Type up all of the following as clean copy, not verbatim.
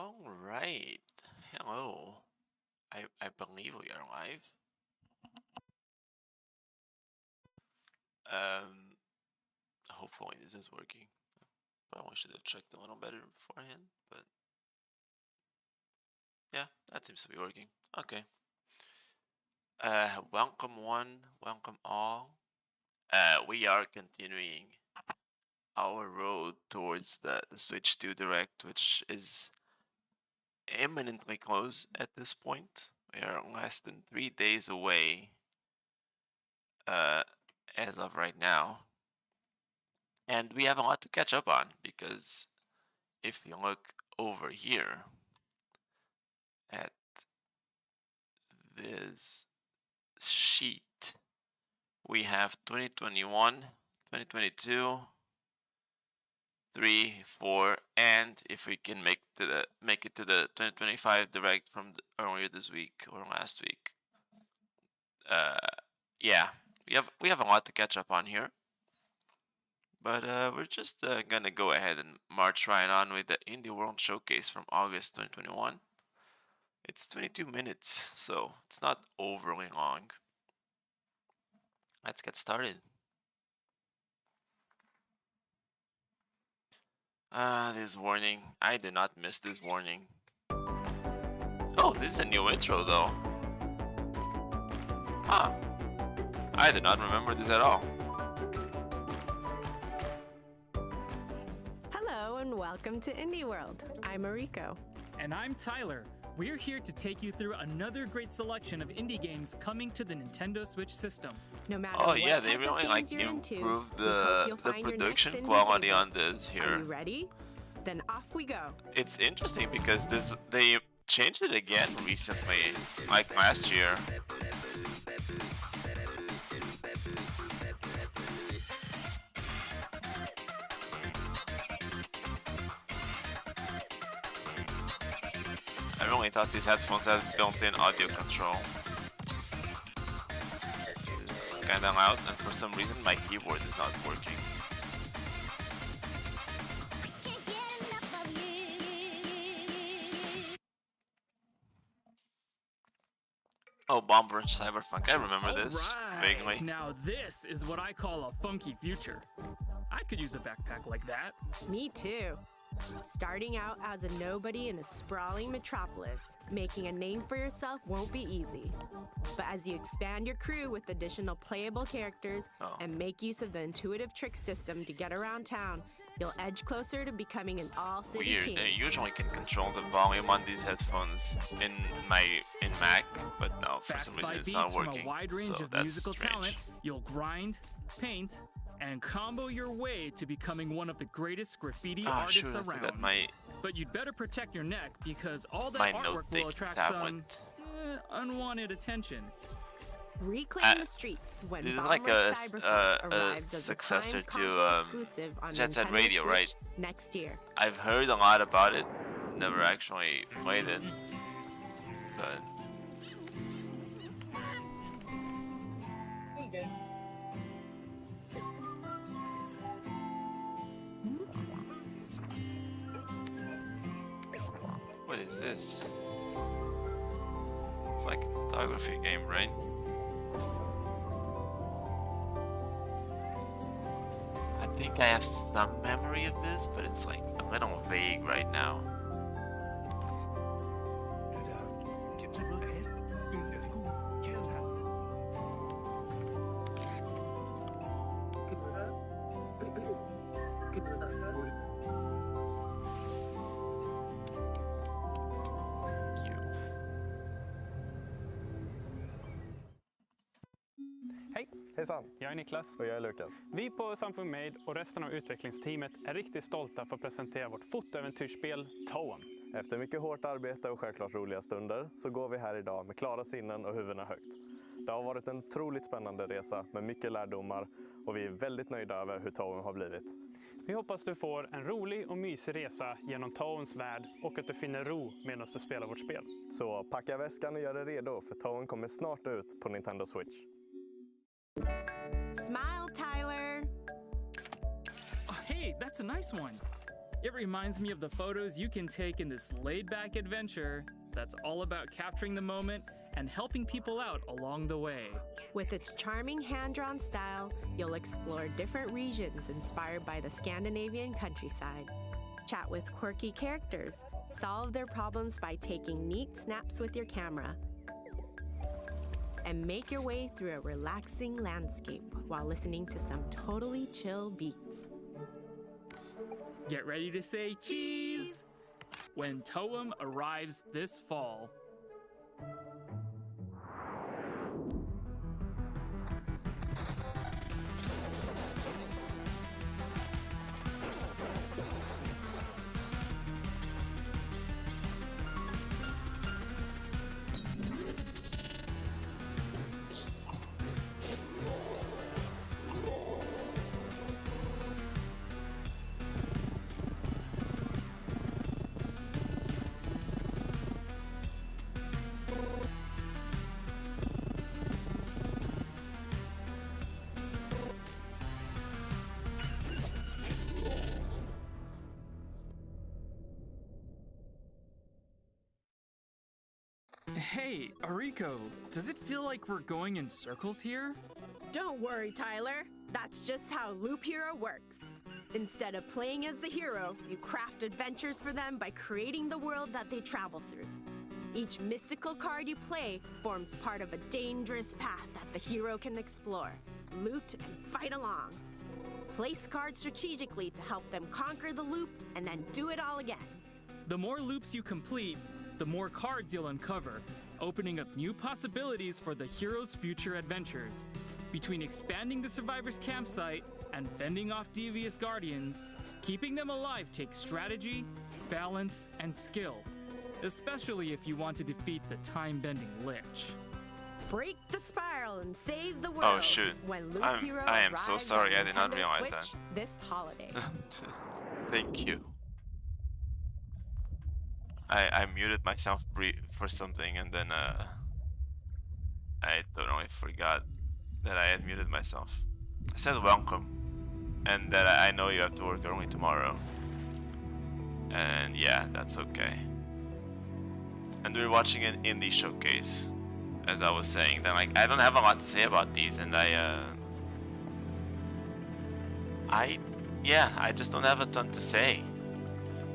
All right. Hello. I believe we are live. Hopefully this is working. Probably should have checked a little better beforehand, but yeah, that seems to be working. Okay. Welcome one, welcome all. We are continuing our road towards the Switch 2 Direct, which is imminently close at this point. We are less than 3 days away as of right now. And we have a lot to catch up on because if you look over here at this sheet, we have 2021, 2022, 3, 4, and if we can make it to the 2025 Direct from earlier this week or last week. Yeah, we have a lot to catch up on here. But we're just gonna go ahead and march right on with the Indie World Showcase from August 2021. It's 22 minutes, so it's not overly long. Let's get started. This warning. I did not miss this warning. Oh, this is a new intro though. Huh. I did not remember this at all. Hello and welcome to Indie World. I'm Mariko. And I'm Tyler. We're here to take you through another great selection of indie games coming to the Nintendo Switch system. No matter Oh what yeah, type they of really games you're improved into, we hope you'll the find your production next indie quality favorite. on this Are here. you ready? Then off we go. It's interesting because they changed it again recently, like last year. I really thought these headphones had built-in audio control. It's just kinda loud, and for some reason my keyboard is not working. Oh, Bomber and Cyberpunk, I remember this vaguely. Now this is what I call a funky future. I could use a backpack like that. Me too. Starting out as a nobody in a sprawling metropolis, making a name for yourself won't be easy. But as you expand your crew with additional playable characters and make use of the intuitive trick system to get around town, you'll edge closer to becoming an all-city Weird. king. I usually can control the volume on these headphones in Mac, but no, for some reason it's not working. From a wide range so of that's musical strange. talent, you'll grind, paint, and combo your way to becoming one of the greatest graffiti artists shoot, I around. forgot my But you'd better protect your neck because all that my artwork note-taking will attract tablet. some unwanted attention. Reclaim the streets when This is Bomber like a Cyberpunk arrives as successor a to, timed console exclusive on Jet Set Nintendo Radio, Switch right? next year. I've heard a lot about it, never actually played it, but what is this? It's like a photography game, right? I think I have some memory of this, but it's like a little vague right now. Hej! Hejsan, Jag är Niklas. och jag är Lukas. Vi på Samfund Made och resten av utvecklingsteamet är riktigt stolta för att presentera vårt fotoäventyrsspel Toem. Efter mycket hårt arbete och självklart roliga stunder så går vi här idag med klara sinnen och huvudena högt. Det har varit en otroligt spännande resa med mycket lärdomar och vi är väldigt nöjda över hur Toem har blivit. Vi hoppas du får en rolig och mysig resa genom Toems värld och att du finner ro medan du spelar vårt spel. Så packa väskan och gör dig redo för Toem kommer snart ut på Nintendo Switch. Smile, Tyler! Oh, hey, that's a nice one. It reminds me of the photos you can take in this laid-back adventure that's all about capturing the moment and helping people out along the way. With its charming hand-drawn style, you'll explore different regions inspired by the Scandinavian countryside. Chat with quirky characters, solve their problems by taking neat snaps with your camera, and make your way through a relaxing landscape while listening to some totally chill beats. Get ready to say cheese when Toem arrives this fall. Hey, Ariko, does it feel like we're going in circles here? Don't worry, Tyler. That's just how Loop Hero works. Instead of playing as the hero, you craft adventures for them by creating the world that they travel through. Each mystical card you play forms part of a dangerous path that the hero can explore, loot, and fight along. Place cards strategically to help them conquer the loop and then do it all again. The more loops you complete, the more cards you'll uncover, opening up new possibilities for the hero's future adventures. Between expanding the survivor's campsite and fending off devious guardians, keeping them alive takes strategy, balance, and skill, especially if you want to defeat the time-bending Lich. Break the spiral and save the world. Oh shoot. When Loop Hero I am so arrives sorry, on I did not Nintendo realize Switch that. this holiday. Thank you. I muted myself for something and then I totally forgot that I had muted myself. I said welcome and that I know you have to work early tomorrow. And yeah, that's okay. And we're watching an indie showcase, as I was saying. Then like I don't have a lot to say about these, and I just don't have a ton to say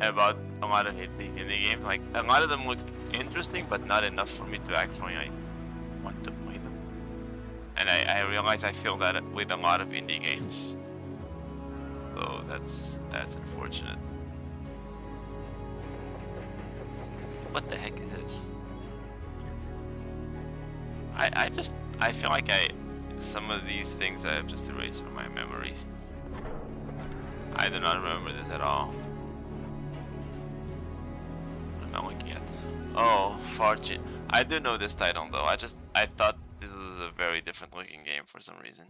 about a lot of these indie games. Like a lot of them look interesting, but not enough for me to actually want to play them. And I realize I feel that with a lot of indie games. So that's unfortunate. What the heck is this? I feel like some of these things I have just erased from my memories. I do not remember this at all. What am I looking at? Oh, Fortune. I do know this title though. I thought this was a very different looking game for some reason.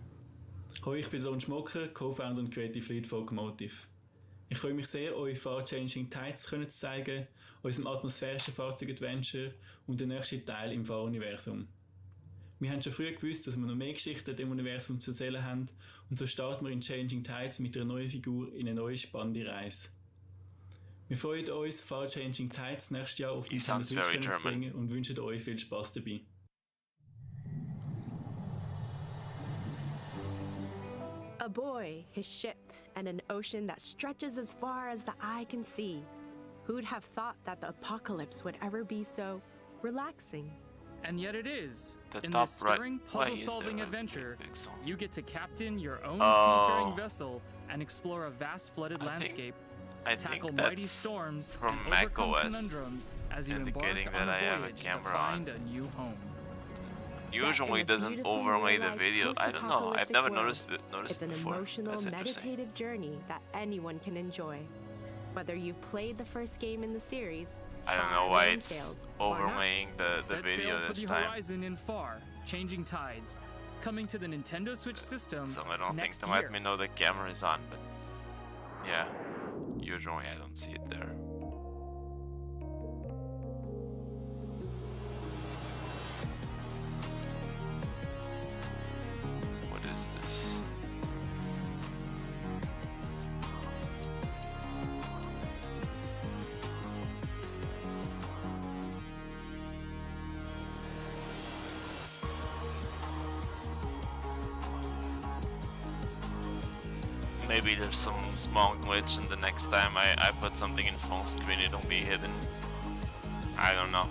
Hoi, ich bin Ron Schmocker, Co-Founder und Creative Lead von Locomotive. Ich freue mich sehr, euch Far-Changing Tides zu zeigen, unserem atmosphärischen Fahrzeug-Adventure und den nächsten Teil im Fahruniversum. Wir haben schon früh gewusst, dass wir noch mehr Geschichten in dem Universum zu erzählen haben und so starten wir in Changing Tides mit einer neuen Figur in eine neue spannende Reise. Wir freuen uns, Far-Changing Tides nächstes Jahr auf die Nintendo Switch zu bringen und wünschen euch viel Spaß dabei. A boy, his ship, and an ocean that stretches as far as the eye can see. Who'd have thought that the apocalypse would ever be so relaxing? And yet it is. The In top this right- stirring why is puzzle-solving there a adventure, big song? you get to captain your own Oh. seafaring vessel and explore a vast flooded landscape, I tackle think mighty that's storms, from and overcome macOS, conundrums as you embark indicating on that a I have a voyage camera to on. find a new home. Usually Set in a doesn't beautifully overlay the realized video. I don't know. I've post-apocalyptic never world. noticed It's it an before. emotional, That's interesting. meditative journey that anyone can enjoy. Whether you played the first game in the series, I don't Far know why Lone it's Tales, or not. overlaying the Set video sail for this the time. horizon in Far, Changing Tides, coming to the Nintendo Switch system So I don't think next to year. let me know the camera is on, but yeah, usually I don't see it there. What is this? Maybe there's some small glitch and the next time I put something in full screen it'll be hidden. I don't know.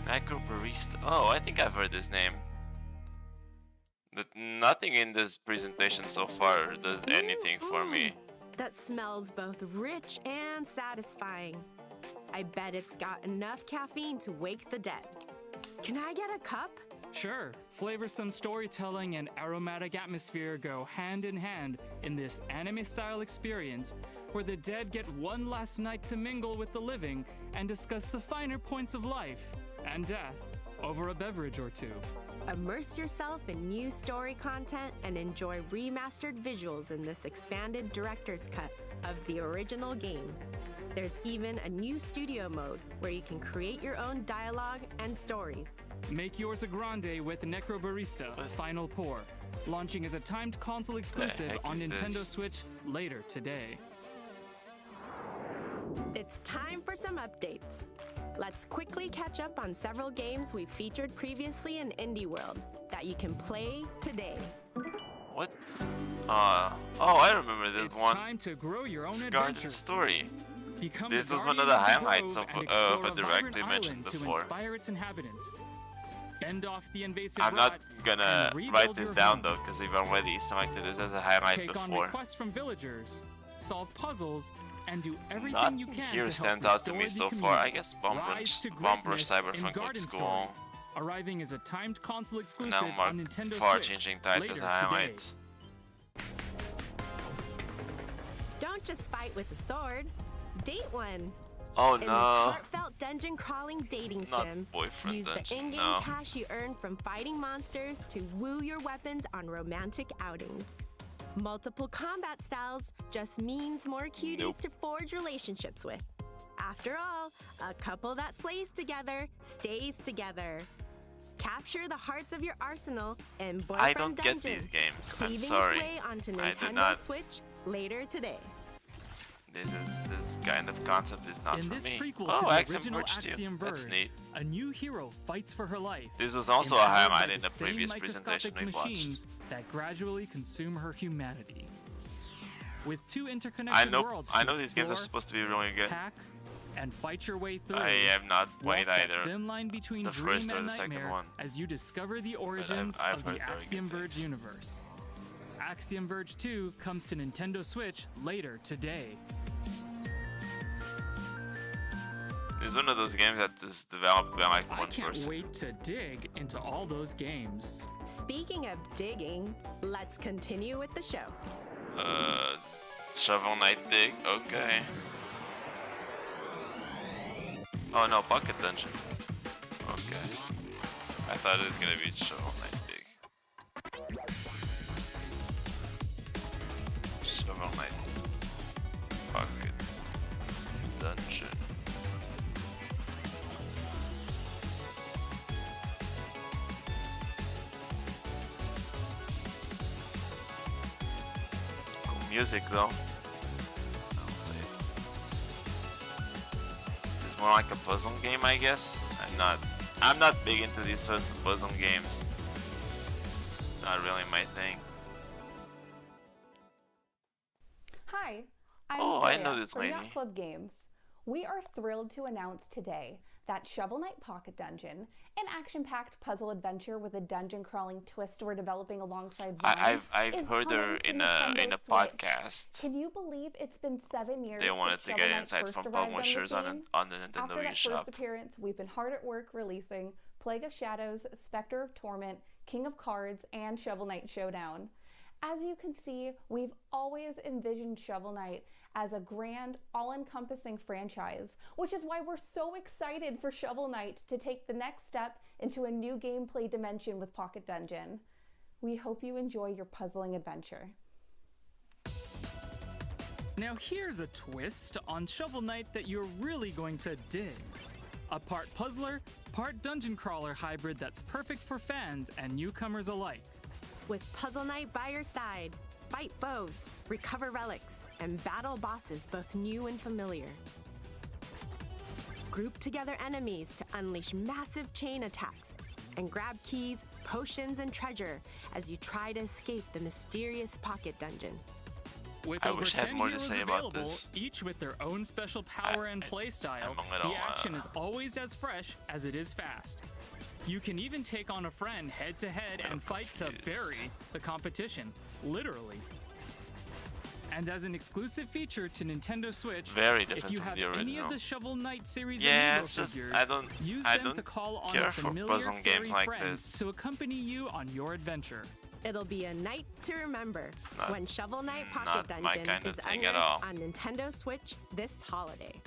Barista. Oh, I think I've heard this name. But nothing in this presentation so far does anything for me. That smells both rich and satisfying. I bet it's got enough caffeine to wake the dead. Can I get a cup? Sure, flavorsome storytelling and aromatic atmosphere go hand in hand in this anime-style experience where the dead get one last night to mingle with the living and discuss the finer points of life and death over a beverage or two. Immerse yourself in new story content and enjoy remastered visuals in this expanded director's cut of the original game. There's even a new studio mode where you can create your own dialogue and stories. Make yours a grande with Necrobarista Final Pour, launching as a timed console exclusive on Nintendo Switch later today. It's time for some updates. Let's quickly catch up on several games we've featured previously in Indie World that you can play today. What? Oh, I remember this It's one. time to grow your own Garden adventure. Story. Become This the was one guardian of the grove highlights and of explore a direct vibrant we mentioned island before. To inspire its inhabitants. Fend off the invasive I'm not rat gonna and rebuild write this your down home. though, because we've already selected this as a highlight Take on before. requests from villagers, solve puzzles, and do everything Not you can here to stands help out to me restore so the far. I community. guess Rise to Bumbrush greatness in Cyberpunk Garden looks Story, cool. arriving as a timed console And exclusive now Mark on Nintendo Far Switch Changing Tides as later a highlight. today. Don't just fight with a sword, date one. Oh In this no. heartfelt dungeon crawling dating Not sim, boyfriend use dungeon, the in-game no. cash you earn from fighting monsters to woo your weapons on romantic outings. Multiple combat styles just means more cuties Nope. to forge relationships with. After all, a couple that slays together stays together. Capture the hearts of your arsenal in Boyfriend I don't Dungeon, get these games. I'm cleaving sorry. its way onto I did Nintendo not. Switch later today. This kind of concept is not In for this me. prequel Oh, to the Axiom original Verge 2. Axiom That's Verge, neat. a new hero fights for her life. This was also a empowered by highlight in the same previous presentation microscopic we've watched. machines that gradually consume her humanity. With two I interconnected know, worlds I to know these games are explore, supposed to be really good. hack, and fight your way through. I have not played Walk that either. thin line between the dream first or and the second nightmare one. as you discover the origins I've of heard the very good Axiom Verge things. universe. Axiom Verge 2 comes to Nintendo Switch later today. It's one of those games that is developed by like I one can't person. wait to dig into all those games. Speaking of digging, let's continue with the show. Shovel Knight Dig, okay. Oh no, Bucket Dungeon. Okay. I thought it was gonna be Shovel Knight Dig. Shovel Knight Bucket Dungeon. Cool music though. I'll say. It's more like a puzzle game, I guess. I'm not big into these sorts of puzzle games. Not really my thing. Hi, I'm Oh, I Freya know this from lady. Yacht Club Games. We are thrilled to announce today that Shovel Knight Pocket Dungeon, an action-packed puzzle adventure with a dungeon-crawling twist we're developing alongside Vine, I've is heard her coming to in Nintendo a Switch. podcast. Can you believe it's been 7 years They wanted since to Shovel get Knight insight first from arrived on the publishers scene? on the Nintendo After that eShop. first appearance, we've been hard at work releasing Plague of Shadows, Spectre of Torment, King of Cards, and Shovel Knight Showdown. As you can see, we've always envisioned Shovel Knight as a grand, all-encompassing franchise, which is why we're so excited for Shovel Knight to take the next step into a new gameplay dimension with Pocket Dungeon. We hope you enjoy your puzzling adventure. Now here's a twist on Shovel Knight that you're really going to dig. A part puzzler, part dungeon crawler hybrid that's perfect for fans and newcomers alike. With Puzzle Knight by your side, fight foes, recover relics, and battle bosses both new and familiar. Group together enemies to unleash massive chain attacks and grab keys, potions, and treasure as you try to escape the mysterious pocket dungeon. With I over wish I had 10 more to heroes say about available, this. each with their own special power and playstyle, I'm a little, the action is always as fresh as it is fast. You can even take on a friend head-to-head and fight to bury the competition, literally. And as an exclusive feature to Nintendo Switch, Very if different you from have the any of original. the Shovel Knight series Yeah, amiibo it's just figures, use I them don't to call on care a for familiar puzzle games furry like friend this. to accompany you on your adventure. It'll be a night to remember not- when Shovel Knight Pocket not my Dungeon kind of is thing at unearthed all. on Nintendo Switch this holiday.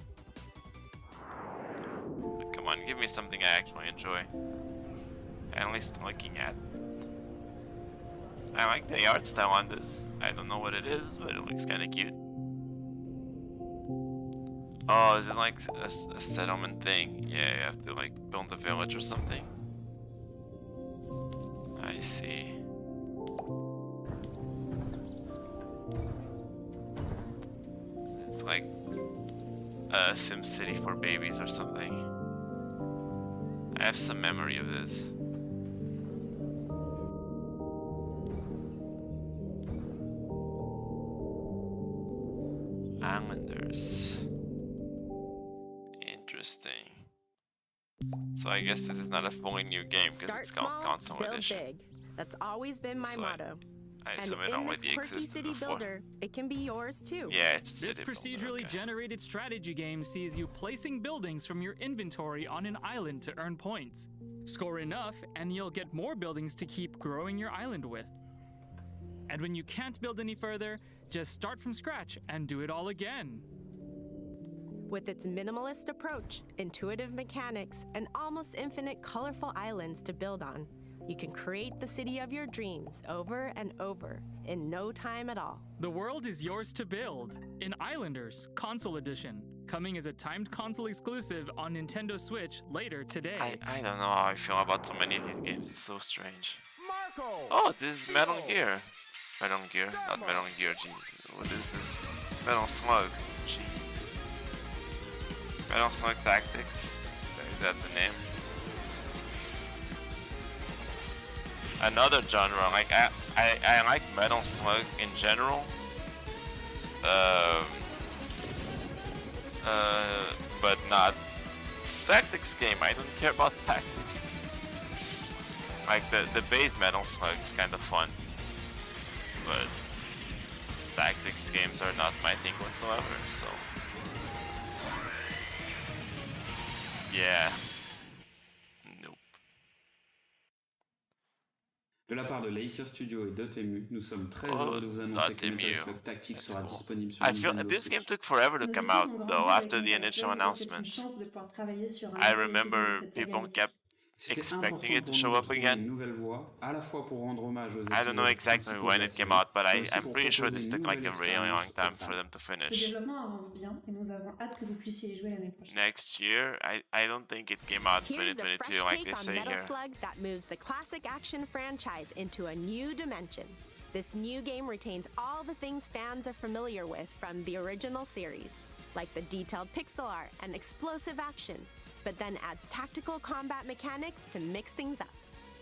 Come on, give me something I actually enjoy. At least looking at. I like the art style on this. I don't know what it is, but it looks kind of cute. Oh, is it like a settlement thing? Yeah, you have to like build a village or something. I see. It's like Sim City for babies or something. I have some memory of this. Islanders. Interesting. So I guess this is not a fully new game because Start it's called small, Console build Edition. big. That's always been my So motto. I And assume it in this already quirky existed city before. builder, it can be yours too. Yeah, it's a This city builder, procedurally okay. generated strategy game sees you placing buildings from your inventory on an island to earn points. Score enough, and you'll get more buildings to keep growing your island with. And when you can't build any further, just start from scratch and do it all again. With its minimalist approach, intuitive mechanics, and almost infinite colorful islands to build on, you can create the city of your dreams over and over in no time at all. The world is yours to build in Islanders Console Edition, coming as a timed console exclusive on Nintendo Switch later today. I don't know how I feel about so many of these games. It's so strange. Marco! Oh, this is Metal Gear. Metal Gear, not Metal Gear. Jeez, what is this? Metal Slug. Jeez. Metal Slug Tactics. Is that the name? Another genre. Like I like Metal Slug in general. But not. It's a tactics game. I don't care about tactics games. Like the base Metal Slug is kind of fun, but tactics games are not my thing whatsoever. So yeah, nope. De la part de Laker Studio et Dotemu, nous sommes très heureux de vous annoncer que Metal Slug Tactics sera disponible sur I feel Nintendo this game Switch. took forever to Nos come équipes out ont grandi though avec after the Metal initial Slug et c'est une announcement. chance de pouvoir travailler sur un I nouvel épisode remember de cette saga people mythique. kept C'était expecting important it to pour show nous de up trouver again. une nouvelle voie, à la fois pour rendre hommage aux I don't know épisodes exactly principaux when de la it came série, out, but mais aussi I'm pour pretty sure proposer this une took like a nouvelle really long expérience time aux for fans. them to Le finish. développement avance bien et nous avons hâte que vous puissiez y jouer l'année prochaine. Next year, I don't think it came out in Here's a 2022 fresh like they take on say Metal here. Slug that moves the classic action franchise into a new dimension. This new game retains all the things fans are familiar with from the original series, like the detailed pixel art and explosive action, but then adds tactical combat mechanics to mix things up.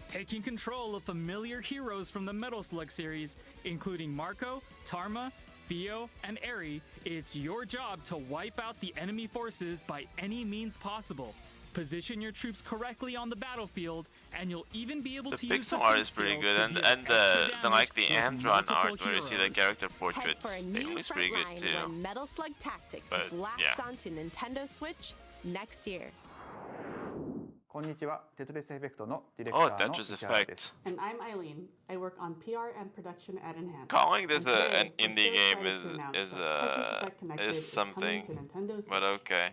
Taking control of familiar heroes from the Metal Slug series, including Marco, Tarma, Theo, and Eri, it's your job to wipe out the enemy forces by any means possible. Position your troops correctly on the battlefield, and you'll even be able The to use pixel the art sync is pretty skill good, to and deal and extra the like damage the with hand-drawn multiple art where you see the heroes. character Head for portraits. a They new looks front pretty good line too. when Metal Slug Tactics But, blasts yeah. onto Nintendo Switch next year. こんにちは、テトリスエフェクトのディレクタ Oh, ーの Tetris 石原です。 Effect. And I'm Eileen. I work on PR and production at Enhance. Calling this And today, an we're indie so game excited to announce is that Tetris Effect Connected is is coming something, to Nintendo Switch. but okay.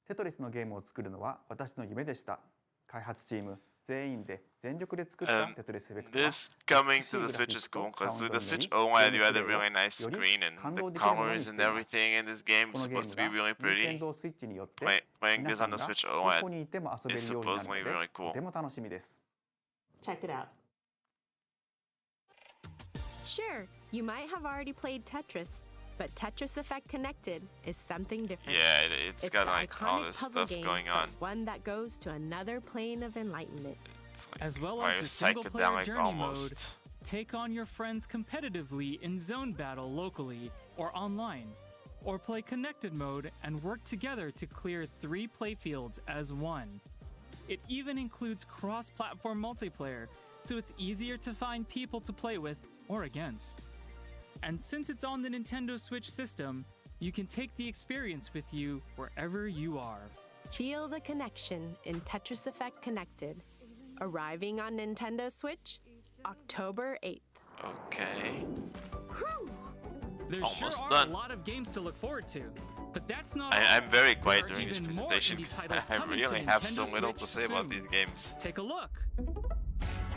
テトリスのゲームを作るのは私の夢でした。開発チーム全員で全力で作ったテトリスエフェクトは This coming to the Switch is cool because with the Switch OLED you had a really nice screen and the colors and everything in this game is このゲ supposed ー to ム be が really pretty. Nintendo Switch によって Playing 皆 this さ on ん the が Switch ど OLED こにいても遊べ is るようになる supposedly ので really cool. とても楽しみです Check it out. Sure, you might have already played Tetris, but Tetris Effect Connected is something different. Yeah, it's got the like all iconic this puzzle stuff game, going but on. one that goes to another plane of enlightenment. as well as the single-player psychedelic journey almost. mode. Take on your friends competitively in zone battle locally or online, or play connected mode and work together to clear 3 playfields as one. It even includes cross-platform multiplayer, so it's easier to find people to play with or against. And since it's on the Nintendo Switch system, you can take the experience with you wherever you are. Feel the connection in Tetris Effect Connected. Arriving on Nintendo Switch, October 8th. Okay. There Almost sure are done. a lot of games to look forward to, but that's not I'm all. very There quiet are during this even more presentation indie because titles I coming to really have so Nintendo little to Switch say about soon. these games. Take a look.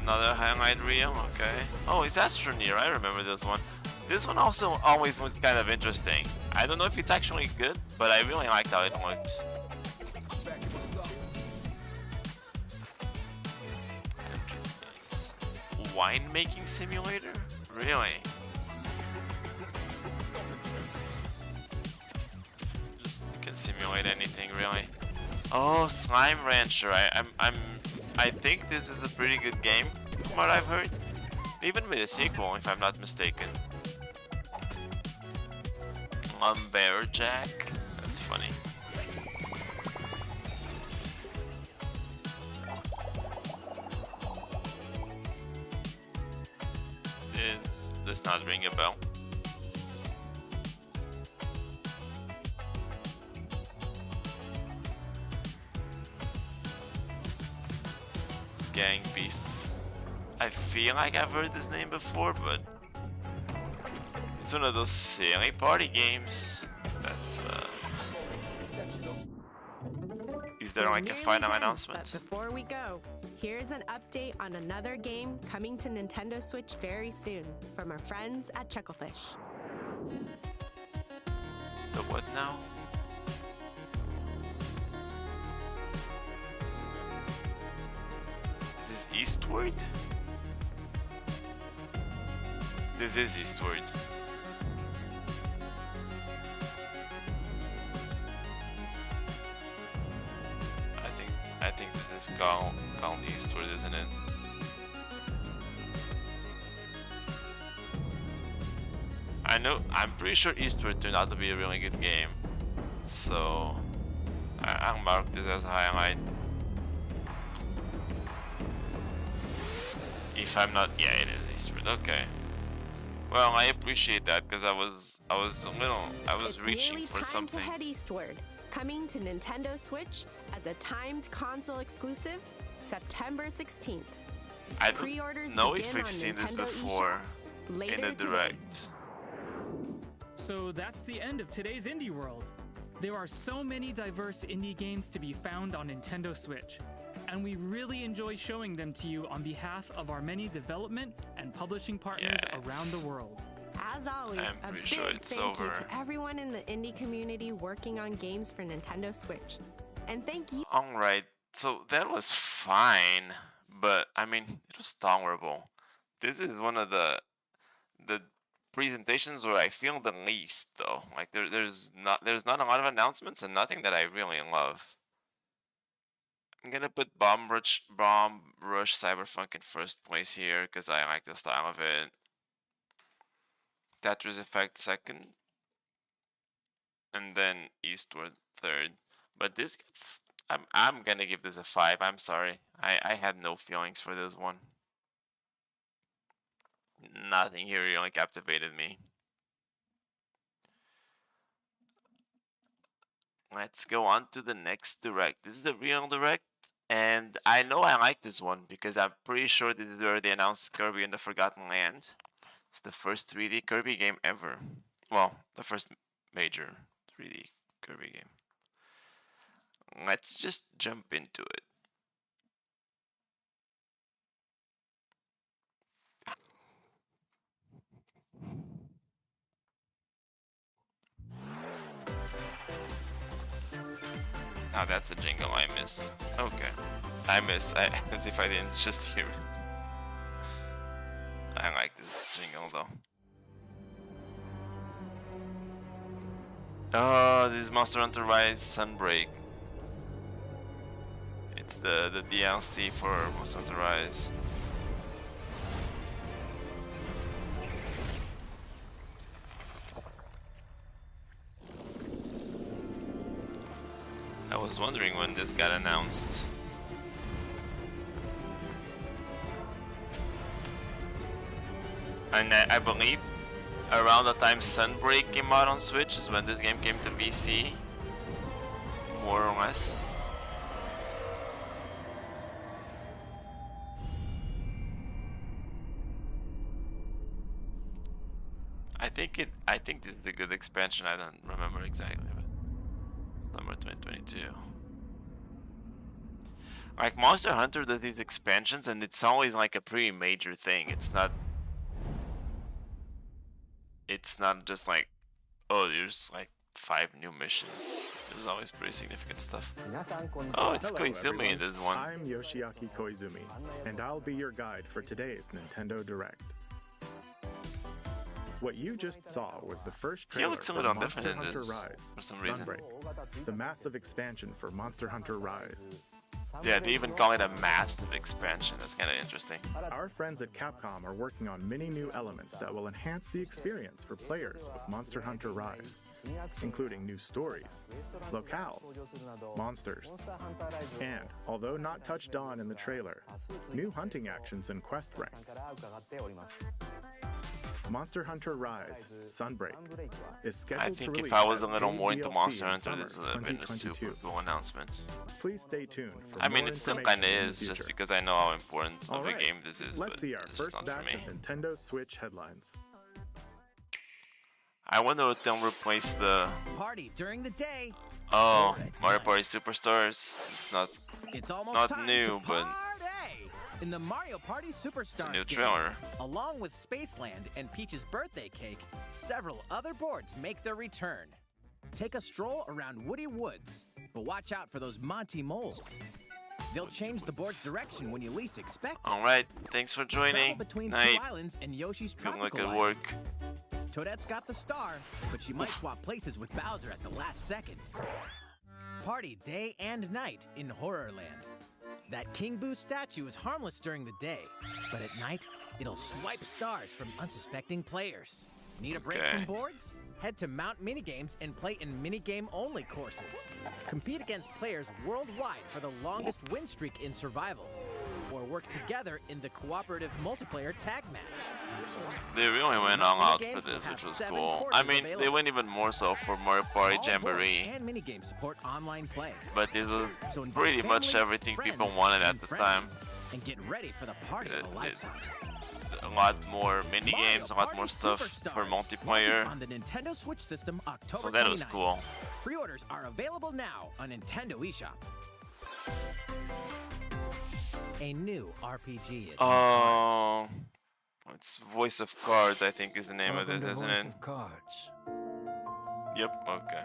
Another highlight reel, okay. Oh, it's Astroneer, I remember this one. This one also always looked kind of interesting. I don't know if it's actually good, but I really liked how it looked. Winemaking simulator? Really? Just can simulate anything, really. Oh, Slime Rancher. I think this is a pretty good game, from what I've heard. Even with a sequel, if I'm not mistaken. Lumberjack. That's funny. Does not ring a bell. Gang Beasts. I feel like I've heard this name before, but it's one of those silly party games. That's Is there like a final announcement? But before we go, here's an update on another game coming to Nintendo Switch very soon from our friends at Chucklefish. The what now? Is this Eastward? This is Eastward. I think this is called Eastward, isn't it? I'm pretty sure Eastward turned out to be a really good game. So I'll mark this as a highlight. If I'm not, yeah, it is Eastward. Okay. Well, I appreciate that because I was reaching nearly for time something. to head eastward, coming to Nintendo Switch as a timed console exclusive, September 16th. I Pre-orders don't know if begin we've on seen this Nintendo before eShop later in the today. direct. So that's the end of today's Indie World. There are so many diverse indie games to be found on Nintendo Switch, and we really enjoy showing them to you on behalf of our many development and publishing partners around the world. As always, I'm a pretty big sure it's thank you over. to everyone in the indie community working on games for Nintendo Switch. And thank you. Alright, so that was fine, but I mean, it was tolerable. This is one of the presentations where I feel the least, though. Like there's not a lot of announcements and nothing that I really love. I'm gonna put Bomb Rush Cyberpunk in first place here because I like the style of it. Tetris Effect second, and then Eastward third. But this gets, I'm gonna give this a 5. I'm sorry, I had no feelings for this one. Nothing here really captivated me. Let's go on to the next direct. This is the real direct, and I know I like this one because I'm pretty sure this is where they announced Kirby and the Forgotten Land. It's the first 3D Kirby game ever. Well, the first major 3D Kirby game. Let's just jump into it. Now that's a jingle I miss. Okay. As if I didn't just hear it. I like this jingle though. Oh, this is Monster Hunter Rise Sunbreak. It's the DLC for Monster Hunter Rise. I was wondering when this got announced. And I believe around the time Sunbreak came out on Switch is when this game came to PC. More or less. I think this is a good expansion. I don't remember exactly, but summer 2022. Like Monster Hunter does these expansions and it's always like a pretty major thing. It's not just like, oh, there's like 5 new missions. There's always pretty significant stuff. Oh, it's Koizumi in this one. I'm Yoshiaki Koizumi, and I'll be your guide for today's Nintendo Direct. What you just saw was the first trailer looks a for little Monster different in Hunter this Rise, for some reason. Sunbreak, the massive expansion for Monster Hunter Rise. Yeah, they even call it a massive expansion. That's kind of interesting. Our friends at Capcom are working on many new elements that will enhance the experience for players of Monster Hunter Rise, including new stories, locales, monsters, and, although not touched on in the trailer, new hunting actions and quest rank. Monster Hunter Rise Sunbreak is scheduled I to think release if I was a as little new more into DLC Monster in Hunter, summer this would have been a super 2022. cool announcement. Please stay tuned for I mean, more it still information kind of in the is, just future. because I know how important of a Alright, game this is, let's but see our it's just first not for batch me. of Nintendo Switch headlines. I wonder if they'll replace the... Party during the day. Oh, Mario Party Superstars. It's almost not time new, to but in the Mario Party Superstars it's a new game. trailer. Along with Spaceland and Peach's birthday cake, several other boards make their return. Take a stroll around Woody Woods, but watch out for those Monty moles. They'll change the board's direction when you least expect it. Alright, thanks for Travel joining. between Night. 2 islands and Yoshi's Good tropical luck at island. work. Toadette's got the star, but she might swap places with Bowser at the last second. Party day and night in Horrorland. That King Boo statue is harmless during the day, but at night, it'll swipe stars from unsuspecting players. Need a break Okay. from boards? Head to Mount Minigames and play in minigame-only courses. Compete against players worldwide for the longest win streak in survival. Or work together in the cooperative multiplayer tag match. They really went all out for this, which was cool. I mean, they went even more so for Mario Party All Jamboree, boards and minigame support online play. but it was So invite pretty much family, everything friends, people wanted at and the friends, time. And get ready for the party of a lifetime. A lot more mini games, a lot Party more stuff for Superstars multiplayer. launches on the Nintendo Switch system October So that was 29th. cool. Pre-orders are available now on Nintendo eShop. A new RPG is Oh, it's Voice of Cards, I think is the name Welcome of it, to isn't Voice it? of Cards. Yep, okay.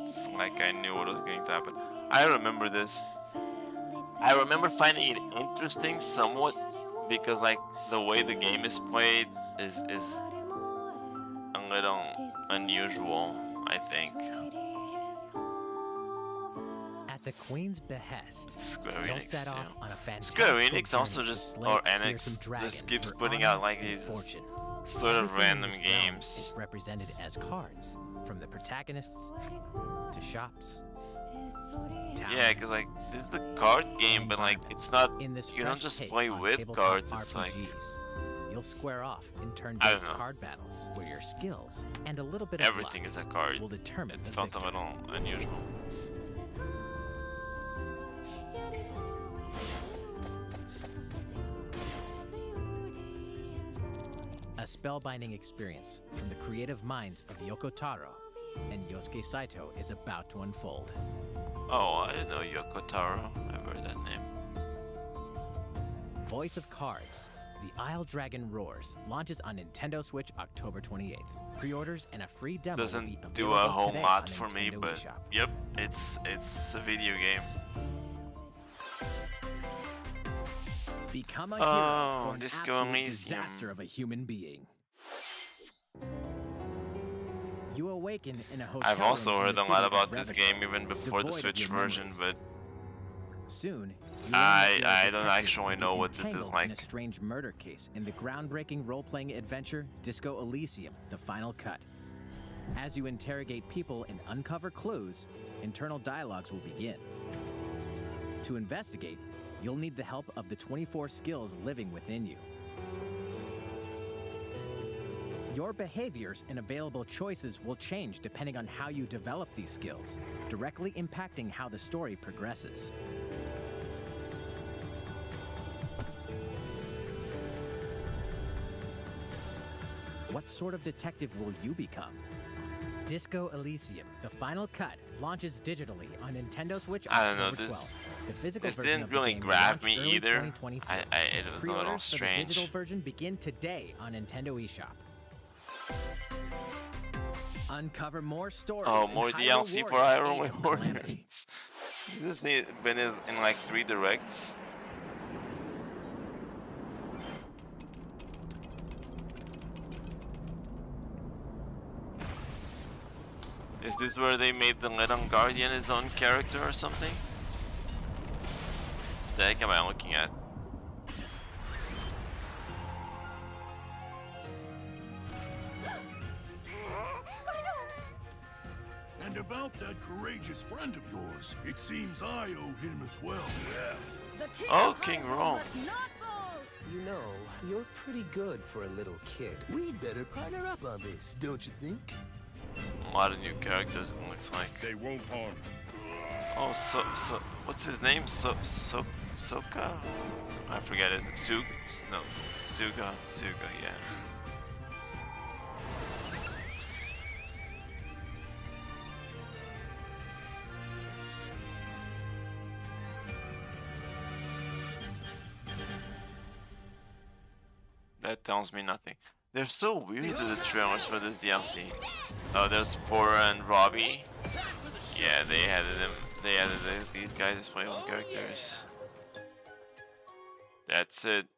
It's like I knew what was going to happen. I remember this. I remember finding it interesting somewhat because like the way the game is played is a little unusual, I think. At the Queen's behest, Square they'll Enix, set off yeah. on a fantastic Square Enix also journey to just, slay or a fearsome Enix, dragon just keeps for putting honor out like and these fortune. sort of Everything in random this realm games. is represented as cards, from the protagonists to shops. Yeah, because like this is the card game, but like it's not. In this You don't fresh just take play on with tabletop cards. It's like RPGs, you'll square off in I don't turn-based know. card battles where your skills and a little bit of Everything luck is a card. will determine It the felt a victor. little unusual. A spellbinding experience from the creative minds of Yoko Taro and Yosuke Saito is about to unfold. Oh, I didn't know Yoko Taro. I've heard that name. Voice of Cards, The Isle Dragon Roars launches on Nintendo Switch October 28th. Pre-orders and a free demo will be Doesn't do a available whole today lot on for me, Nintendo but eShop. yep, it's a video game. Become a Oh, hero for an Disco absolute Elysium. disaster of a human being. You awaken in a hotel I've also room in heard the a lot city of about this Revachol, game even before the devoid of Switch your version, memories. Soon, I don't actually know what this is in a like. strange murder case in the groundbreaking role-playing adventure Disco Elysium: The Final Cut. As you interrogate people and uncover clues, internal dialogues will begin. To investigate, you'll need the help of the 24 skills living within you. Your behaviors and available choices will change depending on how you develop these skills, directly impacting how the story progresses. What sort of detective will you become? Disco Elysium: The Final Cut launches digitally on Nintendo Switch I don't know, October this 12th. The physical this version didn't of the really game will grab launch me early either. 2022. It was a little Pre-orders for the strange. digital version begin today on Nintendo eShop. Uncover more stories. Oh, and more Hyrule DLC for Warriors: Hyrule Age of Calamity. Warriors. This has been in like 3 directs. Is this where they made the Little Guardian his own character or something? The heck am I looking at? And about that courageous friend of yours, it seems I owe him as well. Yeah. Oh, King Rome. You know, you're pretty good for a little kid. We'd better partner up on this, don't you think? A lot of new characters, it looks like. They won't harm. Oh, what's his name? Soka? I forget his name. Suga, yeah. That tells me nothing. They're so weird, the trailers for this DLC. Oh, there's Fora and Robbie. Yeah, they added them. They added these guys as playable characters. That's it.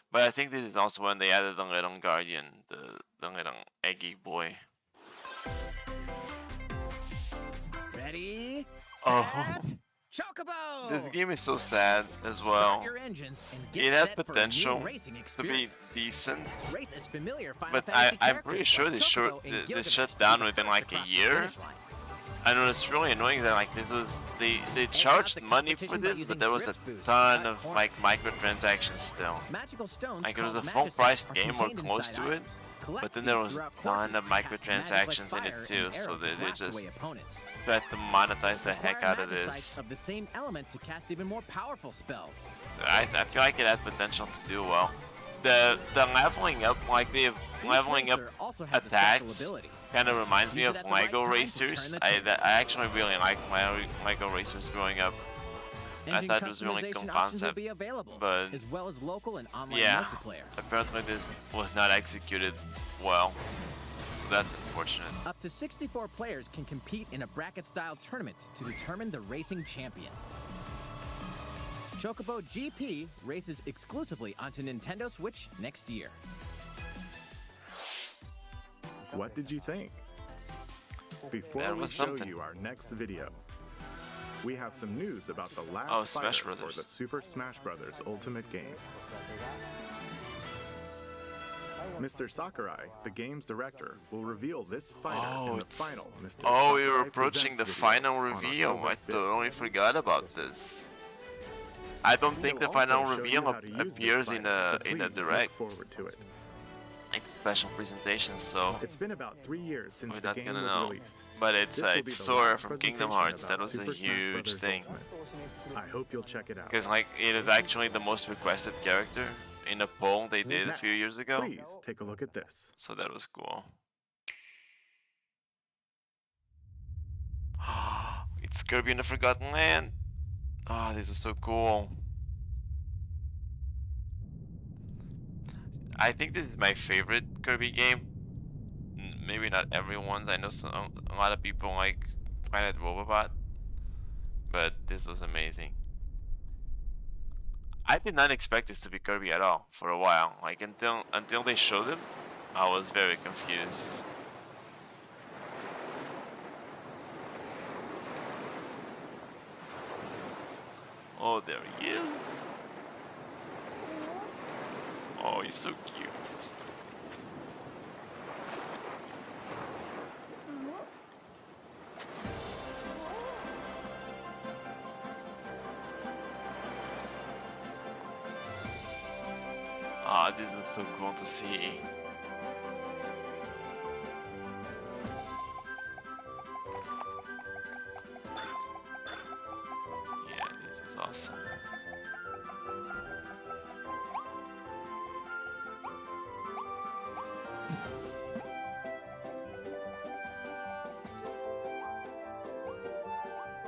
But I think this is also when they added the Little Guardian, the little eggy boy. Ready? Oh. Set, Chocobo! This game is so sad as well. Start your engines and get It had set for a new potential racing to be decent, Race as familiar Final but Fantasy I'm pretty characters sure like they Chocobo and they Gilgamesh shut will down be within first like a across the year. finish line. I know it's really annoying that like this was they charged money for this, but there was a ton of like microtransactions still. Magical stones Like it was a called full Magus priced are game or contained close inside to it, items. Collect but then these there was a throughout ton courses of to cast magic like microtransactions in fire it too, and so arrows they to blast just away opponents. tried to monetize the heck Acquire out of Magicites this. of the same element to cast even more powerful spells. I feel like it had potential to do well. The leveling up, like the leveling up racer also has a special attacks, ability. kind of reminds me Use of it at the right Lego time to Racers. turn the I tables. actually really liked Lego Racers growing up. I Engine thought it was a really cool customization options will concept, be available, but as well as local and online yeah, multiplayer. apparently this was not executed well, so that's unfortunate. Up to 64 players can compete in a bracket-style tournament to determine the racing champion. Chocobo GP races exclusively onto Nintendo Switch next year. What did you think? Before That we was show something. you our next video, we have some news about the last Smash fighter Brothers. for the Super Smash Bros. Ultimate game. Mr. Sakurai, the game's director, will reveal this fighter in the final Mr. Oh, we were Sakurai approaching the Presents video final on reveal. October I 5th. totally forgot about this. I don't think the We'll also final show you reveal how to use this appears in fighter, a so in a please look direct. forward to it. It's a special presentation, so It's been about 3 years since we're the not game gonna was know. released. But it's This will be the Sora last from Kingdom presentation Hearts. That about was a Super Smash huge Bros. thing. Ultimate. I hope you'll check it out. Because like it is actually the most requested character in a poll they did a few years ago. Please take a look at this. So that was cool. It's Kirby in the Forgotten Land. Oh, this is so cool. I think this is my favorite Kirby game. Maybe not everyone's. I know a lot of people like Planet Robobot, but this was amazing. I did not expect this to be Kirby at all for a while. Like until they showed him, I was very confused. Oh, there he is. Oh, he's so cute. Ah, this was so cool to see. Yeah, this is awesome.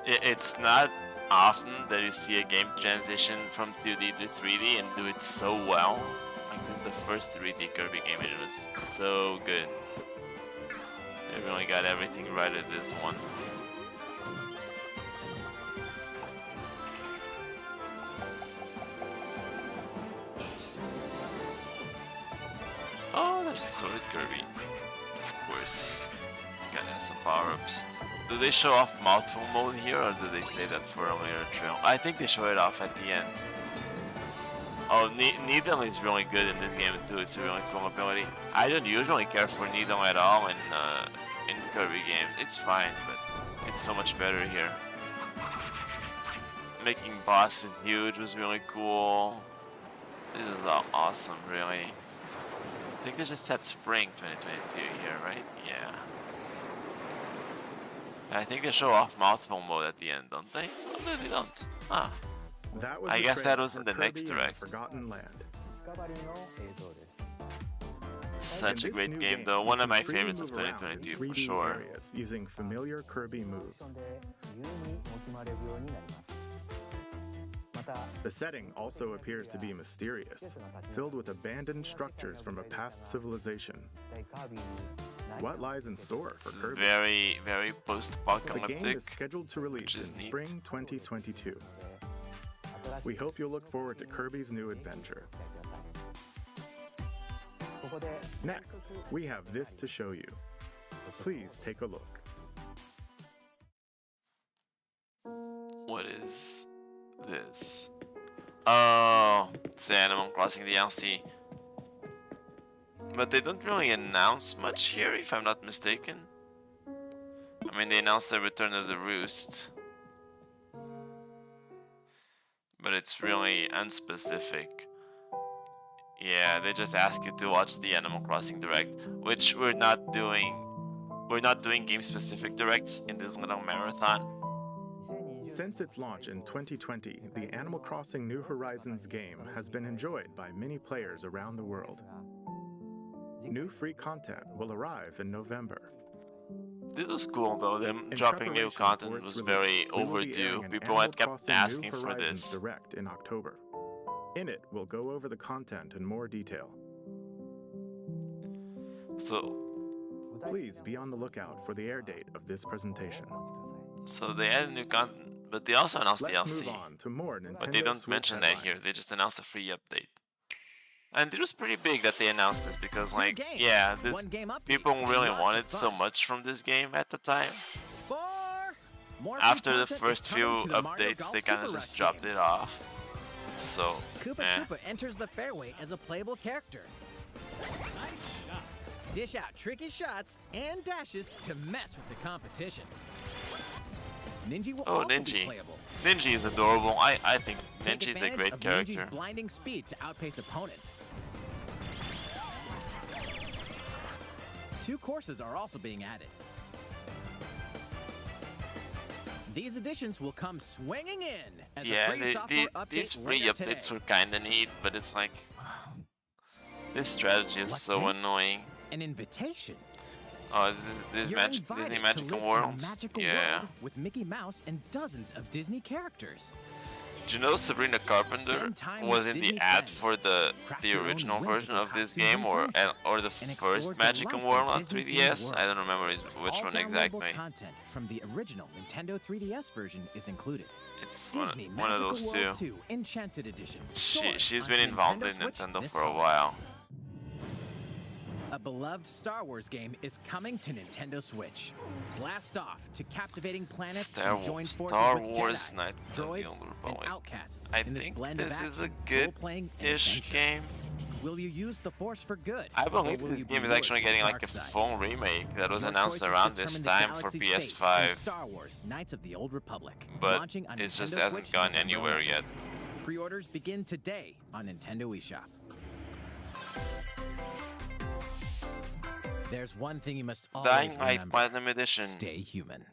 It's not often that you see a game transition from 2D to 3D and do it so well. Like the first 3D Kirby game, it was so good. They really got everything right at this one. Oh, there's Sword Kirby. Of course. Gotta have some power-ups. Do they show off mouthful mode here, or do they say that for a later trail? I think they show it off at the end. Oh, Needle is really good in this game too. It's a really cool ability. I don't usually care for Needle at all in Kirby games. It's fine, but it's so much better here. Making bosses huge was really cool. This is awesome, really. I think they just said spring 2022 here, right? Yeah. I think they show off mouthful mode at the end, don't they? Oh, no, they don't. Ah. I guess that was in the next direct. Forgotten Land. Such a great game, though. One of my favorites of 2022, for sure. Areas using familiar Kirby moves. The setting also appears to be mysterious, filled with abandoned structures from a past civilization. What lies in store for Kirby? Very, very post-apocalyptic. The game is scheduled to release in spring 2022. We hope you'll look forward to Kirby's new adventure. Next, we have this to show you. Please take a look. What is this? Oh, it's Animal Crossing DLC. But they don't really announce much here, if I'm not mistaken. I mean, they announced the return of the Roost. But it's really unspecific. Yeah, they just ask you to watch the Animal Crossing Direct, which we're not doing. We're not doing game-specific directs in this little marathon. Since its launch in 2020, the Animal Crossing New Horizons game has been enjoyed by many players around the world. New free content will arrive in November. This was cool though, them dropping new content was very overdue. People had kept asking for this. Direct in October. In it, we'll go over the content in more detail. So, please be on the lookout for the air date of this presentation. So they added new content, but they also announced Let's DLC. move on to more Nintendo But they don't Switch mention that here, they just announced a free update. And it was pretty big that they announced this because, like, yeah, this people really wanted so much from this game at the time. After the first few updates, they kind of just dropped it off. So, Koopa Troopa enters the fairway as a playable character. Dish out tricky shots and dashes to mess with the competition. Ninji will also be playable. Ninji is adorable. I think Ninji is a great character. Ninji's blinding speed to outpace opponents. 2 courses are also being added. These additions will come swinging in as a free software update these free later updates today. were kinda neat, but it's like this strategy is so annoying. An invitation. Oh, is this Disney Magical World? Yeah. World with Mickey Mouse and dozens of Disney characters. Do you know Sabrina Carpenter was in the ad for the original version of this game, or the first Magical World on 3DS? I don't remember which one exactly. Content from the original Nintendo 3DS version is included. It's one of those two. 2 Enchanted Edition. She's been involved in Nintendo for a while. A beloved Star Wars game is coming to Nintendo Switch. Blast off to captivating planets and join forces Star with Wars Jedi, Knight of the droids, Old and Republic. outcasts I in this think blend of this is action, a role-playing, and good-ish adventure. game. Will you use the Force for good? I or believe will this you be game is lured actually to the getting like dark a side? full remake that was Your announced choices around this determine the time for galaxy's fate in PS5, Star Wars: Knights of the Old Republic, but launching on it just Nintendo hasn't Switch gone November anywhere 11th. yet. Pre-orders begin today on Nintendo eShop. There's one thing you must always Dying Light remember. Platinum Edition. Stay human.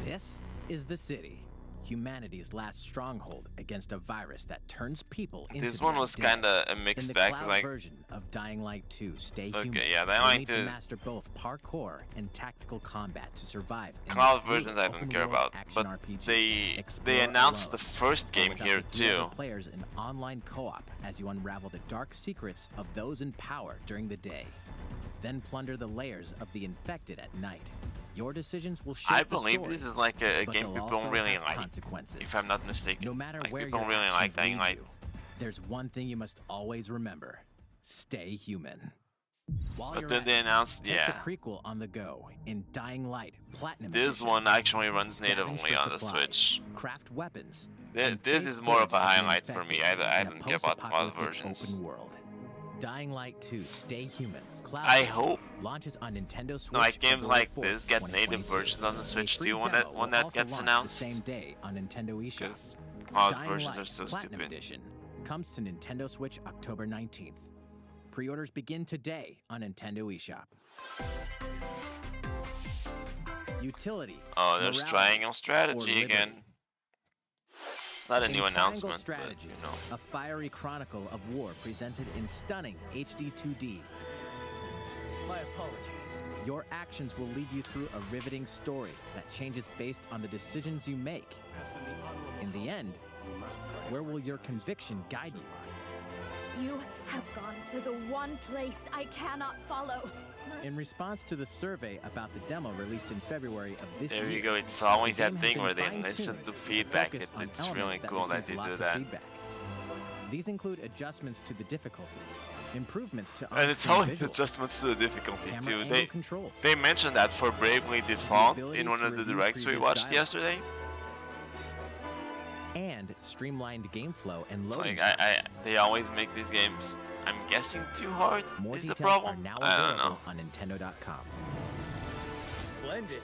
This is the city, humanity's last stronghold against a virus that turns people into This the one was undead. kinda a mixed In the bag, cloud like- version of Dying Light 2, Stay Okay, Human. yeah, Dying you'll Light need 2 to master both parkour and tactical combat to survive. in Cloud this versions I brutal don't care open-world about, action but RPG. they Explore announced alone, the first or game with up here to 3 other too. players in online co-op as you unravel the dark secrets of those in power during the day. Then plunder the layers of the infected at night. Your decisions will shape I the believe story, this is like a but game they'll people also don't really have like, consequences. if I'm not mistaken. No matter like, where people your don't really like actions Dying lead Light. you, there's one thing you must always remember: stay human. While But you're then at they it, announced, take yeah, the prequel on the go in Dying Light Platinum this Edition. one actually runs Scavenge natively for on the supplies, Switch. Craft weapons. This is more of a highlight for me. I don't care about cloud Post-apocalyptic versions. Open world. Dying Light 2: Stay Human. Cloud I version hope launches on Nintendo Switch. like games February like 4th, this get native 2022. versions on the Switch A free too when demo that will also gets launch announced. the same day on Nintendo eShop. Because cloud Dying versions Light are so Platinum stupid. Edition comes to Nintendo Switch October 19th. Pre-orders begin today on Nintendo eShop. Utility. Oh, there's morality, Triangle or Strategy liberty. again. It's not a In new Triangle announcement, but Strategy, you know. a fiery chronicle of war presented in stunning HD 2D. My apologies. Your actions will lead you through a riveting story that changes based on the decisions you make. In the end, where will your conviction guide you? You have gone to the one place I cannot follow. In response to the survey about the demo released in February of this year, There you go. It's always the that game has thing been where they fine-tuned listen to to feedback. focus on It's elements really cool that received they lots do of that. feedback. These include adjustments to the difficulty, improvements to And it's on-screen only visuals, adjustments to the difficulty camera too. angle controls, They mentioned that for Bravely Default ability in one to of the review directs we previous watched dialogue. yesterday. and streamlined game flow and It's loading like times. they always make these games, I'm guessing, too hard More is the details are problem. now I don't available know. on Nintendo.com. Splendid.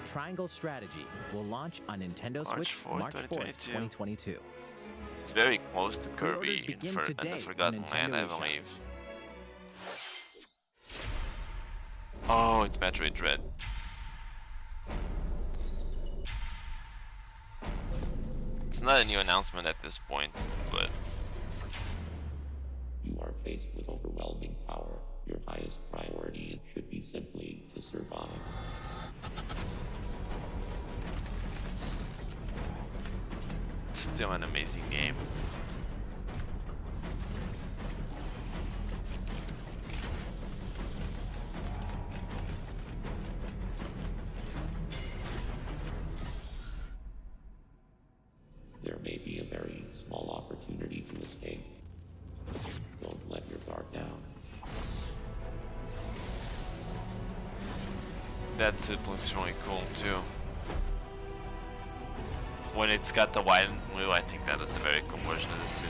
Triangle Strategy will launch on Nintendo March Switch 4th, March 4th, 2022. It's very close to Pre-orders Kirby in begin and today the on Forgotten Land, I Nintendo eShop. believe. Oh, it's Metroid Dread. It's not a new announcement at this point, but You are faced with overwhelming power. Your highest priority should be simply to survive. it's still an amazing game. There may be a very small opportunity to escape. Don't let your guard down. That suit looks really cool too. When it's got the white and blue, I think that is a very cool version of the suit.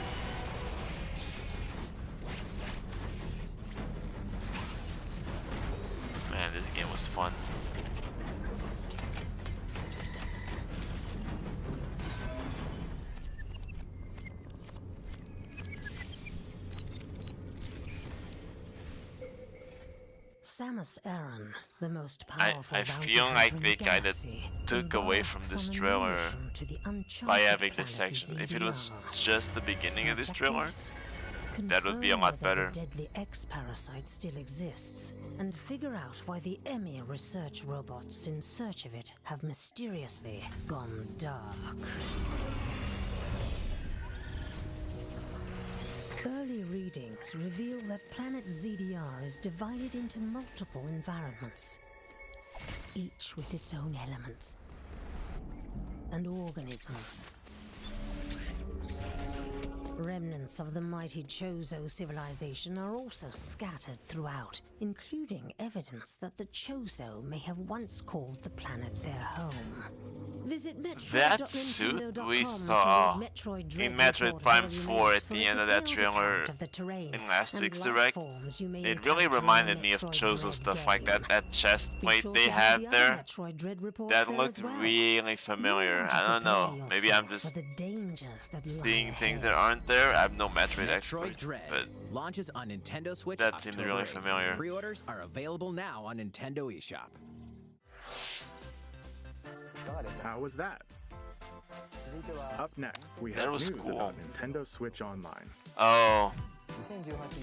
Man, this game was fun. Samus Aran, the most I powerful I bounty feel hunter like in they the kinda galaxy, took away embarks from this on a trailer mission to the uncharted by having this planet section. If it was ZDR. just the beginning of this trailer, Objectives: that would be a confirm lot whether better. the deadly X-parasite still exists, and figure out why the Emir research robots in search of it have mysteriously gone dark. Early readings reveal that planet ZDR is divided into multiple environments, each with its own elements and organisms. Remnants of the mighty Chozo civilization are also scattered throughout, including evidence that the Chozo may have once called the planet their home. Visit That suit we saw in Metroid Prime 4 at the end of that trailer in last week's direct, it really reminded me of Chozo stuff like that. That chest plate they had there, that looked really familiar. I don't know, maybe I'm just seeing things that aren't there. I'm no Metroid expert, but launches on Nintendo Switch that seemed really familiar. Pre-orders are available now on Nintendo eShop. How was that? Up next, we have news about Nintendo Switch Online. Oh.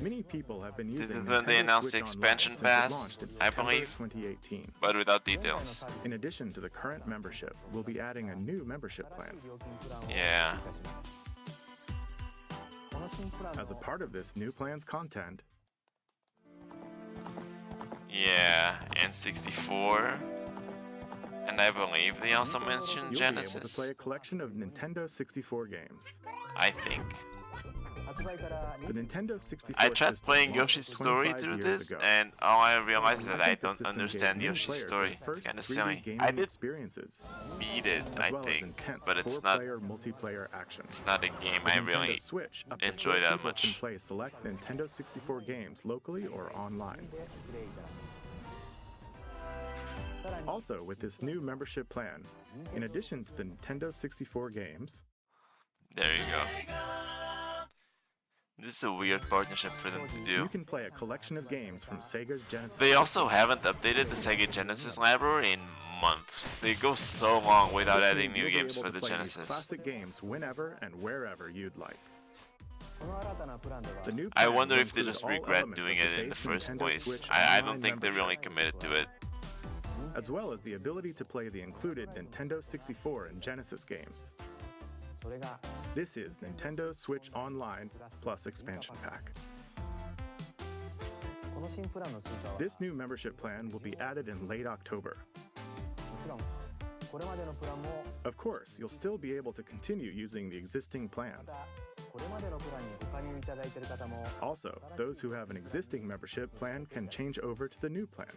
Many people have been using when they announced the expansion pass, I believe, 2018. but without details. In addition to the current membership, we'll be adding a new membership plan. Yeah. As a part of this new plan's content. Yeah, N64. And I believe they also mentioned Genesis. You'll be able to play a collection of Nintendo 64 games. I think. The Nintendo 64 I tried playing Yoshi's Story through this, and all I realized is that I don't understand Yoshi's Story. It's kind of silly. I did beat it, I think, but it's not. It's not a game I really enjoy that much. Can play select Nintendo 64 games locally or online. Also, with this new membership plan, in addition to the Nintendo 64 games... There you go. This is a weird partnership for them to do. You can play a collection of games from Sega's Genesis. They also haven't updated the Sega Genesis library in months. They go so long without adding new games for the Genesis. Classic games whenever and wherever you'd like. I wonder if they just regret doing it in the first place. I don't think they really committed to it. As well as the ability to play the included Nintendo 64 and Genesis games. This is Nintendo Switch Online plus Expansion Pack. This new membership plan will be added in late October. Of course, you'll still be able to continue using the existing plans. Also, those who have an existing membership plan can change over to the new plan.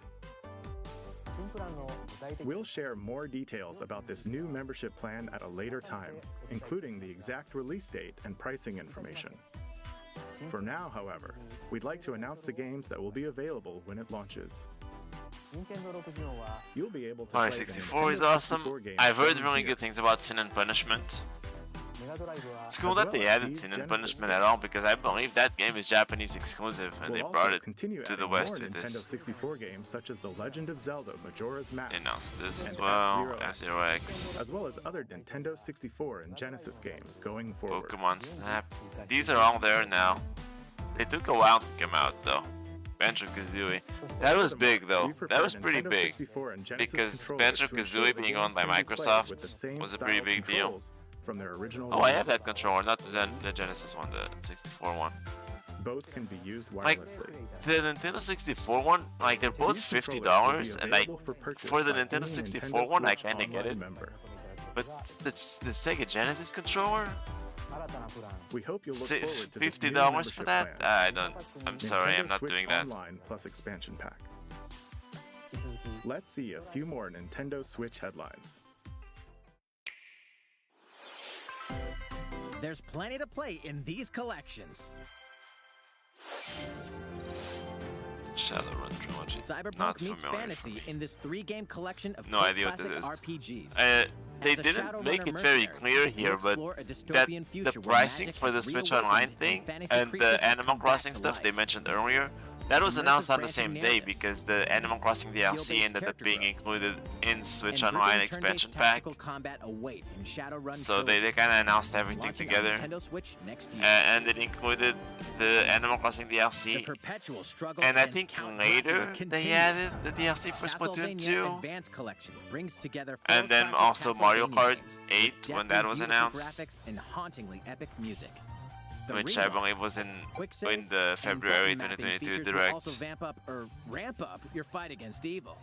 We'll share more details about this new membership plan at a later time, including the exact release date and pricing information. For now, however, we'd like to announce the games that will be available when it launches. You'll be able to Mario 64 is awesome. I've heard really good things about Sin and Punishment. It's cool that they added Sin and Punishment at all, because I believe that game is Japanese exclusive and they brought it to the West with this. Nintendo 64 games such as The Legend of Zelda Majora's Mask. They announced this as well, F-Zero X. As well as other Nintendo 64 and Genesis games going forward. Pokemon Snap. These are all there now. They took a while to come out though. Banjo-Kazooie. That was big though. That was pretty big. Because Banjo-Kazooie being owned by Microsoft was a pretty big deal. From their original I have that controller, not the Genesis one, the 64 one. Both can be used wirelessly. Like, the Nintendo 64 one, like, they're both $50, and like, for the Nintendo 64 one, I kinda get it. But the Sega Genesis controller? We hope you'll look forward to $50 for that? I'm sorry, I'm not doing that. Online plus expansion pack. Let's see a few more Nintendo Switch headlines. There's plenty to play in these collections. Shadowrun trilogy. Cyberpunk meets fantasy in this 3-game collection of no idea what classic this RPGs. They didn't make it very clear here, but that the pricing for the Switch Online thing and the Animal Crossing stuff they mentioned earlier, that was announced on the same day because the Animal Crossing DLC ended up being included in Switch Online expansion pack. So they kind of announced everything together, and it included the Animal Crossing DLC. And I think later they added the DLC for Splatoon 2, and then also Mario Kart 8 when that was announced. Which I believe was in the February 2022 direct. Also ramp up your fight against evil.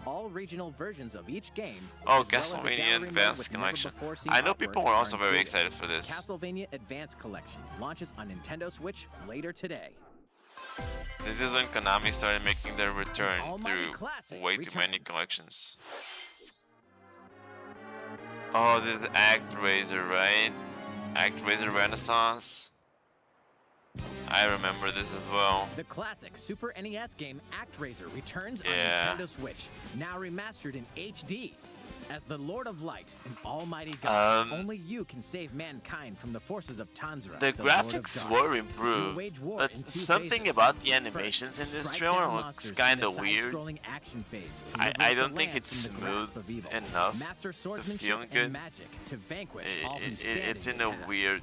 All regional versions of each game. Oh, as well as a Castlevania gallery mode Advanced with Collection. never-before-seen I know artwork people were are also very included. excited for this. Castlevania Advanced Collection launches on Nintendo Switch later today. This is when Konami started making their return Almighty through Classic way too many returns. collections. Oh, this is ActRaiser, right? ActRaiser Renaissance. I remember this as well. The classic Super NES game ActRaiser returns Yeah. on Nintendo Switch, now remastered in HD. As the Lord of Light and Almighty God, only you can save mankind from the forces of Tanzra. The Lord of graphics Dark. were You improved, wage war but in two something phases. about the animations in this Strike trailer down looks monsters in kind the of weird. side-scrolling action phase to I liberate don't the think lands it's from the grasp smooth of evil. enough Master to swordsmanship feel and good. magic to vanquish all who stand It's in in your a path. weird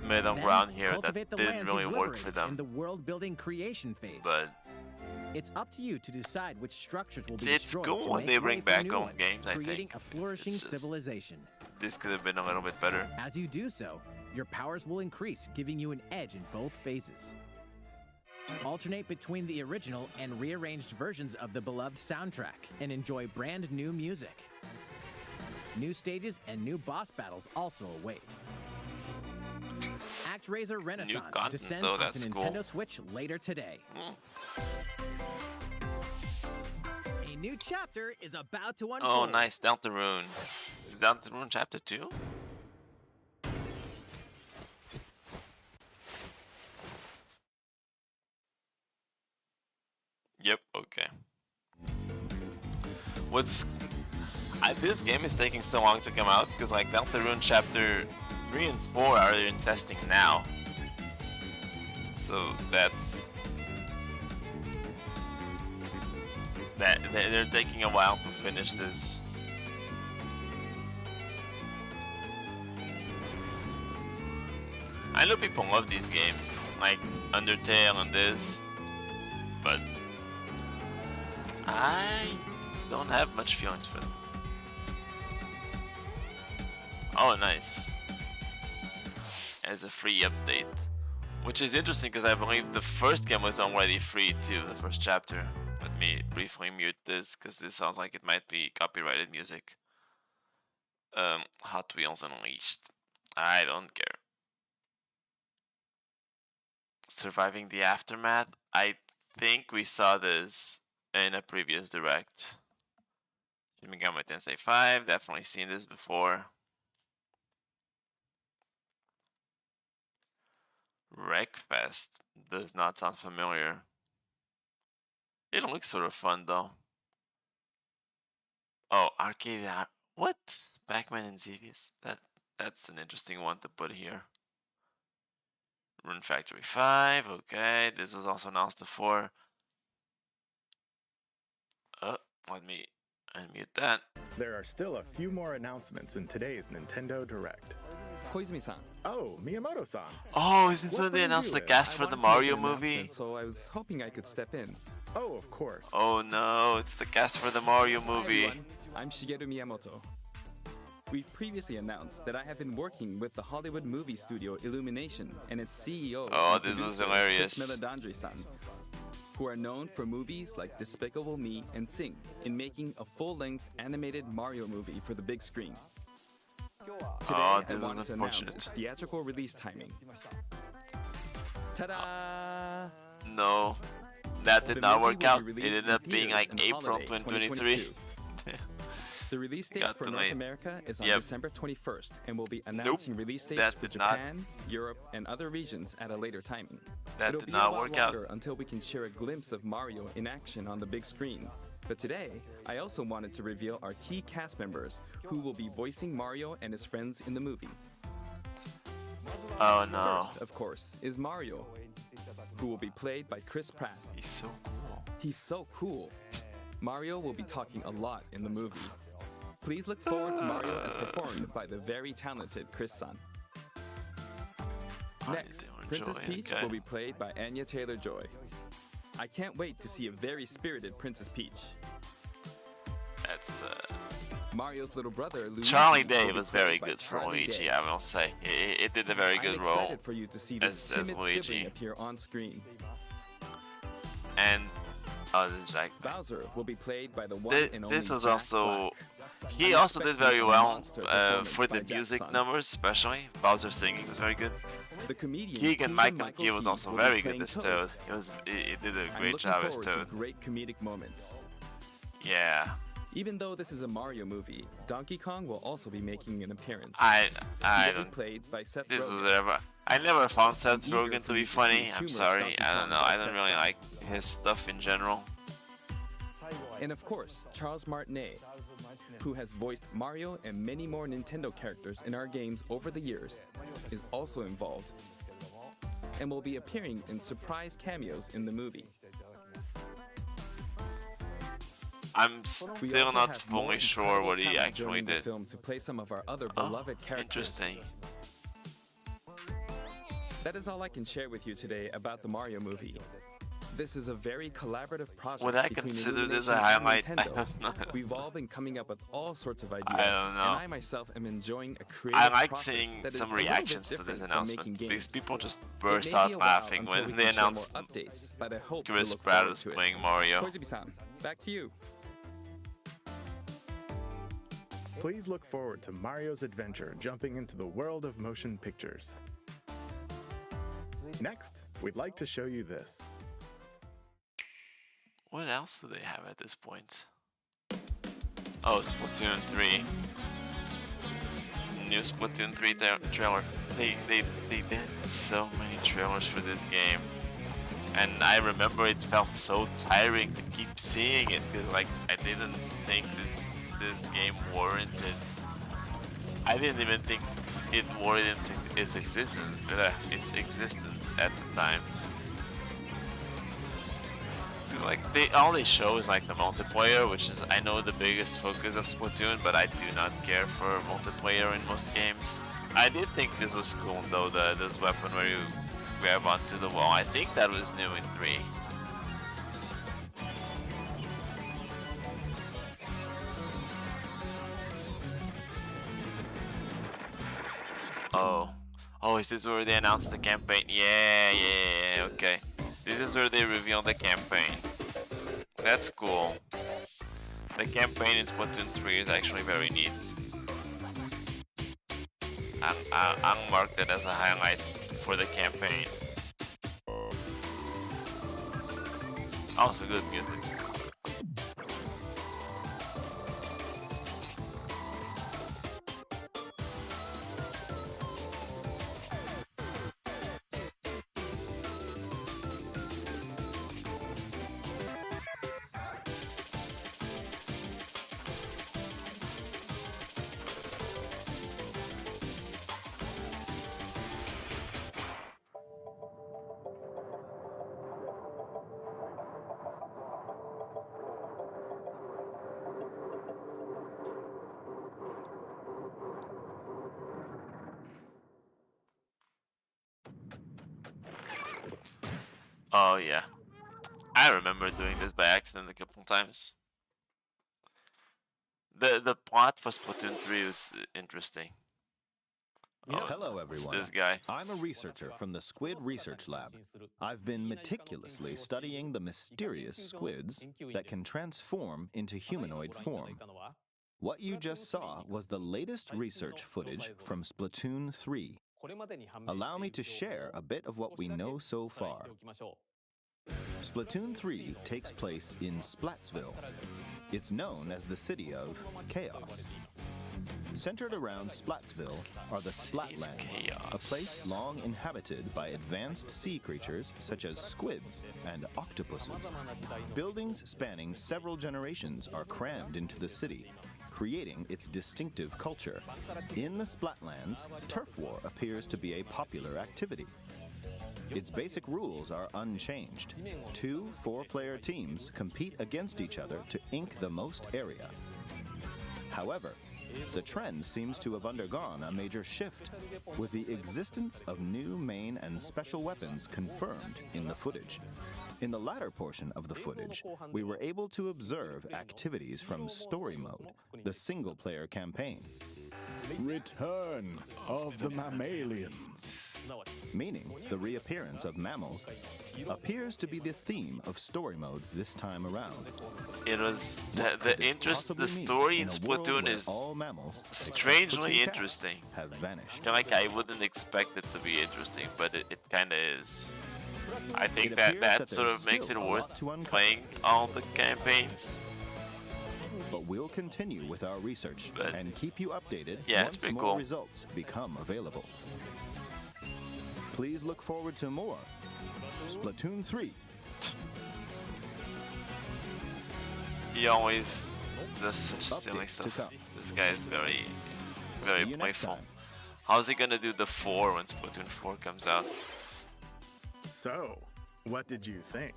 middle Then ground here that cultivate the didn't lands really you've work for liberated them. in the world-building creation phase. But It's up to you to decide which structures will be it's destroyed cool to when make they way bring for back new old ones, games, I creating think. a flourishing It's just- civilization. This could have been a little bit better. As you do so, your powers will increase, giving you an edge in both phases. Alternate between the original and rearranged versions of the beloved soundtrack and enjoy brand new music. New stages and new boss battles also await. ActRaiser Renaissance content, descends though, onto that's Nintendo cool. Switch later today. A new chapter is about to unfold. Oh, nice, Deltarune. Deltarune Chapter 2? Yep, okay. This game is taking so long to come out because like Deltarune Chapter 3 and 4 are in testing now. So that's... They're taking a while to finish this. I know people love these games, like Undertale and this, but I don't have much feelings for them. Oh, nice. As a free update. Which is interesting because I believe the first game was already free too, the first chapter. Let me briefly mute this because this sounds like it might be copyrighted music. Hot Wheels Unleashed. I don't care. Surviving the Aftermath. I think we saw this in a previous direct. Shin Megami Tensei 5. Definitely seen this before. Wreckfest does not sound familiar. It looks sort of fun though. Oh, arcade art. What? Pac-Man and Xevious. That's an interesting one to put here. Rune Factory 5. Okay, this was also announced before. Let me unmute that. There are still a few more announcements in today's Nintendo Direct. Koizumi-san. Oh, Miyamoto-san. Oh, isn't so What they brings announced you the in? cast for the Mario An movie? announcement, so I was hoping I could step in. Oh, of course. Oh no, it's the cast for the Mario Hi, movie. everyone. I'm Shigeru Miyamoto. We previously announced that I have been working with the Hollywood movie studio Illumination and its CEO. Oh, and this is producer, hilarious. Chris Meledandri-san, who are known for movies like Despicable Me and Sing, in making a full-length animated Mario movie for the big screen. Today, Oh, I this is wanted to announce unfortunate. its theatrical release timing. Ta-da! No, that did The not movie work will be out. It released ended in up being like theaters in April holiday 2023. 2022. The release date Got for North delayed. America is on Yep. December 21st and will be announcing release dates that for did not- Japan, Europe, and other regions at a later timing. That It'll did be not a lot work out. longer until we can share a glimpse of Mario in action on the big screen. But today, I also wanted to reveal our key cast members who will be voicing Mario and his friends in the movie. Oh no. First, of course, is Mario, who will be played by Chris Pratt. He's so cool. He's so cool. Mario will be talking a lot in the movie. Please look forward to Mario as performed by the very talented Chris-san. Next, Princess Joy, Peach okay. will be played by Anya Taylor-Joy. I can't wait to see a very spirited Princess Peach. That's Mario's little brother, Luigi, Charlie will Day be was played very by good for Charlie Luigi, Day. I will say. It did a very I'm good excited role for you to see this as timid Luigi. sibling appear on screen. And Oh, this is Jack. Bowser will be played by the one and only This was Jack also... Black. He I'm also did expecting very a well monster performance for by the Jack's music son. numbers, especially. Bowser singing was very good. The comedian Keegan-Michael Key was Key also will be very playing good as Toad. Toad. He did a I'm great looking job as forward to Toad. great comedic moments. Yeah. Even though this is a Mario movie, Donkey Kong will also be making an appearance. I He will be don't... played by Seth This is Rogen. whatever. I never found Seth I'm eager Rogen for to be you to see funny. the I'm humorous sorry. Donkey I don't Kong know. by I don't Seth really Rogen. like his stuff in general. And of course, Charles Martinet, who has voiced Mario and many more Nintendo characters in our games over the years, is also involved and will be appearing in surprise cameos in the movie. I'm We still also not have fully more sure incredible what he talent actually joining the did. film to play some of our other Oh, beloved characters. interesting. That is all I can share with you today about the Mario movie. This is a very collaborative project Would I between consider this Illumination a and highlight? I Nintendo. don't know. We've all been coming up with all sorts of ideas, don't know. and I myself am enjoying a creative I like process seeing that is some a little bit reactions to different this from announcement making because games. people just It burst may out be a while laughing until when we they can share more announced updates, but I hope Chris you look Pratt forward was to it. playing Mario. Kojibi-san, back to you. Please look forward to Mario's adventure jumping into the world of motion pictures. Next, we'd like to show you this. What else do they have at this point? Oh, Splatoon 3. New Splatoon 3 trailer. They did so many trailers for this game. And I remember it felt so tiring to keep seeing it because like I didn't think this game warranted. I didn't even think it warranted its existence at the time. Like all they show is like the multiplayer, which is I know the biggest focus of Splatoon, but I do not care for multiplayer in most games. I did think this was cool though, this weapon where you grab onto the wall. I think that was new in 3. Oh, is this where they announced the campaign? Yeah, okay. This is where they reveal the campaign. That's cool. The campaign in Splatoon 3 is actually very neat. I'll mark that as a highlight for the campaign. Also good music. Oh yeah, I remember doing this by accident a couple times. The plot for Splatoon 3 was interesting. Oh, Hello, it's everyone. this guy. I'm a researcher from the Squid Research Lab. I've been meticulously studying the mysterious squids that can transform into humanoid form. What you just saw was the latest research footage from Splatoon 3. Allow me to share a bit of what we know so far. Splatoon 3 takes place in Splatsville. It's known as the City of Chaos. Centered around Splatsville are the Splatlands, a place long inhabited by advanced sea creatures such as squids and octopuses. Buildings spanning several generations are crammed into the city, creating its distinctive culture. In the Splatlands, turf war appears to be a popular activity. Its basic rules are unchanged. 2 4-player teams compete against each other to ink the most area. However, the trend seems to have undergone a major shift, with the existence of new main and special weapons confirmed in the footage. In the latter portion of the footage, we were able to observe activities from Story Mode, the single-player campaign. Return of the mammalians. Meaning the reappearance of mammals, appears to be the theme of story mode this time around. It was the interest. The story in Splatoon is strangely interesting. Have vanished. Like I wouldn't expect it to be interesting, but it kind of is. I think that sort of makes it worth playing all the campaigns. But we'll continue with our research and keep you updated it's once more cool. results become available. Please look forward to more Splatoon 3. He always does such silly stuff. This guy is very playful. How's he gonna do the 4 when Splatoon 4 comes out? So, what did you think?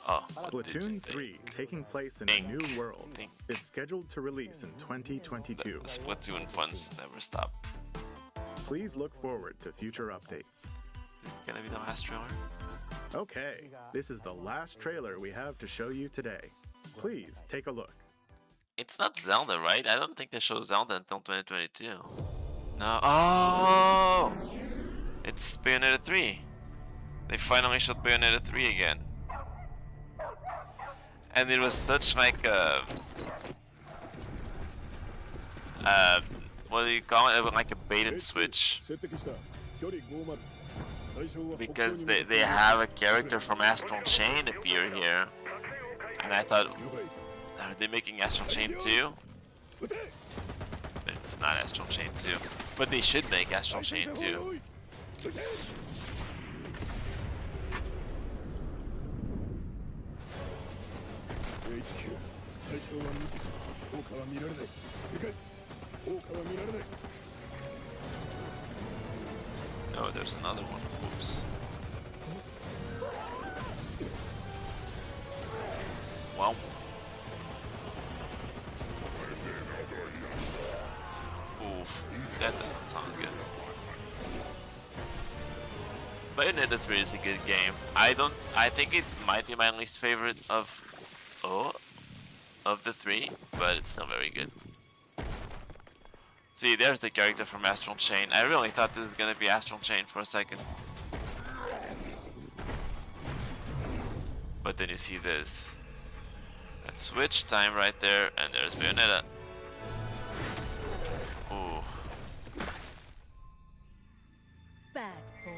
Oh, Splatoon 3, taking place in a new world, is scheduled to release in 2022. The Splatoon puns never stop. Please look forward to future updates. Gonna be the last trailer? Okay, this is the last trailer we have to show you today. Please take a look. It's not Zelda, right? I don't think they show Zelda until 2022. No. Oh! It's Bayonetta 3. They finally showed Bayonetta 3 again. And it was such like a... what do you call it? Like a bait and switch. Because they have a character from Astral Chain appear here. And I thought, are they making Astral Chain 2? It's not Astral Chain 2. But they should make Astral Chain 2. Oh, there's another one. Oops. Wow. Oof, that doesn't sound good. Bayonetta 3 is a good game. I think it might be my least favorite of the 3, but it's still very good. See, there's the character from Astral Chain. I really thought this was gonna be Astral Chain for a second. But then you see this. That's switch time right there, and there's Bayonetta. Ooh. Bad boy.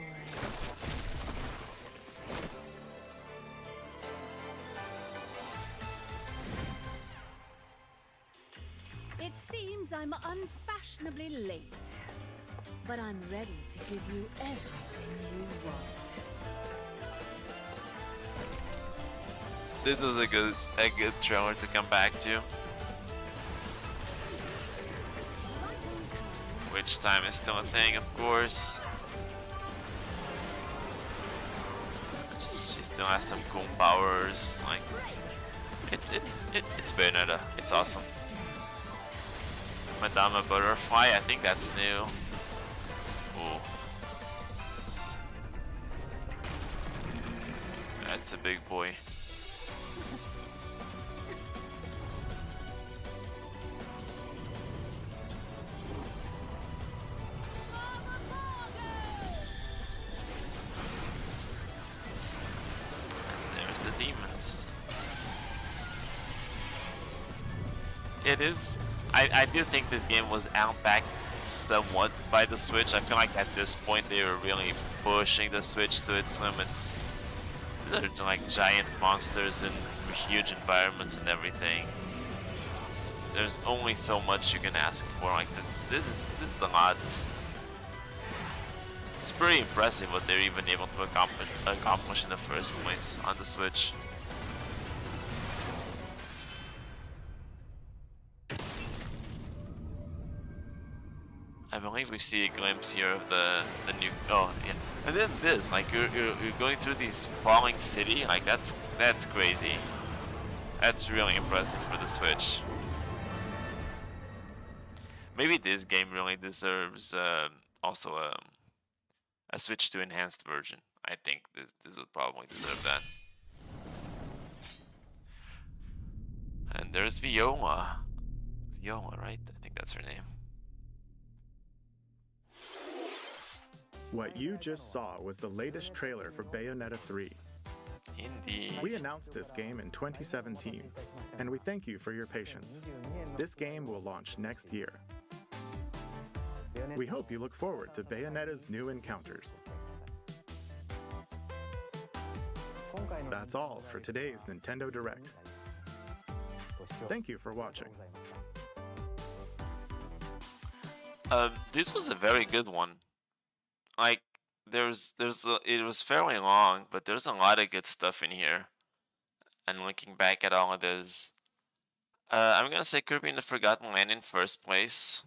It seems I'm unfashionably late, but I'm ready to give you everything you want. This was a good trailer to come back to. Which time is still a thing, of course. She still has some cool powers. Like it's Bayonetta. It's awesome. Madama Butterfly, I think that's new. Ooh. That's a big boy. There's the demons. It is. I do think this game was outbacked somewhat by the Switch. I feel like at this point they were really pushing the Switch to its limits. These are like giant monsters in huge environments and everything. There's only so much you can ask for. Like this is a lot. It's pretty impressive what they're even able to accomplish in the first place on the Switch. I believe we see a glimpse here of the new. Oh yeah, and then this, like you're going through this falling city, like that's crazy. That's really impressive for the Switch. Maybe this game really deserves also a Switch to enhanced version. I think this would probably deserve that. And there's Viola. Viola, right? I think that's her name. What you just saw was the latest trailer for Bayonetta 3. Indeed. We announced this game in 2017, and we thank you for your patience. This game will launch next year. We hope you look forward to Bayonetta's new encounters. That's all for today's Nintendo Direct. Thank you for watching. This was a very good one. Like, it was fairly long, but there's a lot of good stuff in here. And looking back at all of this, I'm gonna say Kirby and the Forgotten Land in first place,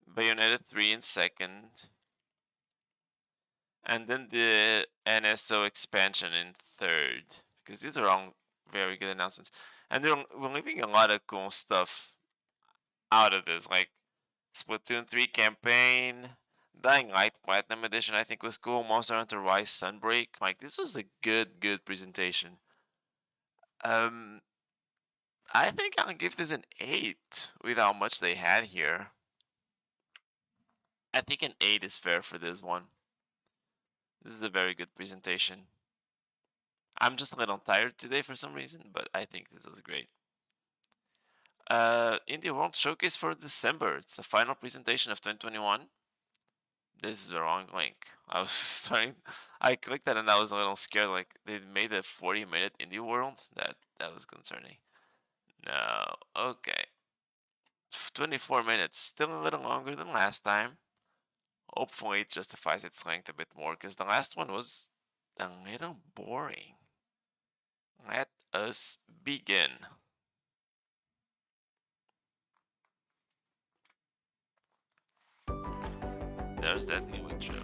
Bayonetta 3 in second, and then the NSO expansion in third, because these are all very good announcements. And we're leaving a lot of cool stuff out of this, like Splatoon 3 campaign, Dying Light Platinum Edition I think was cool, Monster Hunter Rise Sunbreak. Like, this was a good presentation. I think I'll give this an 8 with how much they had here. I think an 8 is fair for this one. This is a very good presentation. I'm just a little tired today for some reason, but I think this was great. Indie World Showcase for December. It's the final presentation of 2021. This is the wrong link. I clicked that and I was a little scared. Like, they made a 40-minute Indie World. That was concerning. No, okay. 24 minutes, still a little longer than last time. Hopefully it justifies its length a bit more, because the last one was a little boring. Let us begin. There's that new intro.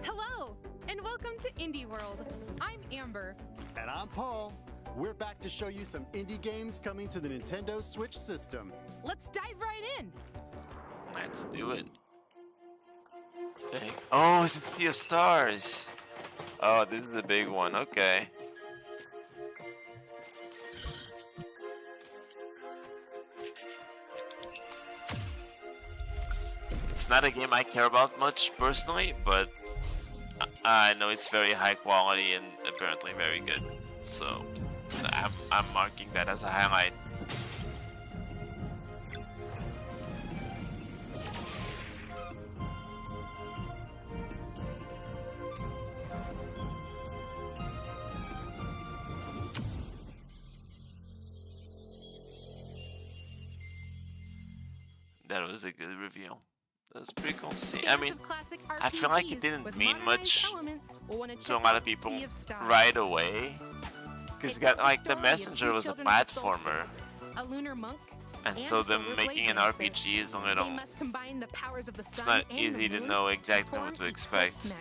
Hello, and welcome to Indie World. I'm Amber. And I'm Paul. We're back to show you some indie games coming to the Nintendo Switch system. Let's dive right in. Let's do it. Dang. Oh, it's a Sea of Stars. Oh, this is a big one. Okay. It's not a game I care about much personally, but I know it's very high quality and apparently very good. So I'm marking that as a highlight. That was a good reveal. That was pretty cool to see. I mean, I feel like it didn't mean much to a lot of people right away. Because you got, like, The Messenger was a platformer. And so them making an RPG is a little... It's not easy to know exactly what to expect.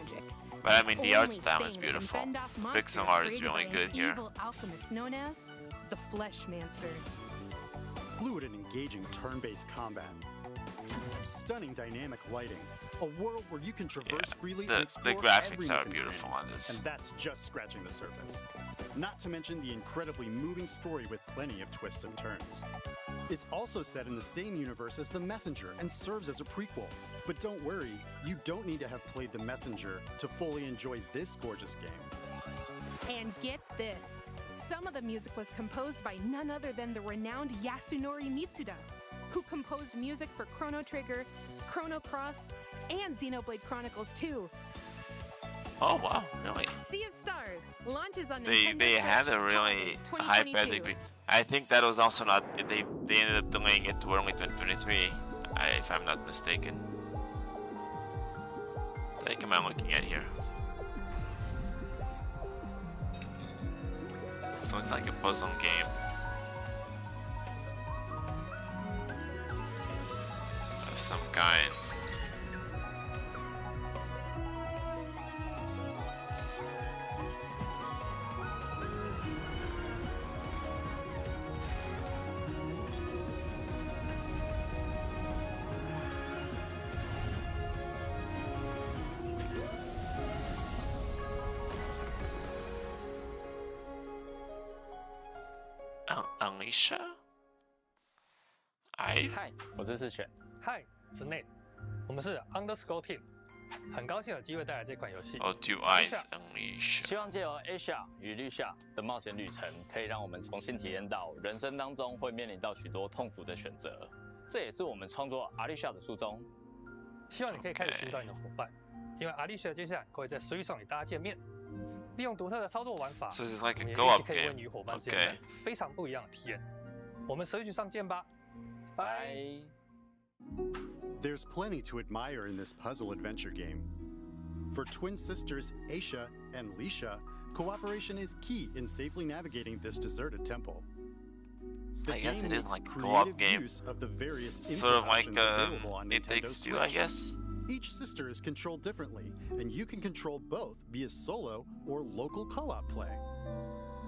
But I mean, the art style is beautiful. Pixel art is really good here. Known as the Fleshmancer. Fluid and engaging turn-based combat. Stunning dynamic lighting. A world where you can traverse freely and explore the graphics every are nook and beautiful cranny. on this. And that's just scratching the surface. Not to mention the incredibly moving story with plenty of twists and turns. It's also set in the same universe as The Messenger and serves as a prequel. But don't worry, you don't need to have played The Messenger to fully enjoy this gorgeous game. And get this, some of the music was composed by none other than the renowned Yasunori Mitsuda, who composed music for Chrono Trigger, Chrono Cross, and Xenoblade Chronicles 2. Oh wow, really? Sea of Stars launches on They Nintendo had Switch a really fall high 2022. pedigree. I think that was also not... They ended up delaying it to early 2023, if I'm not mistaken. What am I looking at here? So it's like a puzzle game. Of some kind. Alicia? I 嗨，我是世选。嗨，我是 Nate，我们是 Underscore Team，很高兴有机会带来这款游戏。Oh, two eyes Alicia. 希望借由 Asia 与 Alicia 的冒险旅程，可以让我们重新体验到人生当中会面临到许多痛苦的选择。这也是我们创作 Alicia 的初衷。希望你可以开始寻找你的伙伴，因为 Alicia 接下来会在 Switch 上与大家见面。利用独特的操作玩法， So it's like a 我们也 go-up 一起可以为 game. 你与伙伴之间非常不一样的体验。我们 Switch 上见吧，拜。There's plenty to admire in this puzzle adventure game. For twin sisters Aisha and Lisha, cooperation is key in safely navigating this deserted temple. The I guess game it is makes like a co-op creative game. use of the various Sort of input like options available on It Nintendo Takes Two, Switch. I guess. Each sister is controlled differently, and you can control both via solo or local co-op play.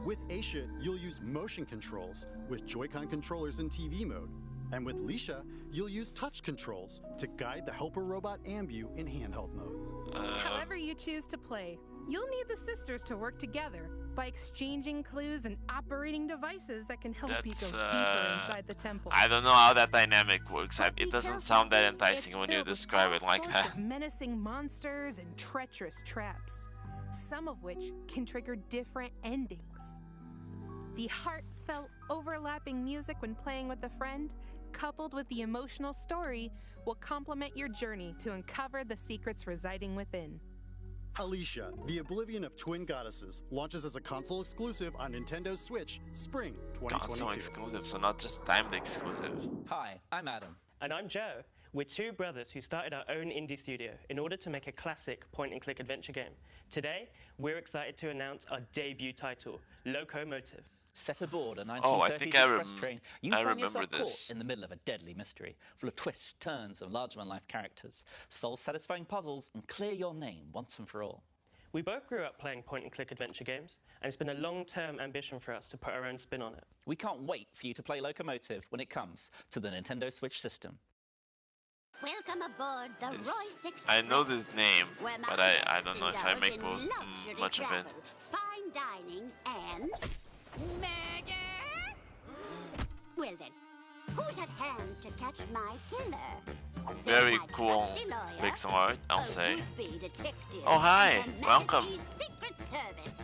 With Aisha, you'll use motion controls with Joy-Con controllers in TV mode. And with Lisha, you'll use touch controls to guide the helper robot Ambu in handheld mode. However you choose to play, you'll need the sisters to work together by exchanging clues and operating devices that can help you go deeper inside the temple. I don't know how that dynamic works. It doesn't sound that enticing when you Filled with describe all it like sorts that. of menacing monsters and treacherous traps, some of which can trigger different endings. The heartfelt, overlapping music when playing with a friend, coupled with the emotional story, will complement your journey to uncover the secrets residing within. Alicia, the Oblivion of Twin Goddesses, launches as a console exclusive on Nintendo Switch, spring 2022. Console exclusive, so not just timed exclusive. Hi, I'm Adam. And I'm Joe. We're two brothers who started our own indie studio in order to make a classic point-and-click adventure game. Today, we're excited to announce our debut title, Locomotive. Set aboard a 1930s Oh, I think express train, you I find yourself remember this. caught in the middle of a deadly mystery, full of twists, turns, and larger-than-life characters. Soul-satisfying puzzles, and clear your name once and for all. We both grew up playing point-and-click adventure games, and it's been a long-term ambition for us to put our own spin on it. We can't wait for you to play Locomotive when it comes to the Nintendo Switch system. Welcome aboard the Royce Express. I know this name, where but mothers I don't know if I make indulge in most luxury much of it. travel, fine dining, and murder. Well then, who's at hand to catch my killer? Very There's my cool trusty lawyer, pixel art, I'll a say. would-be detective, Oh, hi. and Her Welcome. Majesty's Secret Service.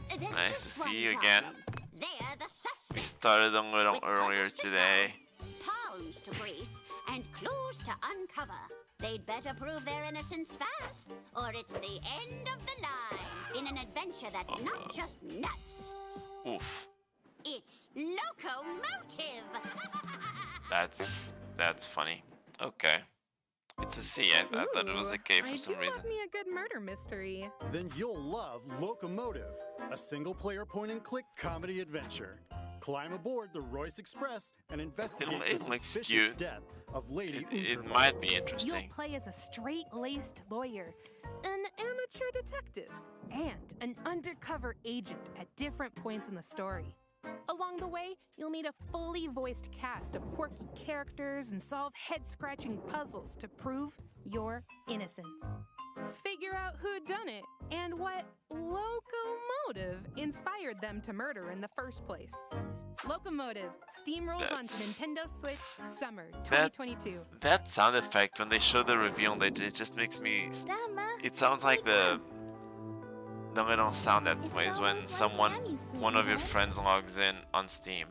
There's Nice to just see one you again. problem. They're the suspects. We started a little With earlier puzzles to today. solve, palms to grease, and clues to uncover. They'd better prove their innocence fast, or it's the end of the line in an adventure that's not just nuts. Oof. It's locomotive. That's funny. Okay. It's a C. I thought it was a K for some reason. Love me a good murder mystery. Then you'll love Locomotive, a single-player point-and-click comedy adventure. Climb aboard the Royce Express and investigate the It looks suspicious cute. death of Lady It might be You'll interesting. play as a straight-laced lawyer, an amateur detective, and an undercover agent at different points in the story. Along the way, you'll meet a fully voiced cast of quirky characters and solve head-scratching puzzles to prove your innocence. Figure out who'd done it and what locomotive inspired them to murder in the first place. Locomotive steamrolls onto That's- Nintendo Switch summer 2022. That sound effect when they show the reveal, it just makes me. It sounds like the little sound that plays when one of your friends logs in on Steam.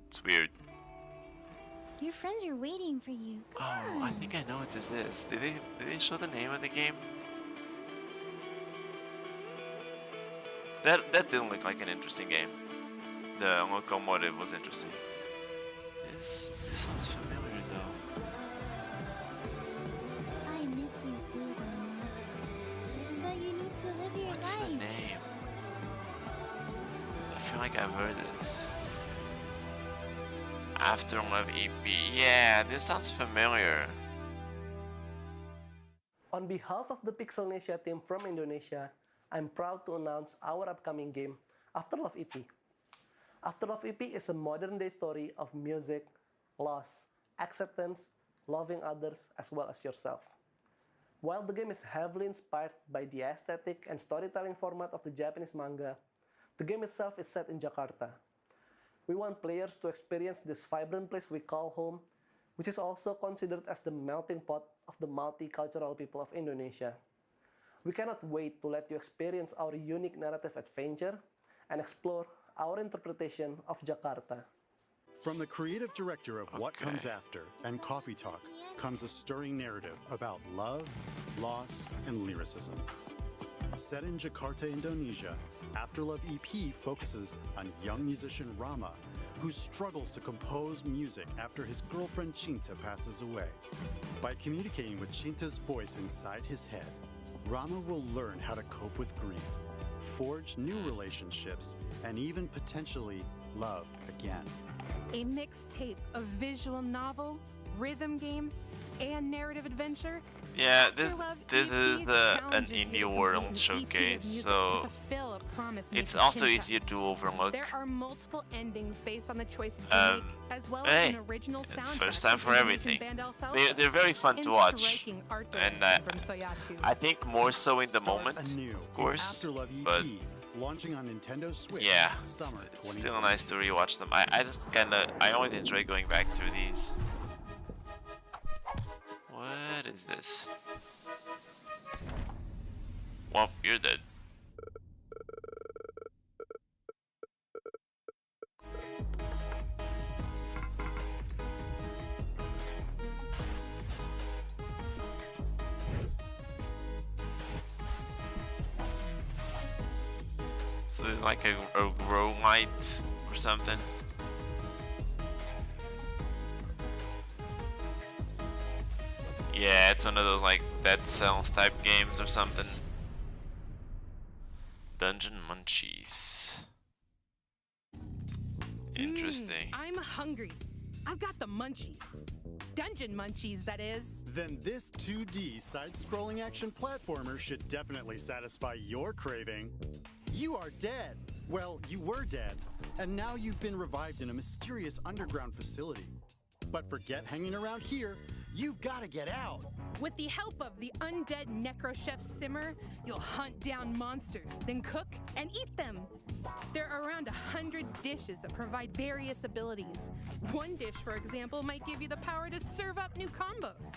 It's weird. Your friends are waiting for you. Oh, I think I know what this is. Did they show the name of the game? That didn't look like an interesting game. The locomotive was interesting. This sounds familiar though. I miss you too, Donna. But you need to live your What's the life. name? I feel like I've heard this. Afterlife EP. Yeah, this sounds familiar. On behalf of the Pixelnesia team from Indonesia, I'm proud to announce our upcoming game, Afterlife EP. Afterlife EP is a modern-day story of music, loss, acceptance, loving others as well as yourself. While the game is heavily inspired by the aesthetic and storytelling format of the Japanese manga, the game itself is set in Jakarta. We want players to experience this vibrant place we call home, which is also considered as the melting pot of the multicultural people of Indonesia. We cannot wait to let you experience our unique narrative adventure and explore our interpretation of Jakarta. From the creative director of What Comes After and Coffee Talk comes a stirring narrative about love, loss, and lyricism. Set in Jakarta, Indonesia, Afterlove EP focuses on young musician Rama, who struggles to compose music after his girlfriend Cinta passes away. By communicating with Cinta's voice inside his head, Rama will learn how to cope with grief, forge new relationships, and even potentially love again. A mixtape of visual novel, rhythm game, and narrative adventure. Yeah, this is an indie world showcase, so it's also easier to overlook. There are multiple endings based on the choices you make, as well as an original soundtrack. It's first time for everything. They're very fun to watch, and I think more so in the moment, of course. But launching on Nintendo Switch. Yeah, it's still nice to rewatch them. I always enjoy going back through these. What is this? Well, you're dead. So there's like a grow light or something. Yeah, it's one of those like Dead Cells type games or something. Dungeon Munchies. Interesting. I'm hungry. I've got the munchies. Dungeon munchies, that is. Then this 2D side-scrolling action platformer should definitely satisfy your craving. You are dead. Well, you were dead, and now you've been revived in a mysterious underground facility. But forget hanging around here. You've got to get out. With the help of the undead necro chef Simmer, you'll hunt down monsters, then cook and eat them. There are around 100 dishes that provide various abilities. One dish, for example, might give you the power to serve up new combos.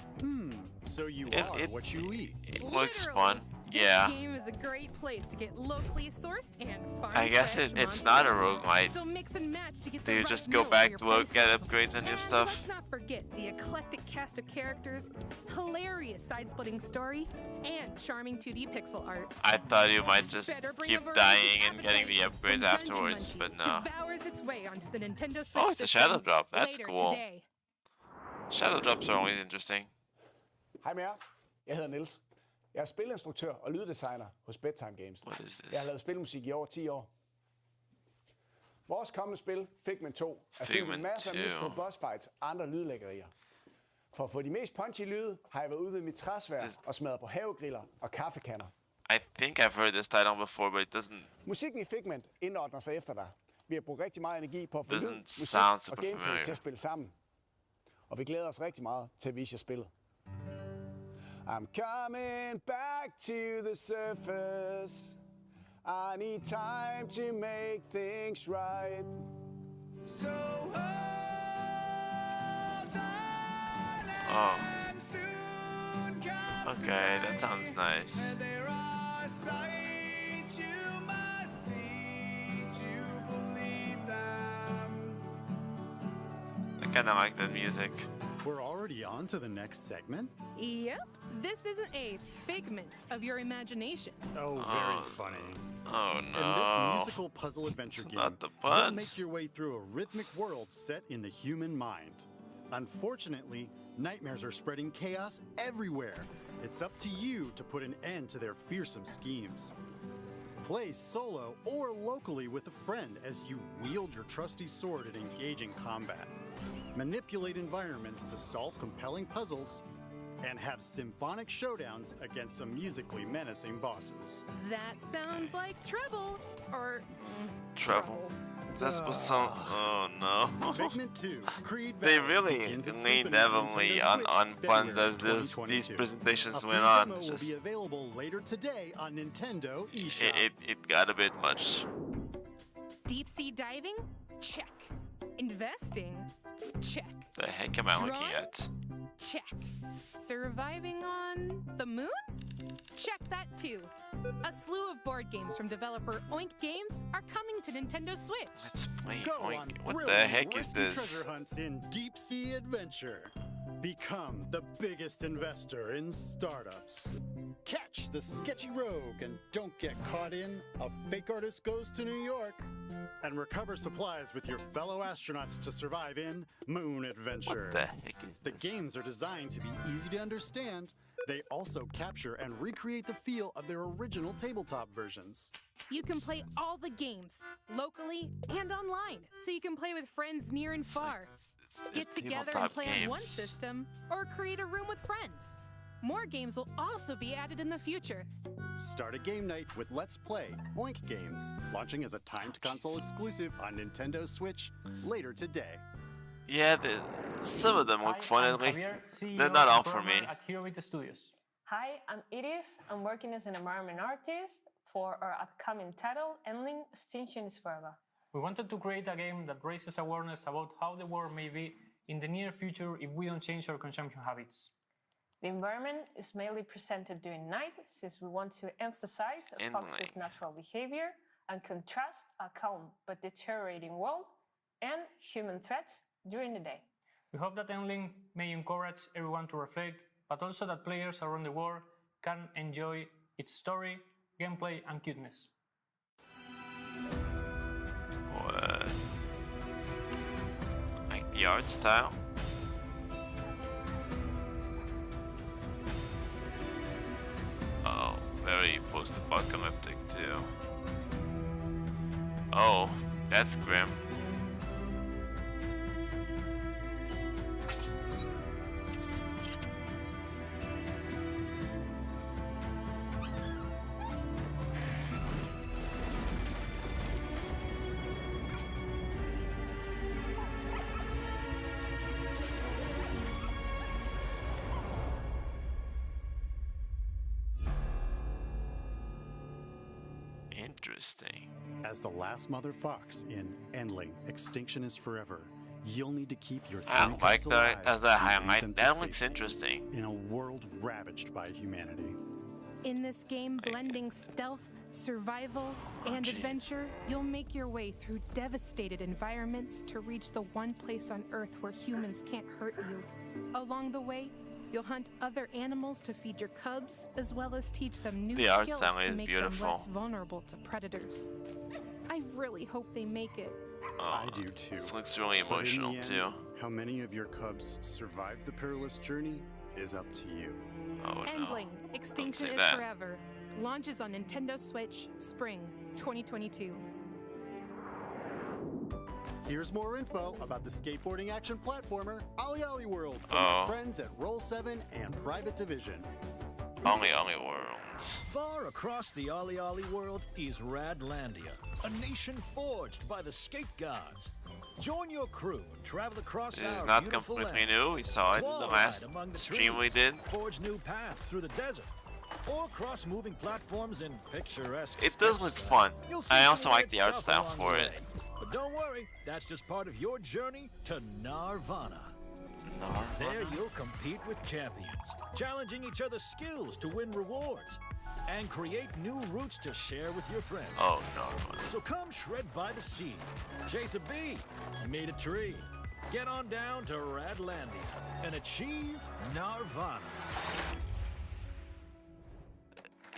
So you are what you eat. It looks fun. Yeah. This game is a great place to get locally sourced and farm I guess it's not a roguelite. So mix and match to get Do the you right just go meal back for to your get upgrades on your stuff? Let's not forget the eclectic cast of characters, hilarious side-splitting story, and charming 2D pixel art. I thought you might just keep dying and getting the upgrades afterwards, but no. Devours its way onto the Nintendo Switch Oh, it's a shadow system drop. That's later cool. today. Shadow drops are always interesting. Hej med jer. Jeg hedder Niels. Jeg er spilinstruktør og lyddesigner hos Bedtime Games. Jeg har lavet spilmusik i over 10 år. Vores kommende spil, Figment 2, er fyldt med masser af musical boss fights og andre lydlæggerier. For at få de mest punchy lyde, har jeg været ude ved mit træsvær og smadret på havegriller og kaffekanner. I think I've heard this title before, but it doesn't. Musikken i Figment indordner sig efter dig. Vi har brugt rigtig meget energi på at få lyd, musik og gameplay til at spille sammen. Og vi glæder os rigtig meget til at vise jer spillet. I'm coming back to the surface. I need time to make things right. So hold on and soon come Okay, that sounds nice. there are sights you must see to believe them. I kind of like that music. We're already on to the next segment? Yep, this isn't a figment of your imagination. Oh, very funny. Oh In no. this musical puzzle adventure game, not the you'll puns. make your way through a rhythmic world set in the human mind. Unfortunately, nightmares are spreading chaos everywhere. It's up to you to put an end to their fearsome schemes. Play solo or locally with a friend as you wield your trusty sword in engaging combat. Manipulate environments to solve compelling puzzles, and have symphonic showdowns against some musically menacing bosses. That sounds like trouble, or Trouble. That's what sound. Oh no. Figment 2, Creed They Valley really begins its leaned symphony on heavily Nintendo on Switch, puns February as these 2022. presentations A went free on. demo It's will just be available later today on Nintendo eShop. it got a bit much. deep sea diving? Check. Investing? Check. The heck am I looking at? Check. Surviving on the moon? Check that too. A slew of board games from developer Oink Games are coming to Nintendo Switch. Let's play Go Oink. on What the heck is risky this? treasure hunts in deep sea adventure. Become the biggest investor in startups. Catch the sketchy rogue and don't get caught in A Fake Artist Goes to New York. And recover supplies with your fellow astronauts to survive in Moon Adventure. What the heck is The this? games are designed to be easy to understand. They also capture and recreate the feel of their original tabletop versions. You can play all the games, locally and online, so you can play with friends near and far. Get together and play on one system, or create a room with friends. More games will also be added in the future. Start a game night with Let's Play Oink Games, launching as a timed console exclusive on Nintendo Switch later today. Yeah, some of them look fun Hi, at I'm least. Javier, CEO They're not all and for me. programmer At Hero Studios. Hi, I'm Iris. I'm working as an environment artist for our upcoming title, Endling Extinction is Forever. We wanted to create a game that raises awareness about how the world may be in the near future if we don't change our consumption habits. The environment is mainly presented during night, since we want to emphasize a fox's natural behavior and contrast a calm but deteriorating world and human threats during the day. We hope that Endling may encourage everyone to reflect, but also that players around the world can enjoy its story, gameplay, and cuteness. What? Like the art style? Oh, very post-apocalyptic too. Oh, that's grim. Interesting. As the last mother fox in Endling Extinction is Forever, you'll need to keep your I three like cubs that alive as a and lead highlight. them to That looks safety interesting. in a world ravaged by humanity. In this game, blending stealth, survival, and adventure, you'll make your way through devastated environments to reach the one place on Earth where humans can't hurt you. Along the way, you'll hunt other animals to feed your cubs, as well as teach them new The art skills style to is make beautiful. them less vulnerable to predators. I really hope they make it. I do too. This looks really But in the emotional end, too. How many of your cubs survive the perilous journey is up to you. Oh Endling Extinction say is that. Forever launches on Nintendo Switch spring 2022. Here's more info about the skateboarding action platformer Ollie Ollie World from Oh. our friends at Roll7 and Private Division. Ollie World. Far across the Ollie Ollie world is Radlandia, a nation forged by the skate gods. Join your crew and travel across This is our not beautiful completely land. new. We saw it in the Wall last ride among the stream we trees, did. Forge new paths through the desert, or cross moving platforms in picturesque. It does look fun. You'll see I some also like weird the art stuff style along for the it. way. But don't worry, that's just part of your journey to Nirvana. There you'll compete with champions, challenging each other's skills to win rewards, and create new routes to share with your friends. Oh no. So come shred by the sea, chase a bee, meet a tree, get on down to Radlandia, and achieve Nirvana.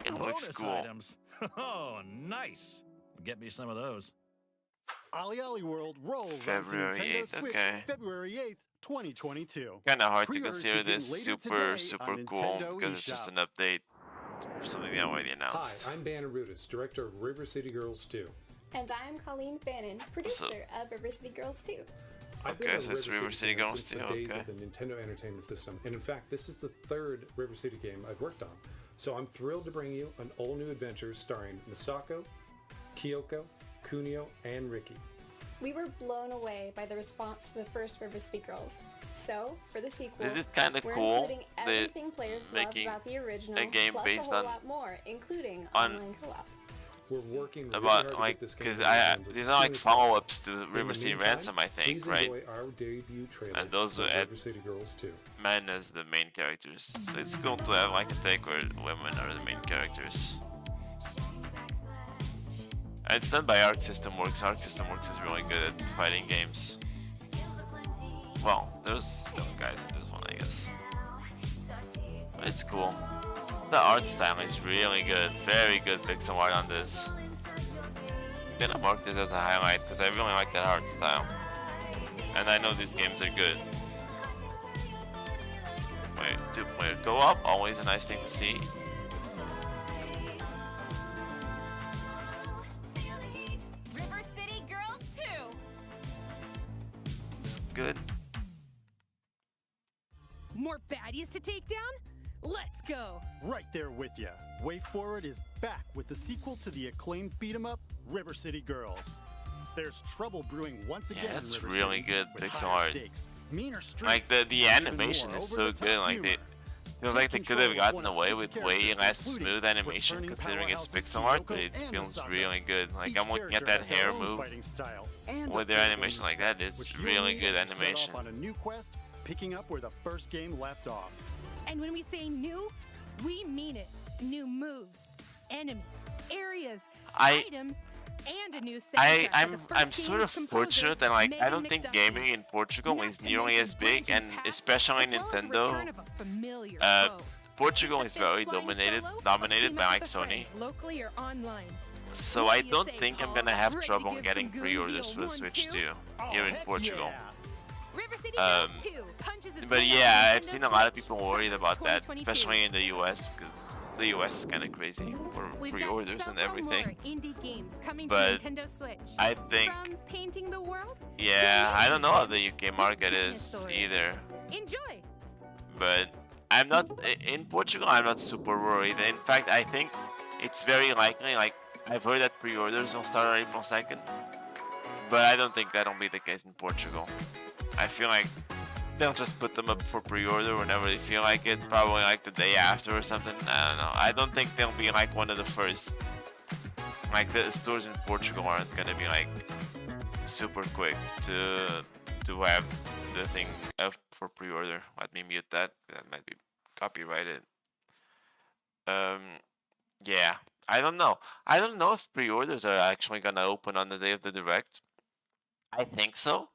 It looks Bonus cool. items. Oh, nice. Get me some of those. Ollie Ollie World rolls February onto Nintendo 8th, Switch okay. February 8th, 2022. Kinda hard to Pre-orders consider begin this later super today on cool Nintendo because it's just eShop. an update of something they already announced. Hi, I'm Banner Rudis, director of River City Girls 2. And I'm Colleen Fannin, producer of River City Girls 2. I've been Okay, on so it's River City Fan Girls since 2, the days okay. of the Nintendo Entertainment System, and in fact, this is the third River City game I've worked on. So I'm thrilled to bring you an all-new adventure starring Misako, Kyoko, Kunio, and Ricky. We were blown away by the response to the first River City Girls. So, for the sequel, This is kinda we're cool including that everything players love making about the original, a game plus based a whole on- lot more, including on- online co-op. we're working really about hard like to get because this game in your hands as these soon are like as possible. follow-ups to In River the City meantime, Ransom, I think, please right? enjoy our debut trailer And those for who had River City Girls 2. men as the main characters. So it's cool to have like a take where women are the main characters. And it's done by Arc System Works. Arc System Works is really good at fighting games. Well, there's still guys in this one, I guess. But it's cool. The art style is really good. Very good pixel art on this. I'm gonna mark this as a highlight because I really like that art style. And I know these games are good. Wait, two-player co-op, always a nice thing to see. River City Girls 2. It's good. More baddies to take down? Let's go. Right there with ya. Way Forward is back with the sequel to the acclaimed beat-em-up River City Girls. There's trouble brewing once again. Yeah, that's in River really City, good with pixel higher art. stakes, meaner Like streets, the and even animation more is so over-the-top good. Like humor. feels like they could have gotten away with way less smooth animation considering it's pixel art, but it feels really good. Like I'm looking at that hair move with their animation like that. It's really good animation. On a new quest, picking up where the first game left off. And when we say new, we mean it. New moves, enemies, areas, items, and a new soundtrack. I'm sort of fortunate that like I don't think gaming in Portugal is nearly as big, and especially Nintendo. Portugal is very dominated by like Sony. Locally or online. So I don't think I'm gonna have trouble getting pre-orders for the Switch 2 here in Portugal. But yeah, I've seen a lot of people worried about that, especially in the US, because the US is kind of crazy for pre-orders and everything. But I think, yeah, I don't know how the UK market is either. Enjoy. But I'm not in Portugal. I'm not super worried. In fact, I think it's very likely. Like I've heard that pre-orders will start on April 2nd, but I don't think that'll be the case in Portugal. I feel like they'll just put them up for pre-order whenever they feel like it, probably like the day after or something. I don't know. I don't think they'll be like one of the first. Like the stores in Portugal aren't gonna be like super quick to have the thing up for pre-order. Let me mute that. That might be copyrighted. Yeah. I don't know. I don't know if pre-orders are actually gonna open on the day of the Direct. I think so.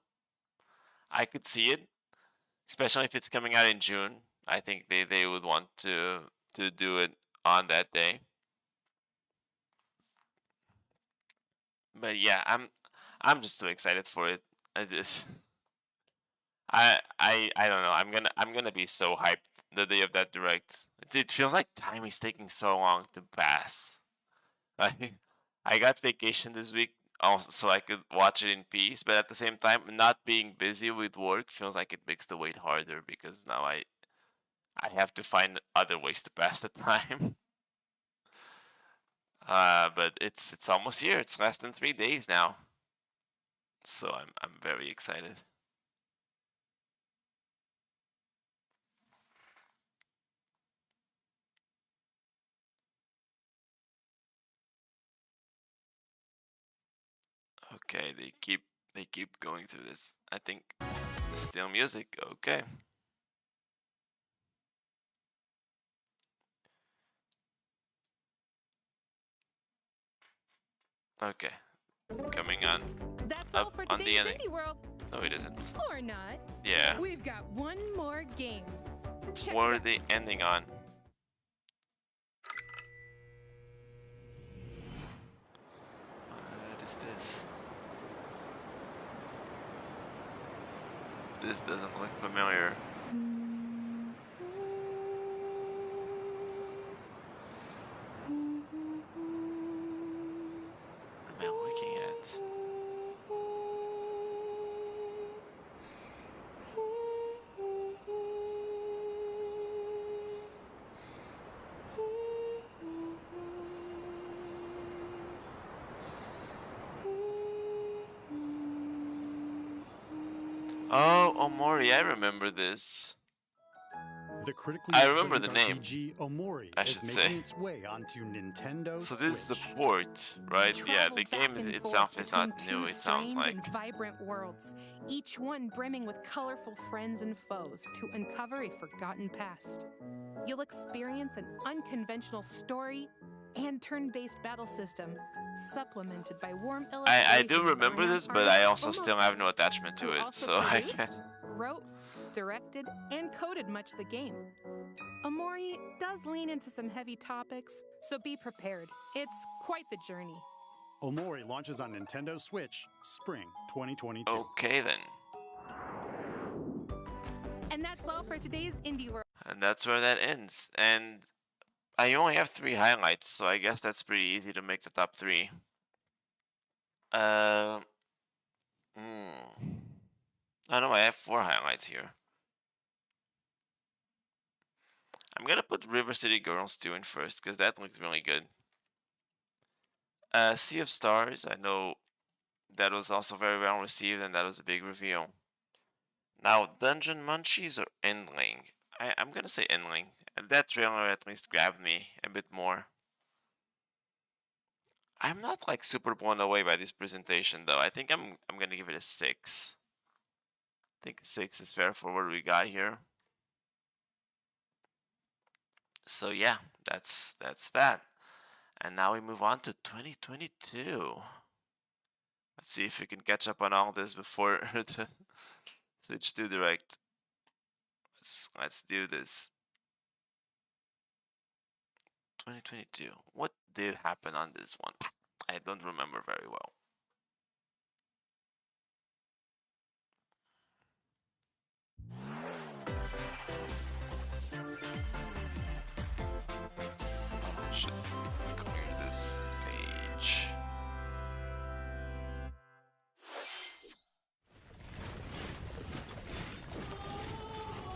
I could see it, especially if it's coming out in June. I think they would want to do it on that day. But yeah, I'm just too excited for it. I don't know. I'm gonna be so hyped the day of that Direct. It feels like time is taking so long to pass. I got vacation this week also so I could watch it in peace, but at the same time, not being busy with work feels like it makes the wait harder because now I have to find other ways to pass the time. But it's almost here. It's less than 3 days now, so I'm very excited. Okay, they keep going through this. I think still music. Okay. Okay. Coming on. That's up all for on the today's ending. Indie World. No, it isn't. Or not. Yeah. We've got one more game. Check What it are out. they ending on? What is this? This doesn't look familiar. What am I looking at? Oh, Omori, I remember this. The critically I remember acclaimed the name. RPG Omori I is should making say. its way onto Nintendo So Switch. this is a port, right? Yeah, the game itself is not new, it sounds like. And vibrant worlds, each one brimming with colorful friends and foes to uncover a forgotten past. You'll experience an unconventional story and turn-based battle system, supplemented by warm illustrations. I do remember this, but I also still have no attachment to it, so I can't. Wrote, directed, and coded much of the game. Omori does lean into some heavy topics, so be prepared. It's quite the journey. Omori launches on Nintendo Switch spring 2022. Okay then. And that's all for today's Indie World. And that's where that ends. And I only have 3 highlights, so I guess that's pretty easy to make the top 3. I know I have 4 highlights here. I'm gonna put River City Girls 2 in first, because that looks really good. Sea of Stars, I know that was also very well received, and that was a big reveal. Now, Dungeon Munchies or Endling? I'm gonna say Endling. That trailer at least grabbed me a bit more. I'm not like super blown away by this presentation though. I think I'm gonna give it a 6. I think 6 is fair for what we got here. So yeah, that's that. And now we move on to 2022. Let's see if we can catch up on all this before the Switch 2 Direct. Let's do this. 2022. What did happen on this one? I don't remember very well. Should clear this page.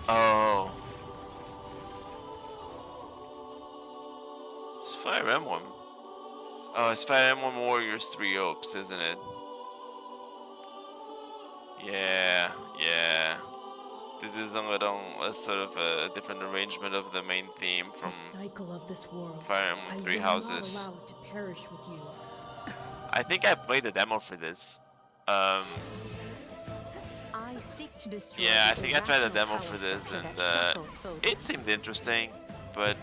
Oh. It's Fire Emblem. Oh, it's Fire Emblem Warriors 3 Hopes, isn't it? Yeah. This is a sort of a different arrangement of the main theme from cycle of this world. Fire Emblem 3 Houses. Not allow it to perish with you. I think I played the demo for this. I seek to destroy Yeah, I think I tried the demo for this, and it seemed interesting. But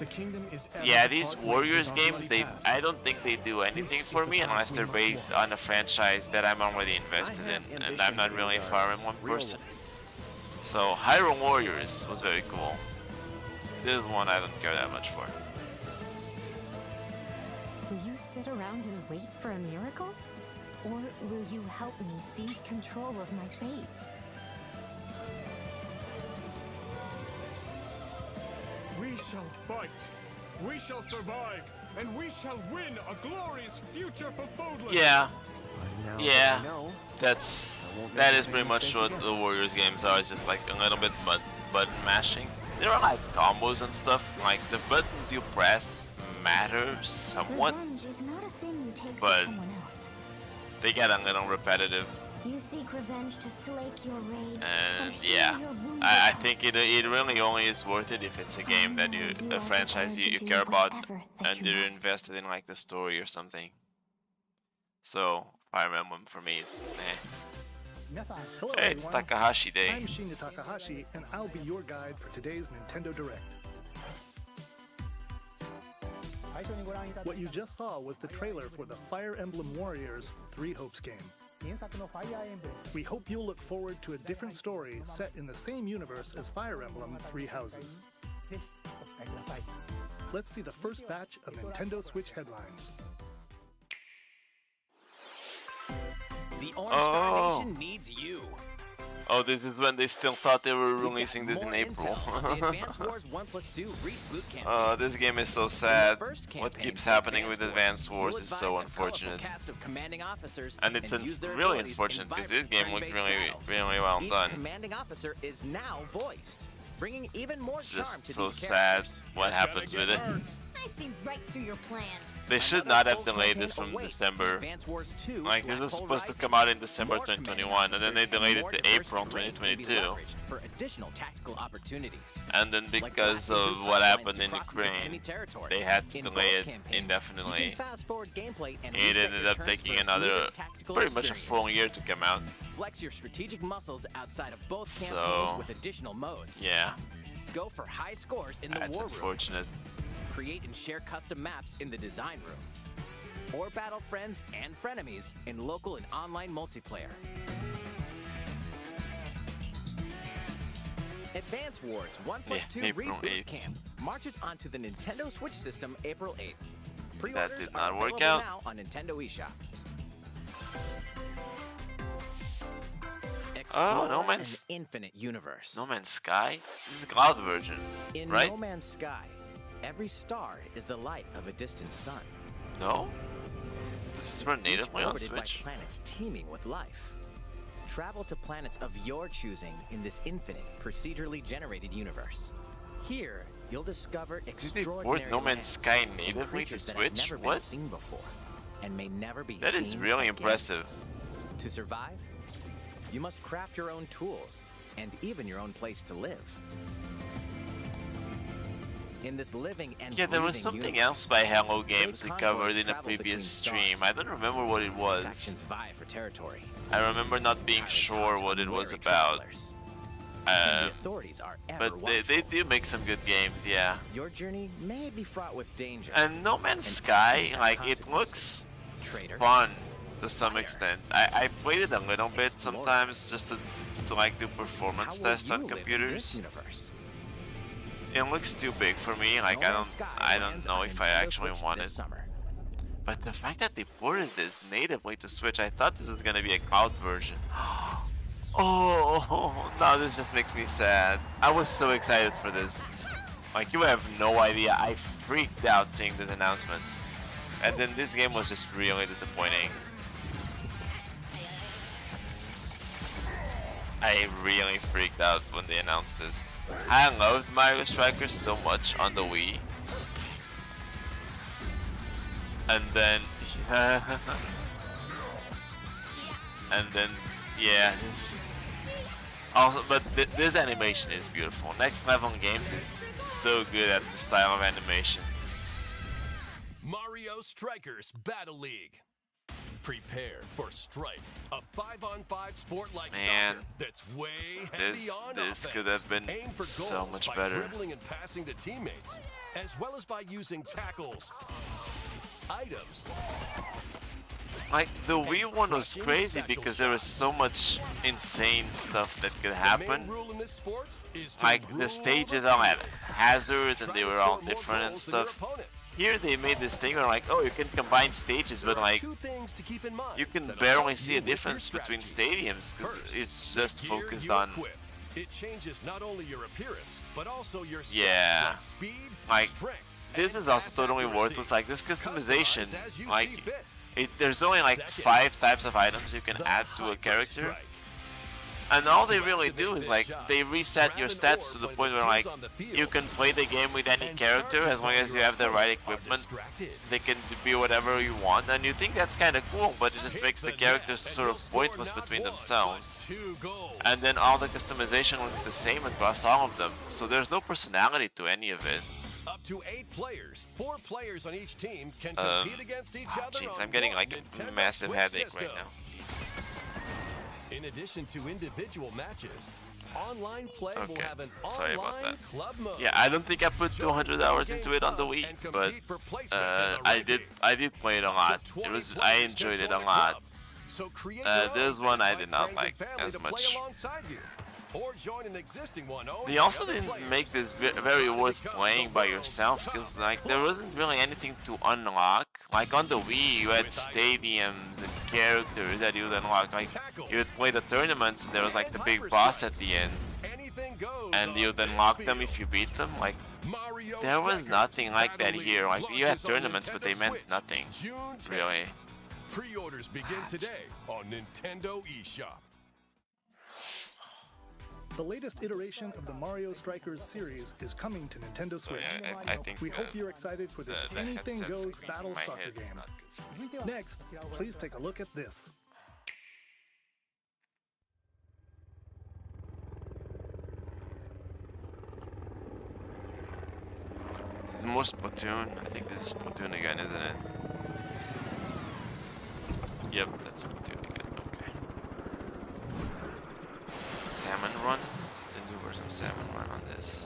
yeah, these Warriors games, I don't think they do anything for me unless they're based on a franchise that I'm already invested in, and I'm not really a Fire Emblem person. So Hyrule Warriors was very cool. This one I don't care that much for. Will you sit around and wait for a miracle? Or will you help me seize control of my fate? We shall fight, we shall survive, and we shall win a glorious future for Fodlan. Yeah, that is pretty much what the Warriors games are. It's just like a little bit button mashing. There are like combos and stuff. Like the buttons you press matter somewhat, but they get a little repetitive. You seek revenge to slake your rage. And yeah, I think it really only is worth it if it's a game that a franchise you care about and you're invested in, like the story or something. So Fire Emblem for me is Hello, hey, it's everyone. Takahashi Day. I'm Shinya Takahashi, and I'll be your guide for today's Nintendo Direct. What you just saw was the trailer for the Fire Emblem Warriors 3 Hopes game. We hope you'll look forward to a different story set in the same universe as Fire Emblem 3 Houses. Let's see the first batch of Nintendo Switch headlines. The Orange Star Nation needs you. Oh, this is when they still thought they were releasing this in April. This game is so sad. What keeps happening with Advance Wars is so unfortunate. And it's really unfortunate because this game looked really well done. Commanding officer is now voiced, bringing even more It's just so sad what happens with it. I see right through your plans. They should not have delayed this from December. Like, it was supposed to come out in December 2021, and then they delayed it to April 2022. For additional tactical opportunities. And then because of what happened in Ukraine, they had to delay it indefinitely. It ended up taking another, pretty much a full year to come out. Flex your strategic muscles outside of both campaigns with additional modes. Yeah. Go for high scores in the That's war room. Unfortunate. Create and share custom maps in the design room. Or battle friends and frenemies in local and online multiplayer. Advance Wars 1+2 Reboot Camp marches onto the Nintendo Switch system April 8th. Pre-orders That did not are work available out. now on Nintendo eShop. Oh, No Man's Infinite Universe. No Man's Sky? This is the cloud version, In right? No Man's Sky, every star is the light of a distant sun. No? This is run natively on Orbited by Switch. planets teeming with life. Travel to planets of your choosing in this infinite, procedurally generated universe. Here, you'll discover extraordinary port No Man's lands Sky and natively to creatures that have Switch? never been What? seen before, and may never be That is seen really again. impressive. To survive, you must craft your own tools and even your own place to live. In this living and Yeah, there was breathing something universe, else by Hello Games we great covered convoys in a travel previous between stream. stars. I don't remember what it was. Factions vie for territory. I remember not being sure what it was about. And the authorities are ever But they do make some good games, yeah. Your journey may be fraught with danger. And No Man's Sky, like, it looks fun to some extent. I played it a little bit sometimes just to like do performance tests on computers. It looks too big for me. Like, I don't know if I actually want it. But the fact that they ported this natively to Switch, I thought this was gonna be a cloud version. Oh, now this just makes me sad. I was so excited for this. Like, you have no idea. I freaked out seeing this announcement. And then this game was just really disappointing. I really freaked out when they announced this. I loved Mario Strikers so much on the Wii. And then, yeah, this. Also, but this animation is beautiful. Next Level Games is so good at this style of animation. Mario Strikers Battle League. Prepare for Strike, a 5-on-5 sport like Man, soccer that's way heavy on this offense. could have been Aim for so goals much by better. dribbling and passing to teammates, as well as by using tackles, items. Like, the Wii one was crazy because there was so much insane stuff that could happen. Like, the stages all had hazards and they were all different and stuff. Here they made this thing where, like, oh, you can combine stages, but like, you can barely see a difference between stadiums because it's just focused on. It changes not only your appearance, but also your Yeah, stats, speed, like, strength, this is also totally worthless. Like, this customization, like, there's only like 5 types of items you can add to a character. And all they really do is, like, they reset your stats to the point where, like, you can play the game with any character as long as you have the right equipment. They can be whatever you want, and you think that's kind of cool, but it just makes the characters sort of pointless between themselves. And then all the customization looks the same across all of them, so there's no personality to any of it. Up to 8 players, 4 players on each team can compete against each other. Jeez, on I'm getting one like a Nintendo massive Switch headache system. right now. In addition to individual matches, online play will Okay, have an sorry about online that. club mode. Yeah, I don't think I put 200 hours into it on the Wii, but I did play it a lot. I enjoyed it a lot. So create This one I did not like as much. Or join an existing one. They also didn't make this very worth playing by yourself because, like, there wasn't really anything to unlock. Like, on the Wii, you had stadiums and characters that you would unlock. Like, you would play the tournaments and there was, like, the big boss at the end. And you would unlock them if you beat them. Like, there was nothing like that here. Like, you had tournaments, but they meant nothing, really. Pre-orders begin today on Nintendo eShop. The latest iteration of the Mario Strikers series is coming to Nintendo Switch. Yeah, I think we hope you're excited for this anything goes battle soccer game. Next, please take a look at this. This is more Splatoon. I think this is Splatoon again, isn't it? Yep, that's Splatoon again. Okay. Salmon Run? The new version of Salmon Run on this.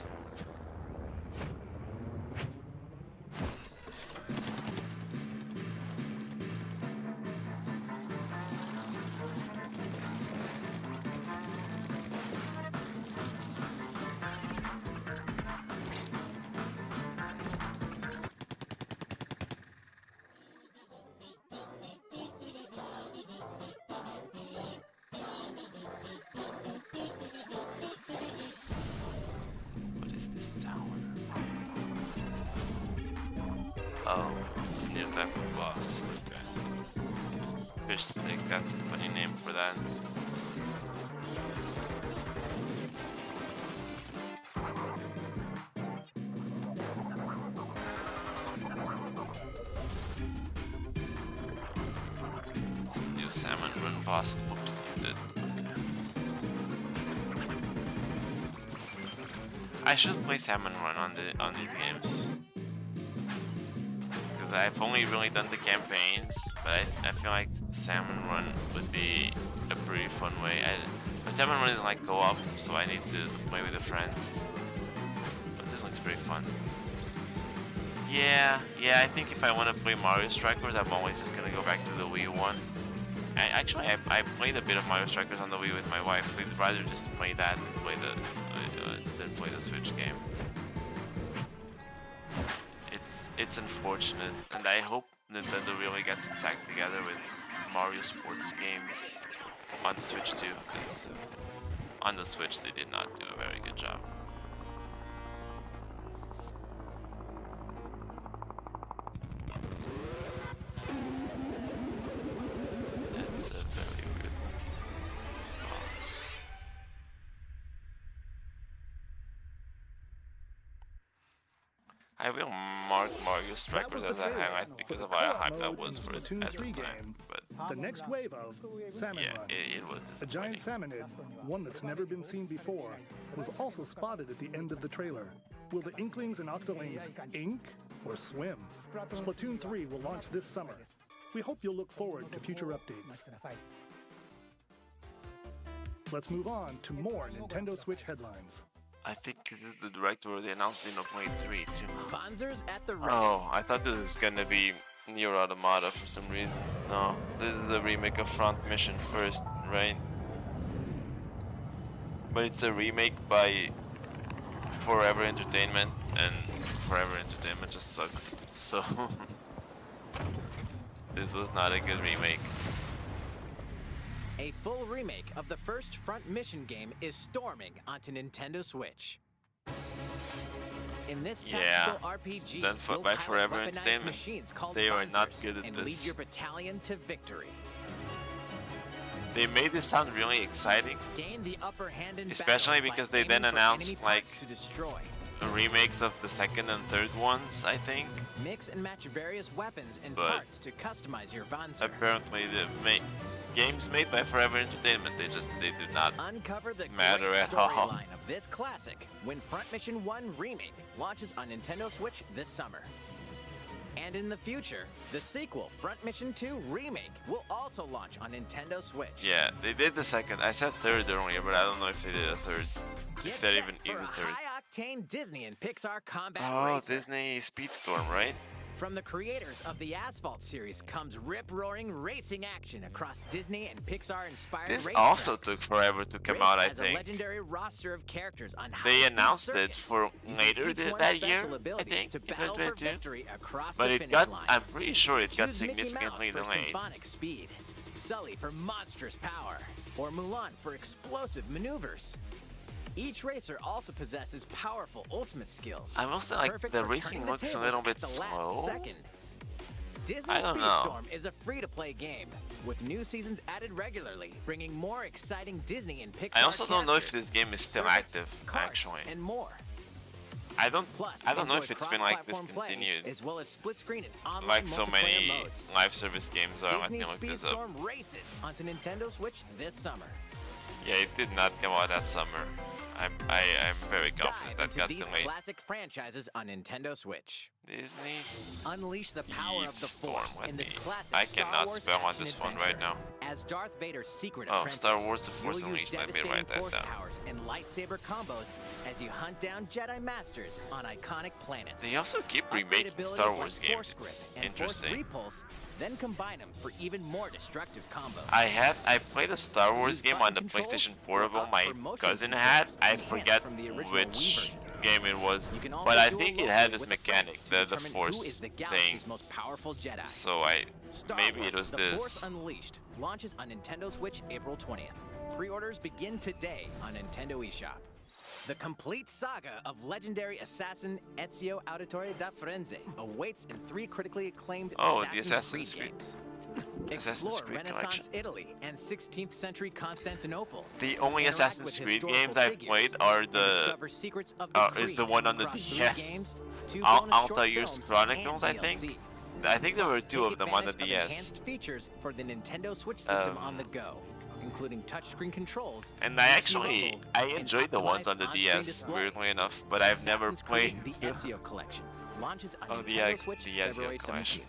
Oh, it's a new type of boss. Okay. Fish stick, that's a funny name for that. It's a new Salmon Run boss. Oops, you did. Okay. I should play Salmon Run on these games. I've only really done the campaigns, but I feel like Salmon Run would be a pretty fun way. But Salmon Run isn't like co-op, so I need to play with a friend. But this looks pretty fun. Yeah, I think if I want to play Mario Strikers, I'm always just gonna go back to the Wii one. I played a bit of Mario Strikers on the Wii with my wife. We'd rather just play that than play the Switch game. It's unfortunate, and I hope Nintendo really gets its act together with Mario sports games on the Switch too, because on the Switch they did not do a very good job. That's a very weird looking boss. I will mark Mario Strikers as a highlight because of how hyped I was for it at the time. But the next wave of Salmon Run. It was a giant salmonid, one that's never been seen before, was also spotted at the end of the trailer. Will the Inklings and Octolings ink or swim? Splatoon 3 will launch this summer. We hope you'll look forward to future updates. Let's move on to more Nintendo Switch headlines. I think the director already announced Xenoblade 3 too. Bonzers at the ready. Oh, I thought this was gonna be Nier Automata for some reason. No, this is the remake of Front Mission first, right? But it's a remake by Forever Entertainment, and Forever Entertainment just sucks. So this was not a good remake. A full remake of the first Front Mission game is storming onto Nintendo Switch. In this tactical RPG, done by Forever Entertainment. They are not good at and this. Lead your battalion to victory. They made this sound really exciting, Gain the upper hand in especially battle because by they then aiming for announced enemy like parts to destroy. remakes of the second and third ones, I think. Mix and match various weapons and But parts to customize your Vonzer. apparently the games made by Forever Entertainment, they do not Uncover the matter great at all. storyline of this classic when Front Mission 1 Remake launches on Nintendo Switch this summer. And in the future, the sequel, Front Mission 2 Remake, will also launch on Nintendo Switch. Yeah, they did the second. I said third earlier, but I don't know if they did a third. If that even is a third. High-octane Disney and Pixar combat Oh, racer. Disney Speedstorm, right? From the creators of the Asphalt series comes rip-roaring racing action across Disney and Pixar-inspired This race also tracks. took forever to come Rift out, I has a think. legendary roster of characters on They high-speed announced it circuits, for using later each one's that year, special I abilities think, to in battle for 2022. victory across But the it finish got, line. I'm pretty sure it got Choose Mickey significantly Mouse for delayed. symphonic speed, Sully for monstrous power, or Mulan for explosive maneuvers. Each racer also possesses powerful ultimate skills. I will say, like, perfect the for racing turning the looks a tables little at bit the last slow. second. Disney Speedstorm is a free-to-play game with new seasons added regularly, bringing more exciting Disney and Pixar. I also don't know if this game is still active, actually. And more. I don't know if it's been like discontinued. As well as split screen and online like so many modes. live service games are. Let me look this up. Disney Speedstorm races onto Nintendo Switch this summer. Yeah, it did not come out that summer. I'm very confident that got these delayed. classic franchises on Nintendo Switch. Disney's Unleash the power of the Force in this classic I cannot spell on this phone right now. As Darth Vader's secret apprentice, Star Wars: The Force Unleashed. Let me write that down. Powers and lightsaber combos as you hunt down Jedi Masters on iconic planets. They also keep remaking Star Wars games. It's interesting. Repulse, then combine them for even more destructive combos. I played a Star Wars game on the PlayStation Portable my cousin had. I forget which game it was, but I think it had this mechanic, the Force thing. Most powerful Jedi. So maybe it was The this. Force Unleashed launches on Nintendo Switch April 20th. Pre-orders begin today on Nintendo eShop. The complete saga of legendary assassin Ezio Auditore da Firenze awaits in 3 critically acclaimed Assassin's Creed games. Assassin's Explore Creed Renaissance collection. Italy and 16th century Constantinople. The only Interact Assassin's with Creed historical games I've figures played and are discover secrets of the is the Creed one on the across 3 DS. games, 2 bonus short Altair's films, Chronicles, I and think. DLC. I think there were 2 Take of them on the advantage of DS. enhanced features for the Nintendo Switch system on the go, including touchscreen controls. And I enjoyed the ones on the DS, weirdly enough, but I've never played The Ezio Collection launches on the Nintendo Switch the Ezio February collection. 17th.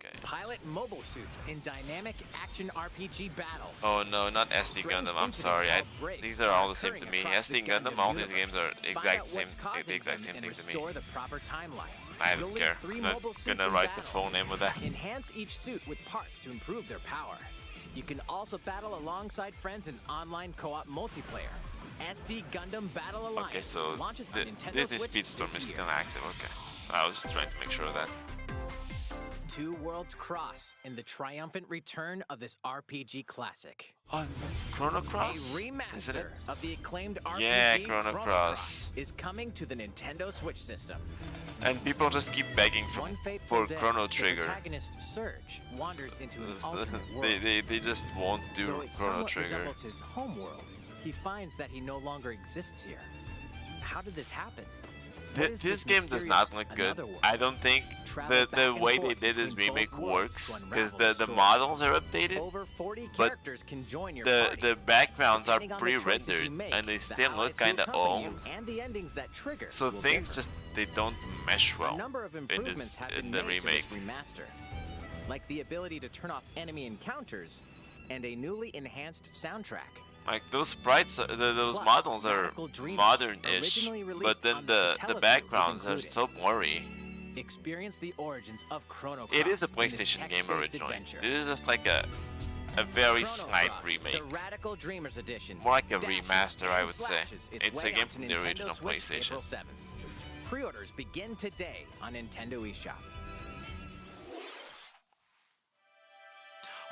Okay. Pilot mobile suits in dynamic action RPG battles. Oh no, not SD Gundam. I'm sorry. These are all the same to me. SD Gundam, all these games are the exact same thing to me. Restore the proper timeline. I don't care. I'm not gonna write the full name of that. Enhance each suit with parts to improve their power. You can also battle alongside friends in online co-op multiplayer. SD Gundam Battle Alliance Okay, so launches on Nintendo Disney Switch Speedstorm this is year. still active. Okay. I was just trying to make sure of that. 2 worlds cross in the triumphant return of this RPG classic. Oh, that's Chrono Cross? A remaster of the acclaimed RPG Yeah, Chrono Cross. is coming to the Nintendo Switch system. And people just keep begging for Day, Chrono the Trigger. protagonist Surge wanders into an alternate world. They just won't do Though it Chrono somewhat Trigger. resembles his home world, he finds that he no longer exists here. How did this happen? What is This game does not look good. another world? I don't think the way they did this remake works because the models are updated, Over 40 but characters can join your the party. the backgrounds are Depending on the choices pre-rendered you make, and they the still look allies who kind of accompany old. you and the endings that trigger So will things differ. just they don't mesh well A number of in improvements have been the made remake. to this remaster, like the ability to turn off enemy encounters and a newly enhanced soundtrack. Like those sprites, those Plus, models are Radical Dreamers, modern-ish, originally released but then on the Satellaview, backgrounds is are included. so blurry. Experience the origins of Chrono Cross. It is a in this PlayStation game text-based originally. adventure. This is just like a very Chrono slight Cross, remake. The Radical Dreamers edition. More like a dashes remaster, I and would say. slashes It's a way game onto from the Nintendo original Switch PlayStation. April 7th. Pre-orders begin today on Nintendo eShop.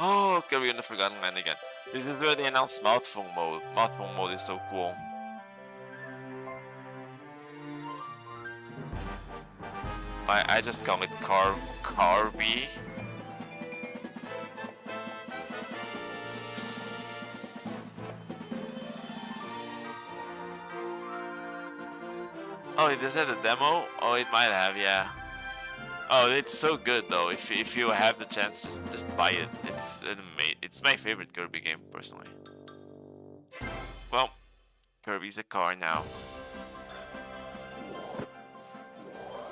Oh, okay, we're in the Forgotten Land again. This is where they announced mouthful mode. Mouthful mode is so cool. I just call it Carby. Oh, does that a demo? Oh, it might have, yeah. Oh, it's so good though. If you have the chance, just buy it. It's my favorite Kirby game personally. Well, Kirby's a car now.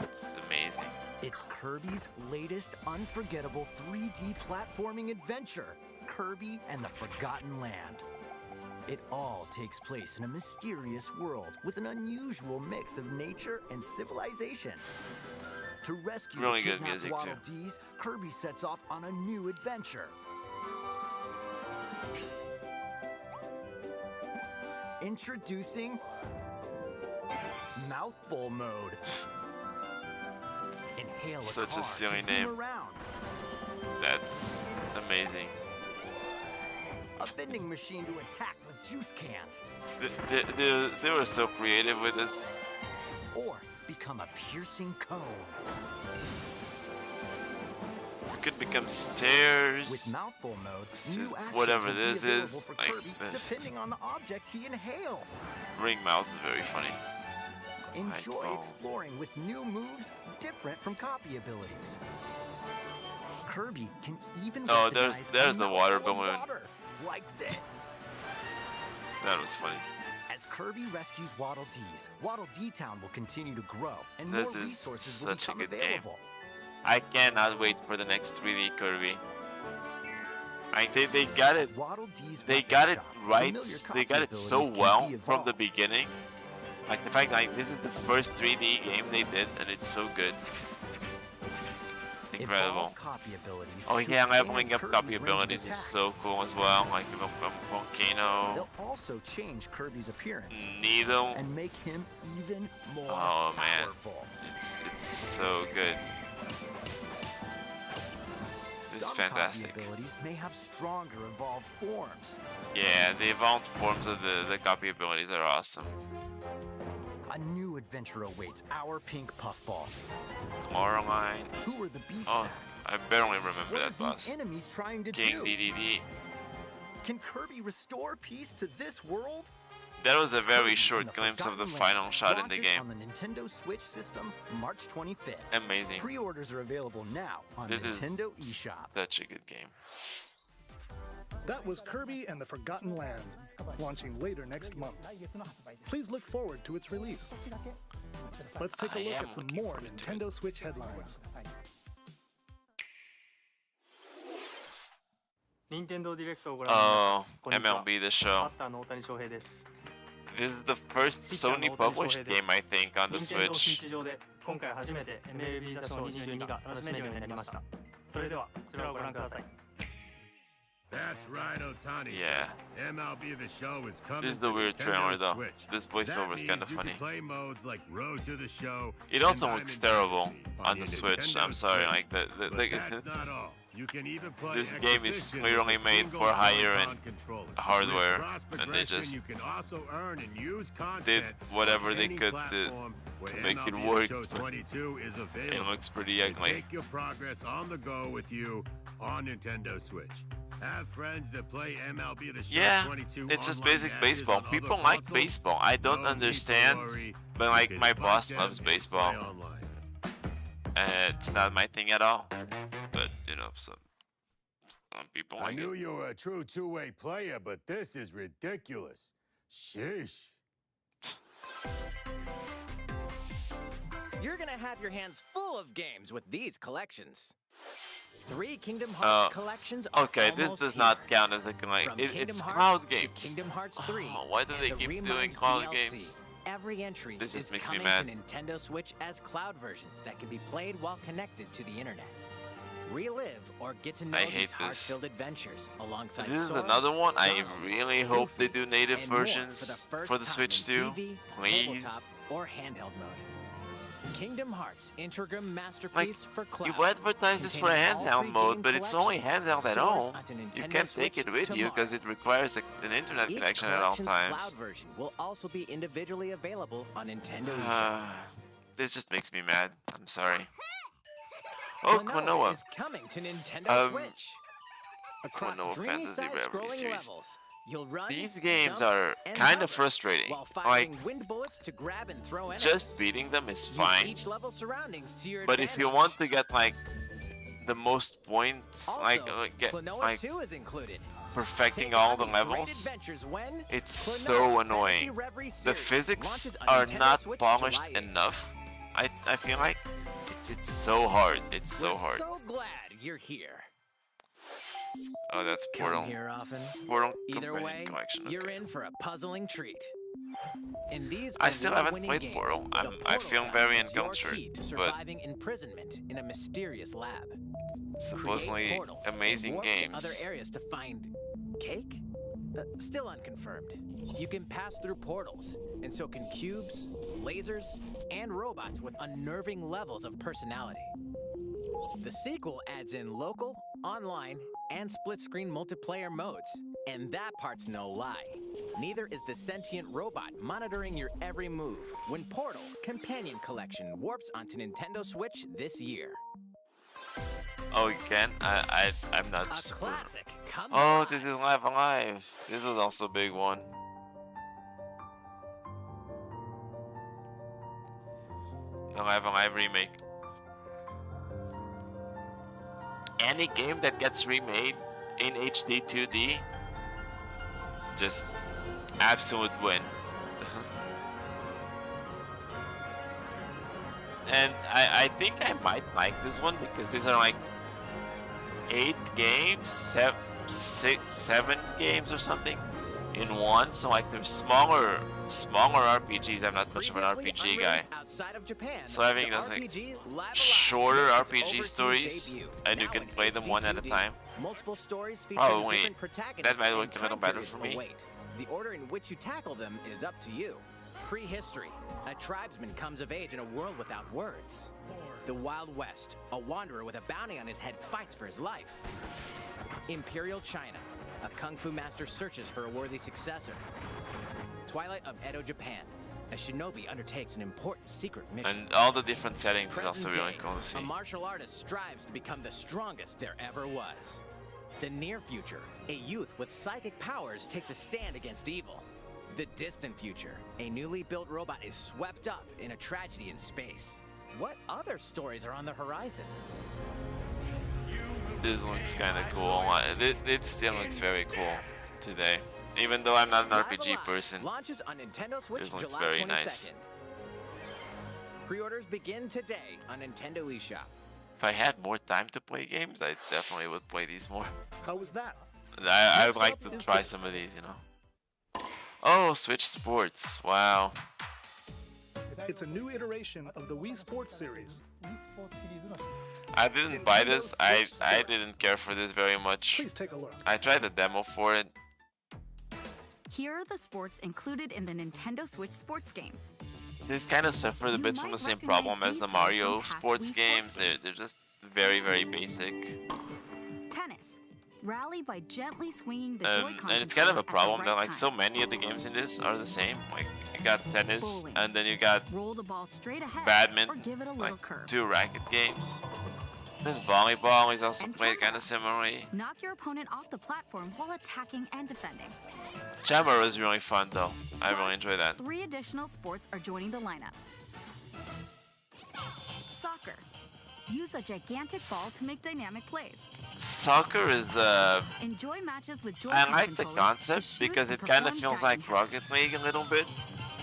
It's amazing. It's Kirby's latest unforgettable 3D platforming adventure, Kirby and the Forgotten Land. It all takes place in a mysterious world with an unusual mix of nature and civilization. To rescue Really the good kidnapped music, Waddle too. Dees, Kirby sets off on a new adventure. Introducing Mouthful Mode. Inhale Such a car silly to zoom name. around. That's amazing. A vending machine to attack with juice cans. They were so creative with this. Or become a piercing cone. could become stairs. With mouthful mode, new whatever actions this will be is, available for like Kirby this. depending on the object he inhales. Ring mouth is very funny. Enjoy exploring with new moves different from copy abilities. Kirby can even there's the water balloon. Like this. That was funny. As Kirby rescues Waddle Dees, Waddle Dee Town will continue to grow, and This more is resources will such a become good game. available. I cannot wait for the next 3D Kirby. They got it. They got it right. They got it so well from the beginning. Like the fact that this is the first 3D game they did, and it's so good. It's incredible. Oh yeah, leveling up copy abilities is so cool as well. Like Volcano. They'll also change Kirby's appearance Needle. and make him even more Oh man, powerful. it's so good. This is Some fantastic. copy abilities may have stronger evolved forms. Yeah, the evolved forms of the copy abilities are awesome. A new adventure awaits our pink puffball. Coraline. Who are the beast Oh, I barely remember What that are boss. these enemies trying to King do? DDD. Can Kirby restore peace to this world? That was a very short glimpse of the final shot in the Launches game. on the Nintendo Switch system, March 25th. Amazing. Pre-orders are available now on This Nintendo is eShop. such a good game. That was Kirby and the Forgotten Land, launching later next month. Please look forward to its release. Let's take a look at some more Nintendo Switch headlines. Oh, MLB The Show. This is the first Sony published game, I think, on the Switch. 今回初めて MLB 打賞22が楽しめるようになりました。それではこちらをご覧ください。 That's right, Otani. Yeah. MLB The Show is coming This is the to weird Nintendo trailer though. Switch. This voiceover is That kind of means you funny. can play modes like Road to the Show. It also and looks Diamond terrible Dynasty on the your Switch. Nintendo I'm sorry, Switch. like But that's not all. You can even play this game is Exhibition clearly with a made single for hire and Joy-Con controller. hardware, With cross and they progression, just you can also earn and use content did whatever on they any could platform to where make it MLB work. The Show 22 is available. It looks pretty And ugly. take your progress on the go with you on Nintendo Switch. Have friends that play MLB The Show Yeah, 22 it's just online basic matches baseball. on other People like consoles. baseball. I don't No need to understand, worry. but like You my can boss find loves them and baseball. play online. It's not my thing at all. But you know, some people I like knew it. you were a true two-way player, but this is ridiculous. Sheesh. You're gonna have your hands full of games with these collections. 3 Kingdom Hearts collections are Okay, this almost does here. not count as a collect. From It's Kingdom Hearts cloud to games. Kingdom Hearts 3 Why do they and the keep Remind doing cloud DLC. games? Every entry This is just makes me coming mad. to Nintendo Switch as cloud versions that can be played while connected to the internet. Relive or get to know I these hate this. heart-filled adventures alongside This is Sora, another one. I Donald, really hope they do native and more versions for the, for the first Switch time in too. TV, Please. tabletop, or handheld mode. Kingdom Hearts Integrum Masterpiece Like, for cloud. you advertise this for a containing all handheld 3 mode, game but it's only collections. handheld at Source home. onto You Nintendo can't take Switch it with you because it requires an internet Each connection at all collection's times. cloud version will also be individually available on Nintendo eShop. This just makes me mad. I'm sorry. Oh, Klonoa. is coming to Nintendo Switch. Across Klonoa dreamy Fantasy Rarity side-scrolling Series. levels, you'll run, These games jump, are and kind hover of frustrating. while Like, firing wind bullets to grab and throw enemies. just beating them is Use fine. each level surroundings to your But if you advantage. want to get like the most points, Also, get Klonoa like 2 is included. perfecting Take all on the these great levels, adventures when it's Klonoa so Fantasy annoying. Reverie The series physics launches on are Nintendo not Switch polished July 8th. enough. I feel like it's so hard. It's so We're hard. so glad you're here. Oh, that's Come Portal. here often. Portal Either Companion way, Collection. you're Okay. in for a puzzling treat. In these I still haven't award-winning played games, Portal. the I Portal feel Lab very is your encountered, key to but surviving imprisonment in a mysterious lab. supposedly Create portals and amazing warp to games. other areas to find cake? Still unconfirmed. You can pass through portals, and so can cubes, lasers, and robots with unnerving levels of personality. The sequel adds in local, online, and split-screen multiplayer modes, and that part's no lie. Neither is the sentient robot monitoring your every move when Portal Companion Collection warps onto Nintendo Switch this year. Oh, you can? I'm not. A classic. Oh, this is Live Alive. This was also a big one. The Live Alive remake. Any game that gets remade in HD 2D, just absolute win. And I think I might like this one because these are like 8 games, 7 games or something in one. So like they're smaller RPGs. I'm not much of an RPG guy. So I think that's like shorter RPG stories and you can play them one at a time. Multiple stories feature Probably different protagonists that might and work a little time better periods for me. await. The order in which you tackle them is up to you. Prehistory. A tribesman comes of age in a world without words. The Wild West. A wanderer with a bounty on his head fights for his life. Imperial China. A kung fu master searches for a worthy successor. Twilight of Edo, Japan. A shinobi undertakes an important secret mission. And all the different settings is also Present really day, cool to see. A martial artist strives to become the strongest there ever was. The near future, a youth with psychic powers takes a stand against evil. The distant future, a newly built robot is swept up in a tragedy in space. What other stories are on the horizon? This looks kind of cool. It still looks very cool today. Even though I'm not an RPG person, Launches on Nintendo Switch this looks July very 22nd. nice. Pre-orders begin today on Nintendo eShop. If I had more time to play games, I definitely would play these more. How was that? I would like to try some of these, you know. Oh, Switch Sports. Wow. It's a new iteration of the Wii Sports series. I didn't buy this. I didn't care for this very much. Please take a look. I tried the demo for it. Here are the sports included in the Nintendo Switch sports game. These kind of suffered a bit from the same problem as the Mario sports games. They're just very, very basic. Tennis. Rally by gently swinging the Joy-Con And it's kind of a controller at the problem that right like so many of the games in this are the same. Like you got tennis, Bowling. and then you got Roll the ball straight ahead badminton, or give it a little like curve. 2 racket games. Then volleyball is also played kind of similarly. Knock your opponent off the platform while attacking and defending. Jammer is really fun though. I really enjoy that. 3 additional sports are joining the lineup. Soccer. Use a gigantic ball to make dynamic plays. Soccer is the... Enjoy matches with I Joy-Con like the controllers to concept shoot because and it kind of perform feels diving like Rocket League a little bit.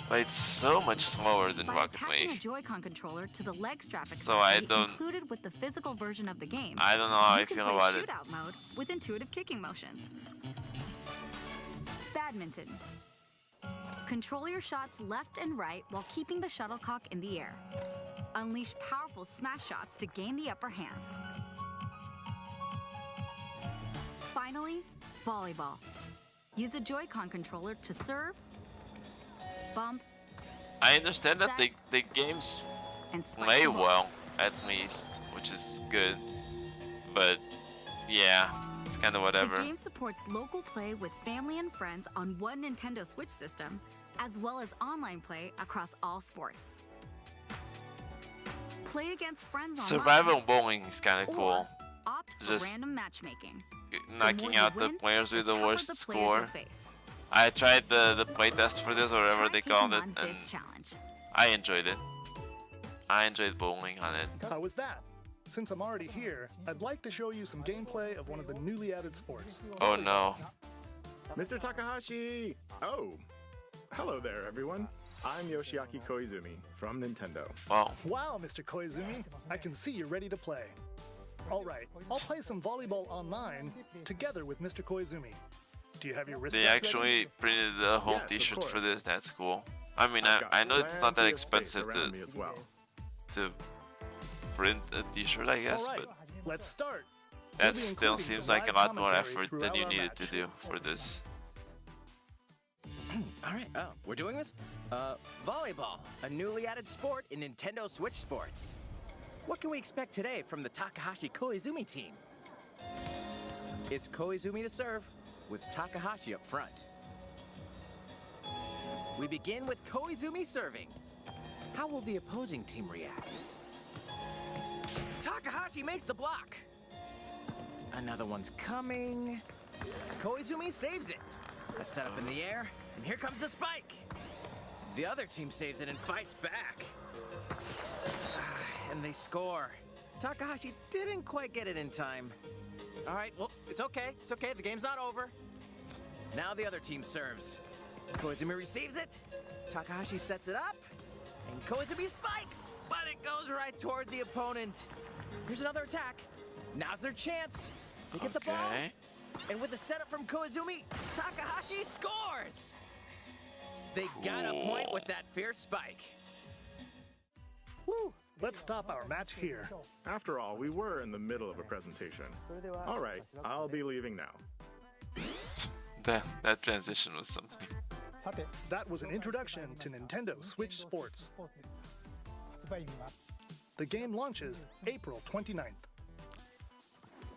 But it's so much slower than By Rocket attaching a League. Joy-Con controller to the leg strap So I accessory don't- included with the physical version of the game, I don't know how I you can feel play about it. shootout mode with intuitive kicking motions. Badminton. Control your shots left and right while keeping the shuttlecock in the air. Unleash powerful smash shots to gain the upper hand. Finally, volleyball. Use a Joy-Con controller to serve, bump, I understand that the games and spike play the ball. well, at least, which is good. But yeah, it's kind of whatever. The game supports local play with family and friends on one Nintendo Switch system, as well as online play across all sports. Play against friends online. Survival bowling is kind of cool. Opt for Just random matchmatchmaking. knocking you out the win, players with the tougher worst the players score. you face. I tried the playtest for this, or whatever they called it, taking on and this challenge. I enjoyed it. I enjoyed bowling on it. How was that? Since I'm already here, I'd like to show you some gameplay of one of the newly added sports. Oh no. Mr. Takahashi! Oh, hello there, everyone. I'm Yoshiaki Koizumi from Nintendo. Wow. Wow, Mr. Koizumi. I can see you're ready to play. All right, I'll play some volleyball online together with Mr. Koizumi. Do you have your wristband They ready? actually printed a whole Yes, of t-shirt for course. this. That's cool. I mean, I've got I know it's not that plenty of space expensive around me as well. to print a t-shirt, I guess, All right, but let's start. that We'll be still including seems some like a live lot more commentary effort than throughout you our needed to match. do for this. All right, we're doing this? Volleyball, a newly added sport in Nintendo Switch Sports. What can we expect today from the Takahashi Koizumi team? It's Koizumi to serve, with Takahashi up front. We begin with Koizumi serving. How will the opposing team react? Takahashi makes the block. Another one's coming. Koizumi saves it. A setup in the air, and here comes the spike. The other team saves it and fights back. And they score. Takahashi didn't quite get it in time. All right, well, it's okay. It's okay. The game's not over. Now the other team serves. Koizumi receives it. Takahashi sets it up. And Koizumi spikes, but it goes right toward the opponent. Here's another attack. Now's their chance. They get the ball. And with the setup from Koizumi, Takahashi scores! They got a point with that fierce spike. Woo! Let's stop our match here. After all, we were in the middle of a presentation. All right, I'll be leaving now. That transition was something. That was an introduction to Nintendo Switch Sports. The game launches April 29th.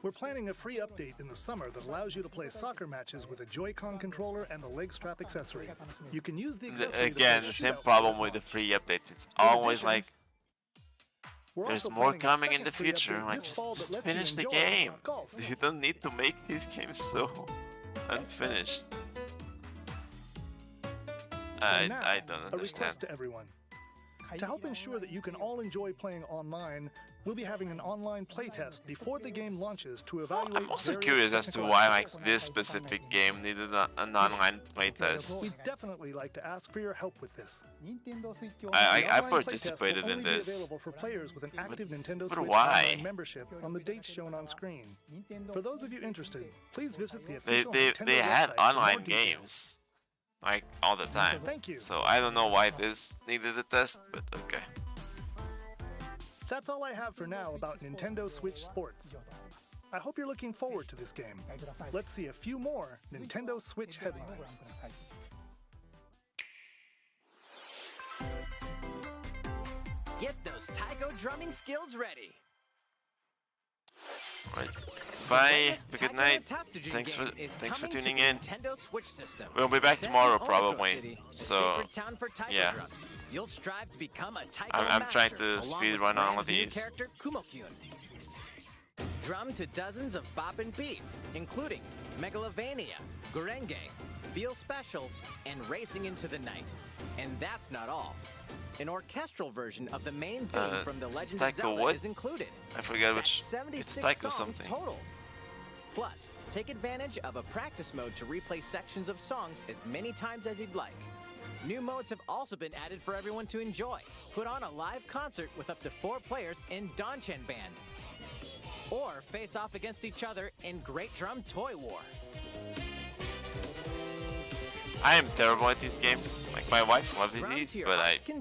We're planning a free update in the summer that allows you to play soccer matches with a Joy-Con controller and the leg strap accessory. You can use the accessory again, the same problem with the free updates. It's always like, there's more coming in the future. Like, just finish the game. You don't need to make these games so unfinished. I don't understand. A request to everyone. To help ensure that you can all enjoy playing online, we'll be having an online playtest before the game launches to evaluate. I'm also curious as to why like this specific game needed an online playtest. We'd definitely like to ask for your help with this. I participated in this. Available for players with an active Nintendo but Switch why? Online membership on the dates shown on screen. For those of you interested, please visit the official Nintendo they had website for more online details. games. Like, all the time. Thank you. So I don't know why this needed a test, but okay. That's all I have for now about Nintendo Switch Sports. I hope you're looking forward to this game. Let's see a few more Nintendo Switch headlines. Get those taiko drumming skills ready. Right. Bye. Good night. Thanks for tuning in. We'll be back tomorrow probably. So yeah. You'll strive to become a I'm trying to speed run all of these. Drum to dozens of boppin' beats, including Megalovania, Gurenge, Feel Special, and Racing into the Night. And that's not all. An orchestral version of the main theme from The Legend of Zelda is included. I forgot which. It's Taiko something. Total. Plus, take advantage of a practice mode to replay sections of songs as many times as you'd like. New modes have also been added for everyone to enjoy. Put on a live concert with up to 4 players in Donchen Band. Or face off against each other in Great Drum Toy War. I am terrible at these games. Like, my wife loved these, but I did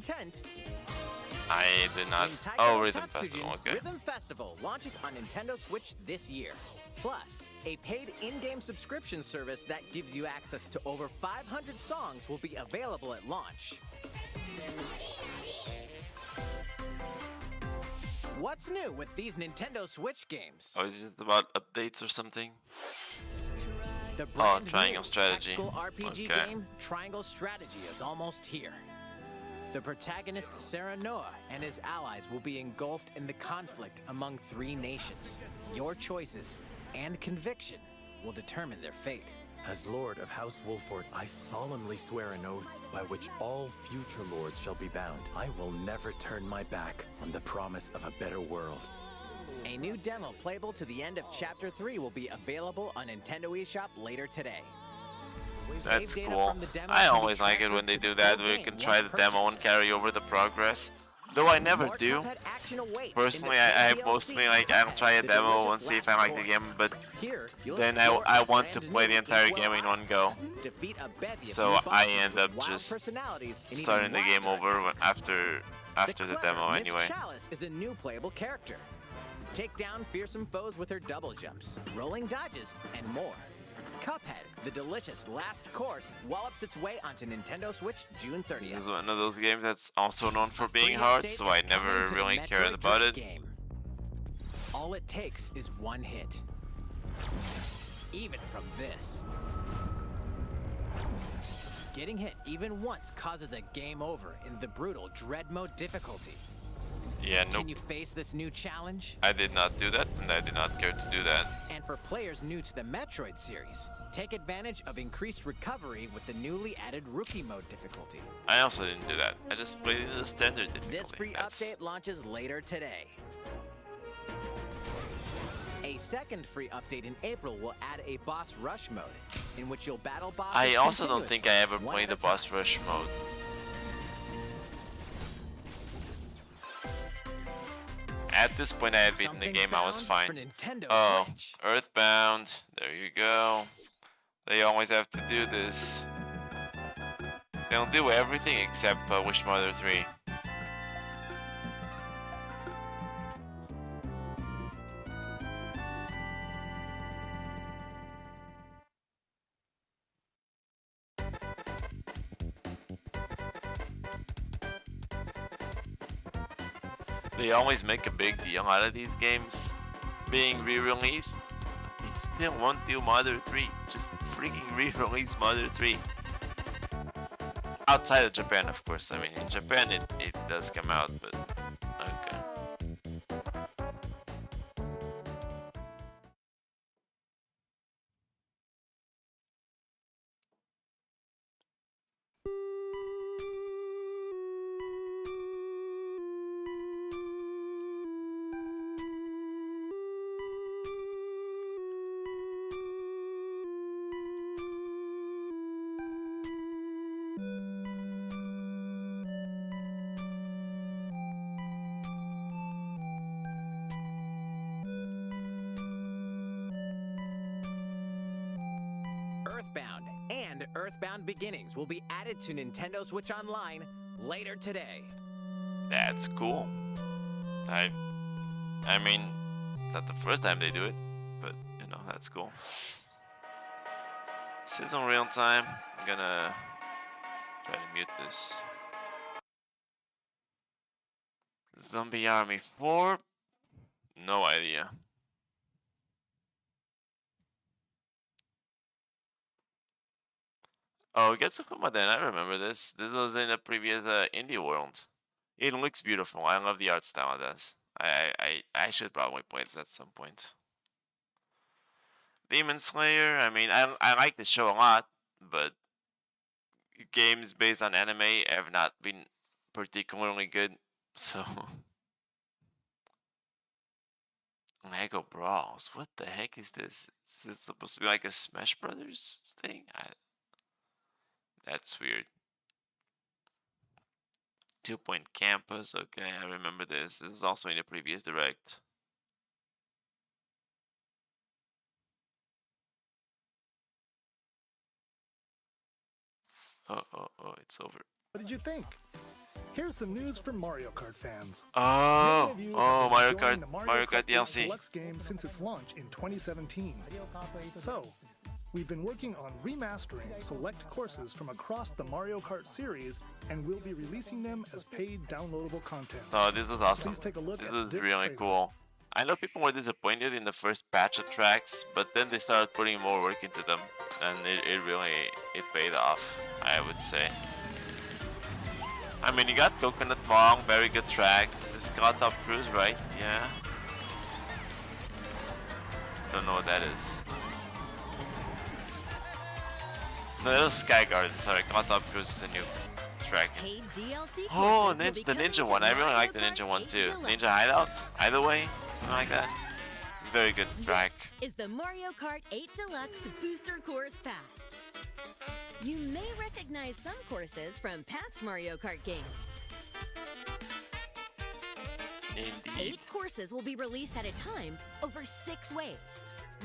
not. Oh, Rhythm Festival, okay. Rhythm Festival launches on Nintendo Switch this year. Plus, a paid in-game subscription service that gives you access to over 500 songs will be available at launch. What's new with these Nintendo Switch games? Oh, is it about updates or something? The Triangle Strategy. RPG game Triangle Strategy is almost here. The protagonist Sarah Noah and his allies will be engulfed in the conflict among 3 nations. Your choices and conviction will determine their fate. As Lord of House Wolford, I solemnly swear an oath by which all future lords shall be bound. I will never turn my back on the promise of a better world. A new demo playable to the end of Chapter 3 will be available on Nintendo eShop later today. That's cool. I always like it when they do that, where you can try the demo and carry over the progress. Though I never do. Personally, I mostly like, I'll try a demo and see if I like the game, but then I want to play the entire game in one go. So I end up just starting the game over after the demo anyway. Chalice is a new playable character. Take down fearsome foes with her double jumps, rolling dodges, and more. Cuphead, the delicious last course, wallops its way onto Nintendo Switch June 30th. This is one of those games that's also known for being hard, so I never really cared about it. All it takes is one hit. Even from this. Getting hit even once causes a game over in the brutal Dread Mode difficulty. Yeah, nope. Can you face this new challenge? I did not do that, and I did not care to do that. And for players new to the Metroid series, take advantage of increased recovery with the newly added Rookie Mode difficulty. I also didn't do that. I just played in the standard difficulty. This free update launches later today. A second free update in April will add a boss rush mode, in which you'll battle bosses. I also don't think I ever played the boss rush mode. At this point I had beaten the game, I was fine. Oh, Earthbound. There you go. They always have to do this. They'll do everything except Wish Mother 3. They always make a big deal out of these games being re-released. They still won't do Mother 3. Just freaking re-release Mother 3. Outside of Japan, of course. I mean, in Japan it does come out, but okay. Earthbound and Earthbound Beginnings will be added to Nintendo Switch Online later today. That's cool. I mean, it's not the first time they do it, but you know, that's cool. Since on real time, I'm gonna try to mute this. Zombie Army 4? No idea. Oh, Getsukuma then, I remember this. This was in a previous Indie World. It looks beautiful. I love the art style it does. I should probably play this at some point. Demon Slayer, I mean, I like this show a lot, but games based on anime have not been particularly good, so... Lego Brawls, what the heck is this? Is this supposed to be like a Smash Brothers thing? That's weird. 2 Point Campus, okay, I remember this. This is also in the previous direct. Oh, it's over. What did you think? Here's some news for Mario Kart fans. Oh, Mario Kart DLC. Deluxe game since its launch in 2017. So, we've been working on remastering select courses from across the Mario Kart series, and we'll be releasing them as paid downloadable content. Oh, this was awesome. Please take a look this at was this really trailer. cool. I know people were disappointed in the first batch of tracks, but then they started putting more work into them, and it really paid off, I would say. I mean, you got Coconut Mall, very good track. This is Scott Top Cruise, right? Yeah. Don't know what that is. No, that was Sky Garden. Sorry, God Top Cruise is a new track. Oh, the Ninja one. I really like the Ninja one too. Ninja Hideout? Either way, something like that. It's a very good track. Is the Mario Kart 8 Deluxe Booster Course Pass. You may recognize some courses from past Mario Kart games. Indeed. 8 courses will be released at a time over 6 waves.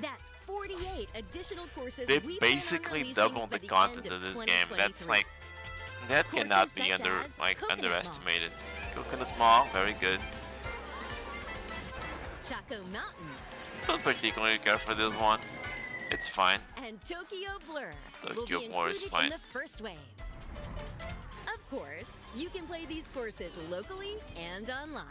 That's 48 additional courses. They basically doubled the content of this game. That's like, that cannot be underestimated. Coconut Mall, very good. Chaco Mountain. Don't particularly care for this one. It's fine. And Tokyo Blur. Tokyo Blur is fine. In the first wave. Of course, you can play these courses locally and online.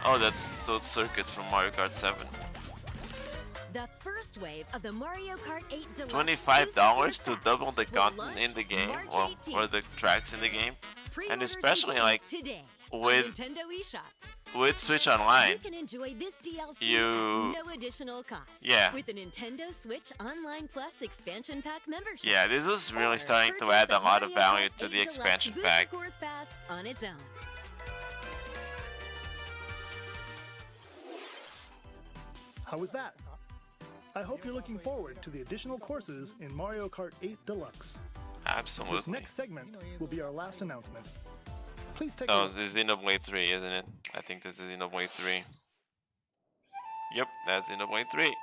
Oh, that's Toad Circuit from Mario Kart 7. The first wave of the Mario Kart 8 Deluxe $25 to double the content in the game, well, or the tracks in the game, and especially like with Switch Online, you can enjoy this DLC you at no additional cost. Yeah. With a Nintendo Switch Online Plus expansion pack membership. Yeah, this was really starting to add a lot of value to the expansion pack. Course Pass on its own. How was that? I hope you're looking forward to the additional courses in Mario Kart 8 Deluxe. Absolutely. This next segment will be our last announcement. Please take a Oh, look. this is Xenoblade 3, isn't it? I think this is Xenoblade 3. Yep, that's Xenoblade 3.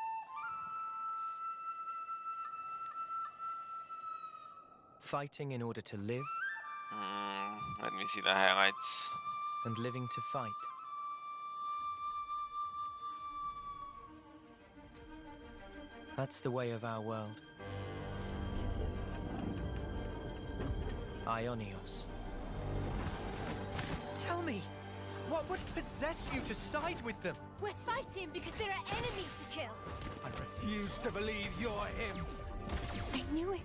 Fighting in order to live. Let me see the highlights. And living to fight. That's the way of our world. Ionios. Tell me, what would possess you to side with them? We're fighting because there are enemies to kill. I refuse to believe you're him. I knew it.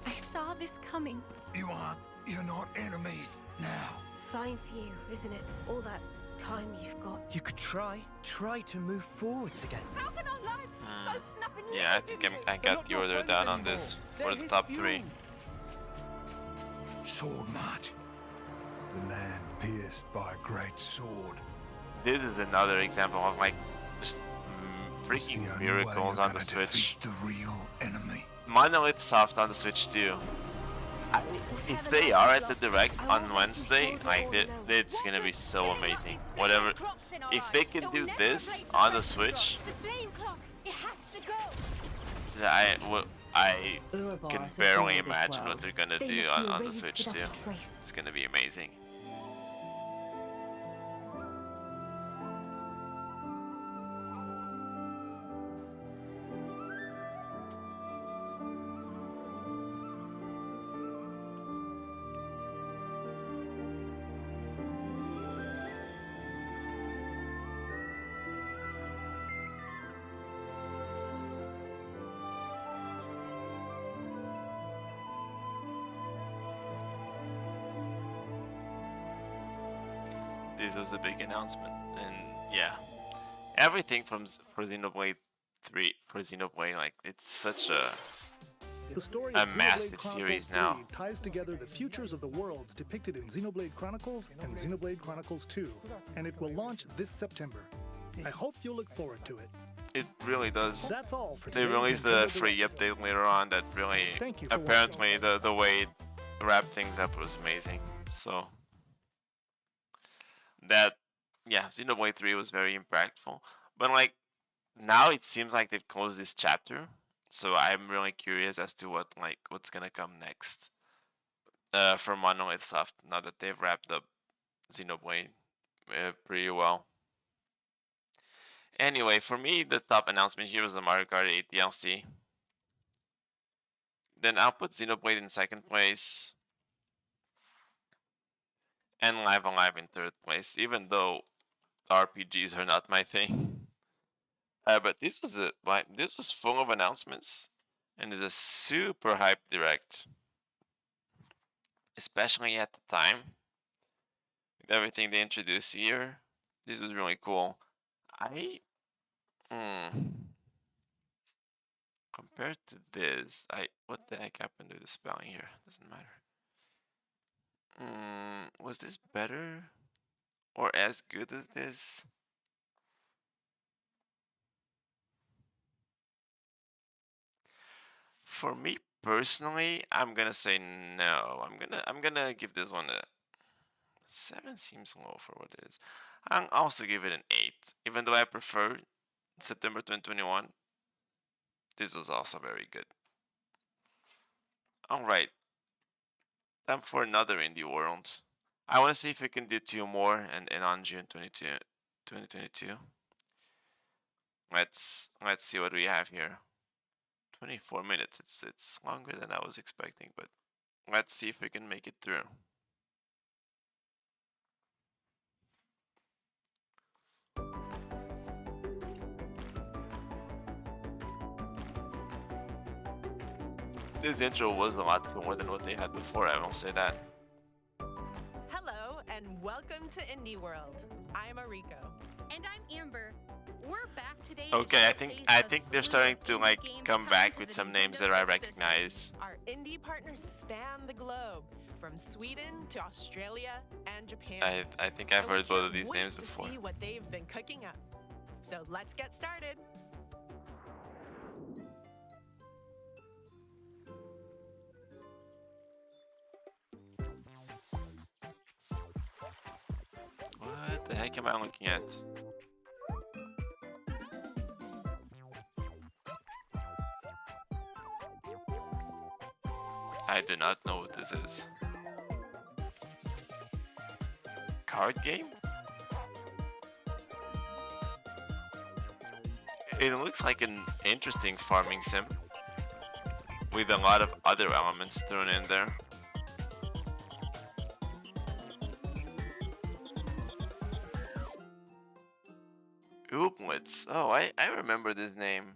I saw this coming. You're not enemies now. Fine for you, isn't it? All that time you've got. You could try to move forwards again. How can our lives be so snuffing? Yeah, I think I got the order down on this for the top 3. Sword march. The land pierced by a great sword. This is another example of like just freaking miracles on the Switch. The real enemy. Monolith Soft on the Switch too. If they are at the Direct on Wednesday, like it's gonna be so amazing. Whatever, if they can do this on the Switch, I can barely imagine what they're gonna do on the Switch too. It's gonna be amazing. This was a big announcement, and yeah, everything for Xenoblade 3 for Xenoblade, like it's such The story a of Xenoblade massive Chronicles series 3 now. ties together the futures of the worlds depicted in Xenoblade Chronicles and Xenoblade Chronicles 2, and it will launch this September. I hope you'll look forward to it. It really does. That's all for They today's released Nintendo the free update later on that really, Thank you for apparently the way it wrapped things up was amazing. So that, yeah, Xenoblade 3 was very impactful. But like now it seems like they've closed this chapter. So I'm really curious as to what's gonna come next from Monolith Soft now that they've wrapped up Xenoblade pretty well. Anyway, for me, the top announcement here was the Mario Kart 8 DLC. Then I'll put Xenoblade in second place. And Live Alive in third place, even though RPGs are not my thing. But this was full of announcements, and it's a super hyped Direct, especially at the time. With everything they introduced here, this was really cool. Compared to this, what the heck happened to the spelling here? Doesn't matter. Was this better or as good as this? For me personally, I'm gonna say no. I'm gonna give this one a 7. Seems low for what it is. I'll also give it an 8, even though I preferred September 2021. This was also very good. All right. Time for another indie world. I want to see if we can do 2 more and on June 2022. Let's see what we have here. 24 minutes. It's longer than I was expecting, but let's see if we can make it through. This intro was a lot cooler than what they had before, I will say that. Hello, and welcome to Indie World. I'm Ariko. And I'm Amber. We're back today. Okay, I think they're starting to like come back with some names that I recognize. Our indie partners span the globe, from Sweden to Australia and Japan. I think I've heard both of these names to before. see what they've been cooking up. So let's get started. What the heck am I looking at? I do not know what this is. Card game? It looks like an interesting farming sim with a lot of other elements thrown in there. Ooblets. Oh, I remember this name.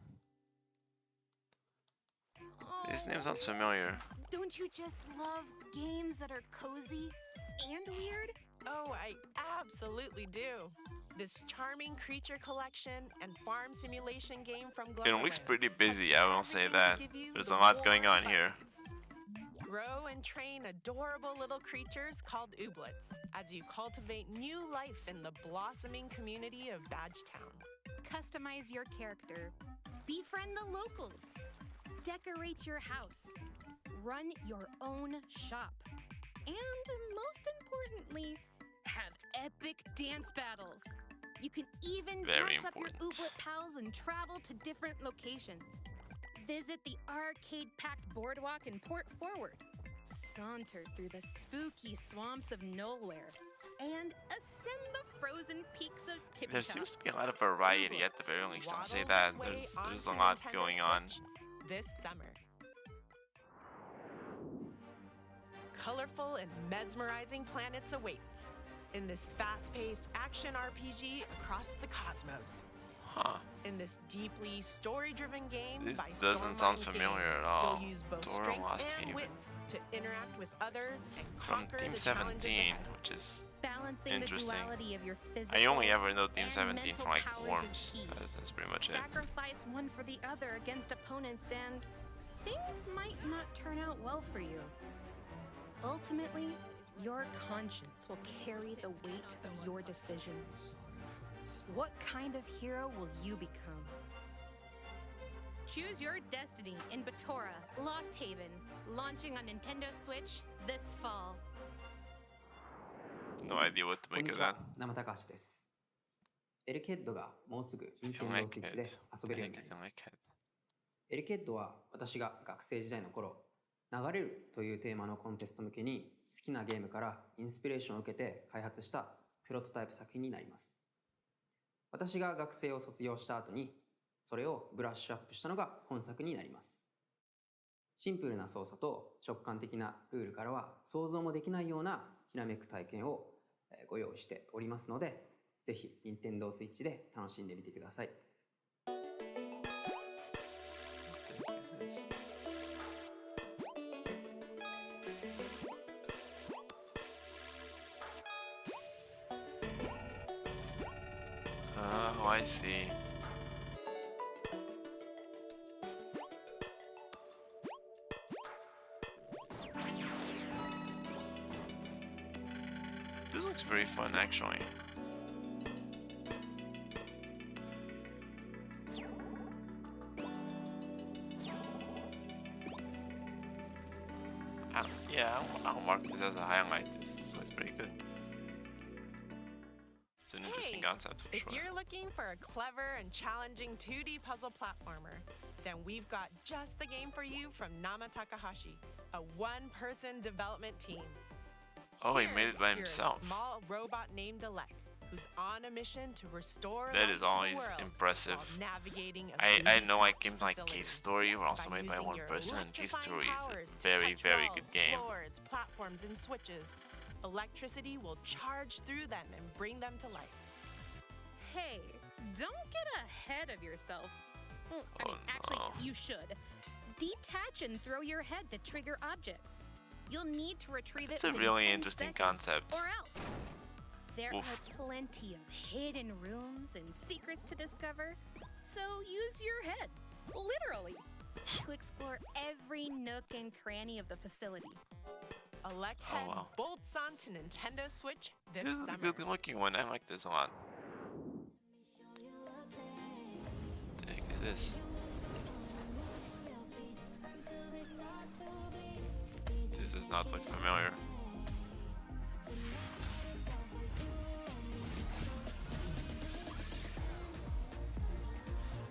This name sounds familiar. Don't you just love games that are cozy and weird? Oh, I absolutely do. This charming creature collection and farm simulation game from It looks pretty busy, I will say that. There's a lot going on here. Grow and train adorable little creatures called ooblets as you cultivate new life in the blossoming community of Badgetown. Customize your character. Befriend the locals. Decorate your house. Run your own shop. And most importantly, have epic dance battles. You can even Very dress up your important. ooblet pals and travel to different locations. Visit the arcade-packed boardwalk in Port Forward. Saunter through the spooky swamps of Nowhere. And ascend the frozen peaks of Tippy There Top. seems to be a lot of variety at the very least, I'll say that. There's a lot going on. This summer. Colorful and mesmerizing planets await in this fast-paced action RPG across the cosmos. Huh. In this deeply story-driven game This by doesn't sound Stormlight familiar Games, at all. You'll use both Dora strength Lost and Haven. wits to interact with others and From conquer Team the challenges 17, ahead. which is Balancing interesting. the duality of your physical I only ever know Team and 17 mental from like powers is Worms. key. That's pretty much it. Sacrifice one for the other against opponents and things might not turn out well for you. Ultimately, your conscience will carry the weight of your decisions. What kind of hero will you become? Choose your destiny in Batora, Lost Haven, launching on Nintendo Switch this fall. No idea what to こん make に of ち that. は、生高橋です。エルケッドがもうすぐ Nintendo Switch で遊べるようになります。エルケッドは私が学生時代の頃、流れるというテーマのコンテスト向けに好きなゲームからインスピレーションを受けて開発したプロトタイプ作品になります。私が学生を卒業した後に、それをブラッシュアップしたのが本作になります。シンプルな操作と直感的なルールからは想像もできないようなひらめく体験をご用意しておりますので、ぜひ Nintendo Switch で楽しんでみてください。Oh, I see. This looks very fun, actually. Yeah, I'll mark this as a highlight. This looks pretty good. It's an interesting concept for If sure. you're looking for a clever and challenging 2D puzzle platformer, then we've got just the game for you from Nama Takahashi, a one-person development team. Oh, he made it by You're himself. a small robot named Alec, who's on a mission to restore That life is to the always world impressive. while navigating a I busy know like games like facility. Cave Story were also By made by using one your person, and Cave Story is powers a to very, touch very walls, good game. Floors, platforms, and switches. Electricity will charge through them and bring them to life. Hey, don't get ahead of yourself. Well, I Oh, mean, actually, no. you should. detach and throw your head to trigger objects. You'll need to retrieve It's it a within really 10 interesting seconds, concept. or else. There Oof. are plenty of hidden rooms and secrets to discover, so use your head, literally, to explore every nook and cranny of the facility. Electhead wow. bolts onto Nintendo Switch this This is summer. a good looking one. I like this a lot. What the heck is this? This does not look familiar.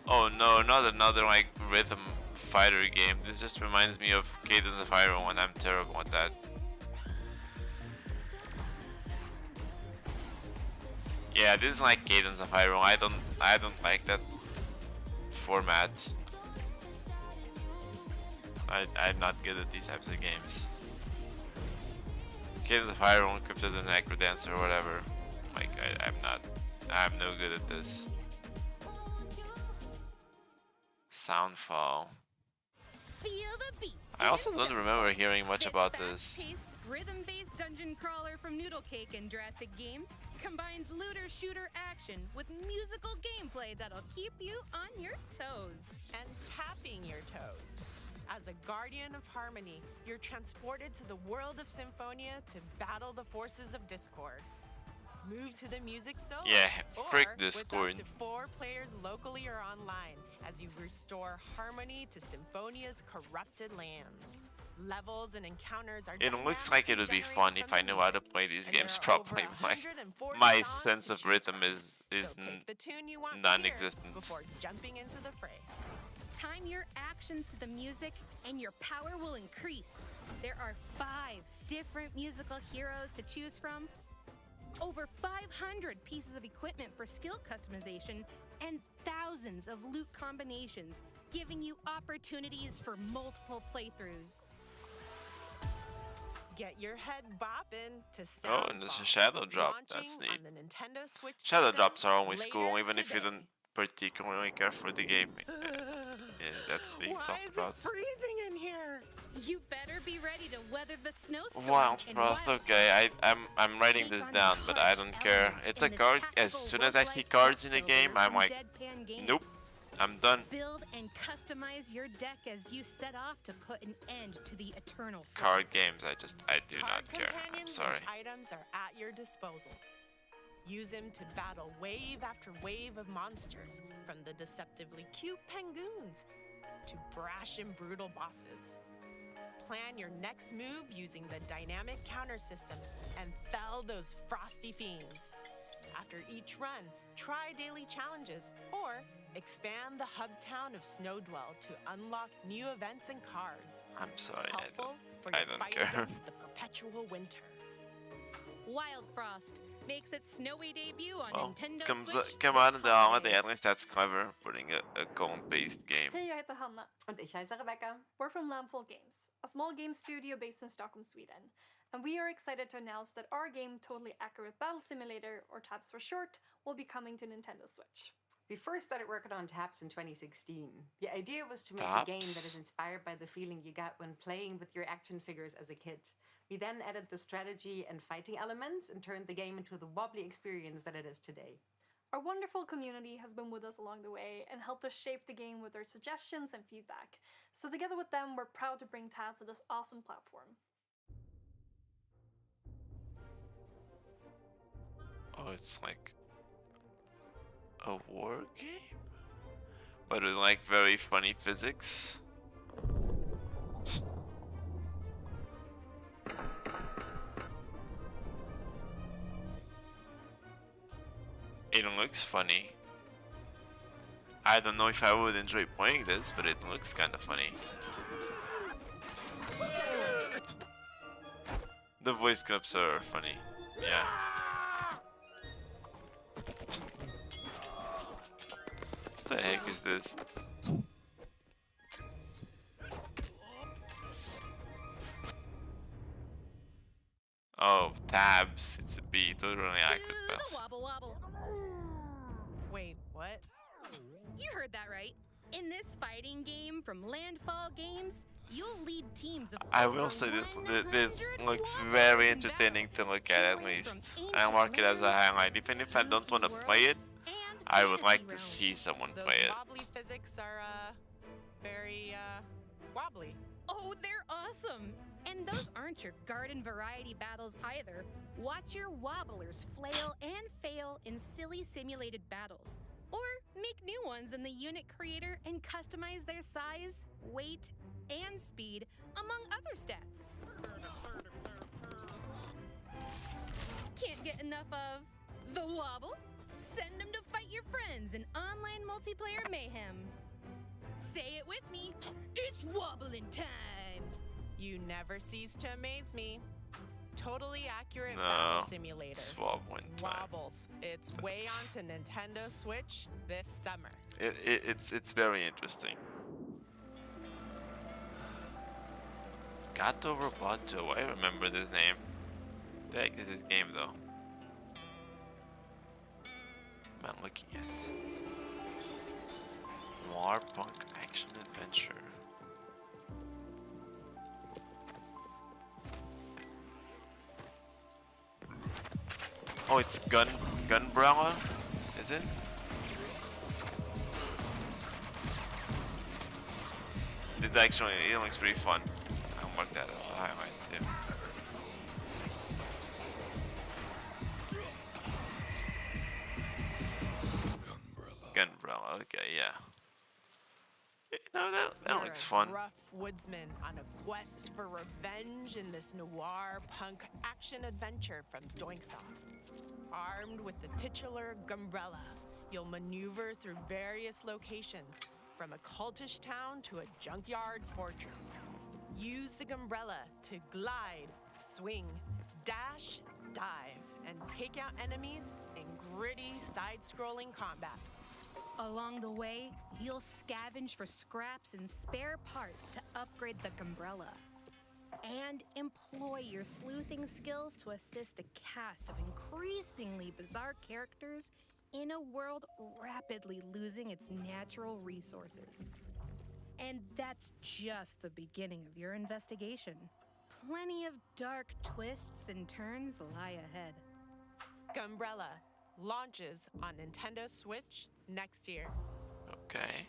Oh no, not another like rhythm fighter game. This just reminds me of Cadence of Iron and I'm terrible at that. Yeah, this is like Cadence of Iron. I don't like that format. I'm not good at these types of games. Cadence of Iron, Crypto the Necrodancer or whatever. Like I'm no good at this. Soundfall. Feel the beat. I also don't remember hearing much about this. Fast-paced, rhythm-based dungeon crawler from Noodle Cake and Drastic Games combines looter-shooter action with musical gameplay that'll keep you on your toes. And tapping your toes. As a guardian of harmony, you're transported to the world of Symphonia to battle the forces of discord. Move to the music solo. Yeah, frick or Discord. With up to 4 players locally or online as you restore harmony to Symphonia's corrupted lands. Levels and encounters are It looks like it would be fun if I knew how to play these games properly. My sense of rhythm is the tune you want non-existent. before jumping into the fray. Time your actions to the music and your power will increase. There are 5 different musical heroes to choose from, over 500 pieces of equipment for skill customization, and thousands of loot combinations, giving you opportunities for multiple playthroughs. Get your head bopping to Oh, and there's a shadow drop. That's launching neat. on the Nintendo Switch Shadow system drops are always cool, later even if you today. don't particularly care for the game. That's being Why talked is about. it freezing in here? You better be ready to weather the snowstorm. Wild and Frost, wild- okay, I'm writing this down, but I don't care. It's a card. As soon as I see cards in a game, I'm like, nope, I'm done. Build and customize your deck as you set off to put an end to the eternal Card games, I do Card not care. I'm companions sorry. and items are at your disposal. Use them to battle wave after wave of monsters, from the deceptively cute penguins to brash and brutal bosses. Plan your next move using the dynamic counter system and fell those frosty fiends. After each run, try daily challenges or expand the hub town of Snowdwell to unlock new events and cards. I'm sorry, Helpful for I your don't fight care. against the perpetual winter. Wild Frost makes its snowy debut on Well, Nintendo come Switch. come out of the holiday, at least that's clever, putting a cone-based game. Hej, jag heter Hanna. Och jag heter Rebecca. We're from Landfall Games, a small game studio based in Stockholm, Sweden. And we are excited to announce that our game, Totally Accurate Battle Simulator, or TAPS for short, will be coming to Nintendo Switch. We first started working on TAPS in 2016. The idea was to make a game that is TAPS? inspired by the feeling you got when playing with your action figures as a kid. We then added the strategy and fighting elements and turned the game into the wobbly experience that it is today. Our wonderful community has been with us along the way and helped us shape the game with their suggestions and feedback. So together with them, we're proud to bring TAPS to this awesome platform. Oh, it's like a war game? But with like very funny physics? It looks funny. I don't know if I would enjoy playing this, but it looks kind of funny. The voice clips are funny. Yeah. What the heck is this? Oh, tabs. It's a B. Totally accurate bells. Wobble wobble. Wait, what? You heard that right. In this fighting game from Landfall Games, you'll lead teams of I will say this looks very entertaining to look at least. I'll mark it as a highlight. Even if I don't want to play it, I would like to see someone play it. Wobbly physics are very wobbly. Oh, they're awesome! And those aren't your garden variety battles either. Watch your wobblers flail and fail in silly simulated battles. Or make new ones in the unit creator and customize their size, weight, and speed, among other stats. Can't get enough of the wobble? Send them to fight your friends in online multiplayer mayhem. Say it with me, it's wobbling time! You never cease to amaze me. Totally accurate battle simulator. It's wobbling time. Wobbles. It's way onto Nintendo Switch this summer. It's very interesting. Gato Roboto, I remember this name. The heck is this game though? Am I looking at? Noir punk action adventure. Oh, it's Gunbrella, is it? It actually, it looks pretty fun. I'll mark that as a highlight too. Gunbrella, okay, yeah. No, that looks fun. Rough woodsman on a quest for revenge in this noir punk action adventure from Doinksoft. Armed with the titular Gumbrella, you'll maneuver through various locations, from a cultish town to a junkyard fortress. Use the Gumbrella to glide, swing, dash, dive, and take out enemies in gritty side-scrolling combat. Along the way, you'll scavenge for scraps and spare parts to upgrade the Gumbrella. And employ your sleuthing skills to assist a cast of increasingly bizarre characters in a world rapidly losing its natural resources. And that's just the beginning of your investigation. Plenty of dark twists and turns lie ahead. Gumbrella launches on Nintendo Switch next year. Okay.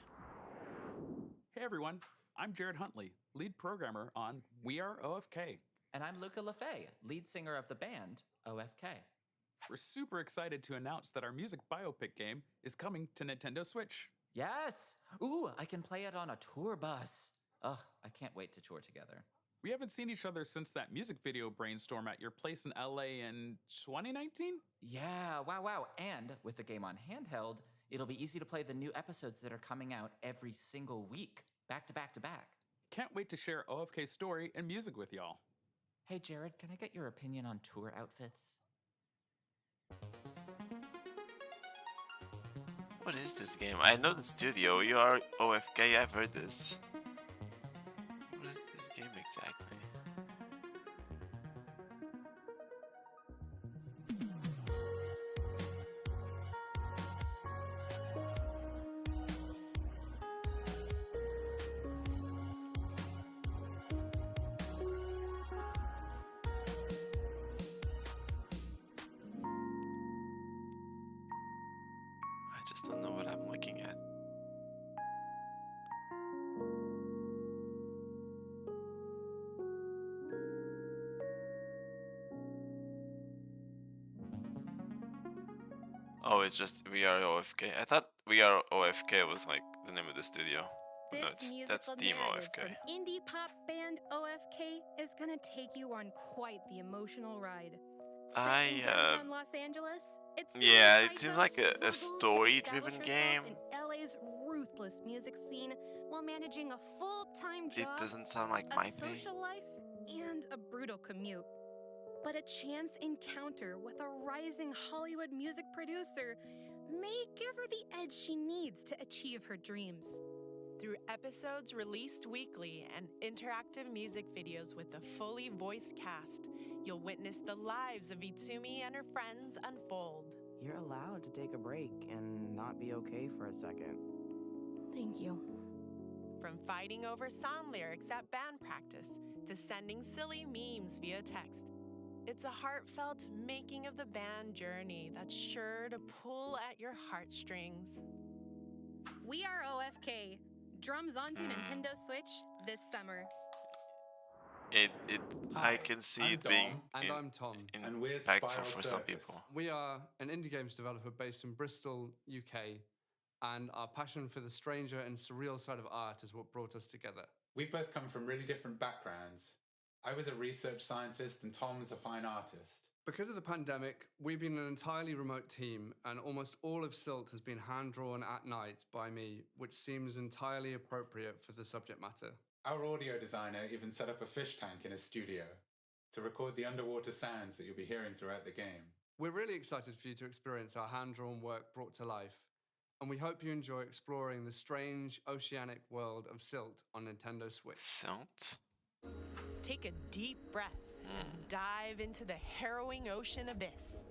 Hey everyone, I'm Jared Huntley, lead programmer on We Are OFK. And I'm Luca LaFay, lead singer of the band OFK. We're super excited to announce that our music biopic game is coming to Nintendo Switch. Yes! Ooh, I can play it on a tour bus. Ugh, I can't wait to tour together. We haven't seen each other since that music video brainstorm at your place in LA in 2019? Yeah, wow. And with the game on handheld, it'll be easy to play the new episodes that are coming out every single week, back to back to back. Can't wait to share OFK's story and music with y'all. Hey Jared, can I get your opinion on tour outfits? What is this game? I know the studio. You are OFK. I've heard this. What is this game exactly? I just don't know what I'm looking at. Oh, it's just We Are OFK. I thought We Are OFK was like the name of the studio. But no, that's Team OFK. From indie pop band OFK is gonna take you on quite the emotional ride. Set in downtown Los Angeles, it seems like a story-driven game. In LA's ruthless music scene while managing a full-time job, It doesn't sound like my a thing. social life, and a brutal commute. But a chance encounter with a rising Hollywood music producer may give her the edge she needs to achieve her dreams. Through episodes released weekly and interactive music videos with a fully voiced cast, you'll witness the lives of Itsumi and her friends unfold. You're allowed to take a break and not be okay for a second. Thank you. From fighting over song lyrics at band practice to sending silly memes via text, it's a heartfelt making of the band journey that's sure to pull at your heartstrings. We are OFK. Drums onto Nintendo Switch this summer. I can see it being I'm Tom. And we're impactful for some people. We are an indie games developer based in Bristol, UK, and our passion for the stranger and surreal side of art is what brought us together. We've both come from really different backgrounds. I was a research scientist and Tom's a fine artist. Because of the pandemic, we've been an entirely remote team, and almost all of Silt has been hand-drawn at night by me, which seems entirely appropriate for the subject matter. Our audio designer even set up a fish tank in his studio to record the underwater sounds that you'll be hearing throughout the game. We're really excited for you to experience our hand-drawn work brought to life, and we hope you enjoy exploring the strange oceanic world of Silt on Nintendo Switch. Silt? Take a deep breath and dive into the harrowing ocean abyss.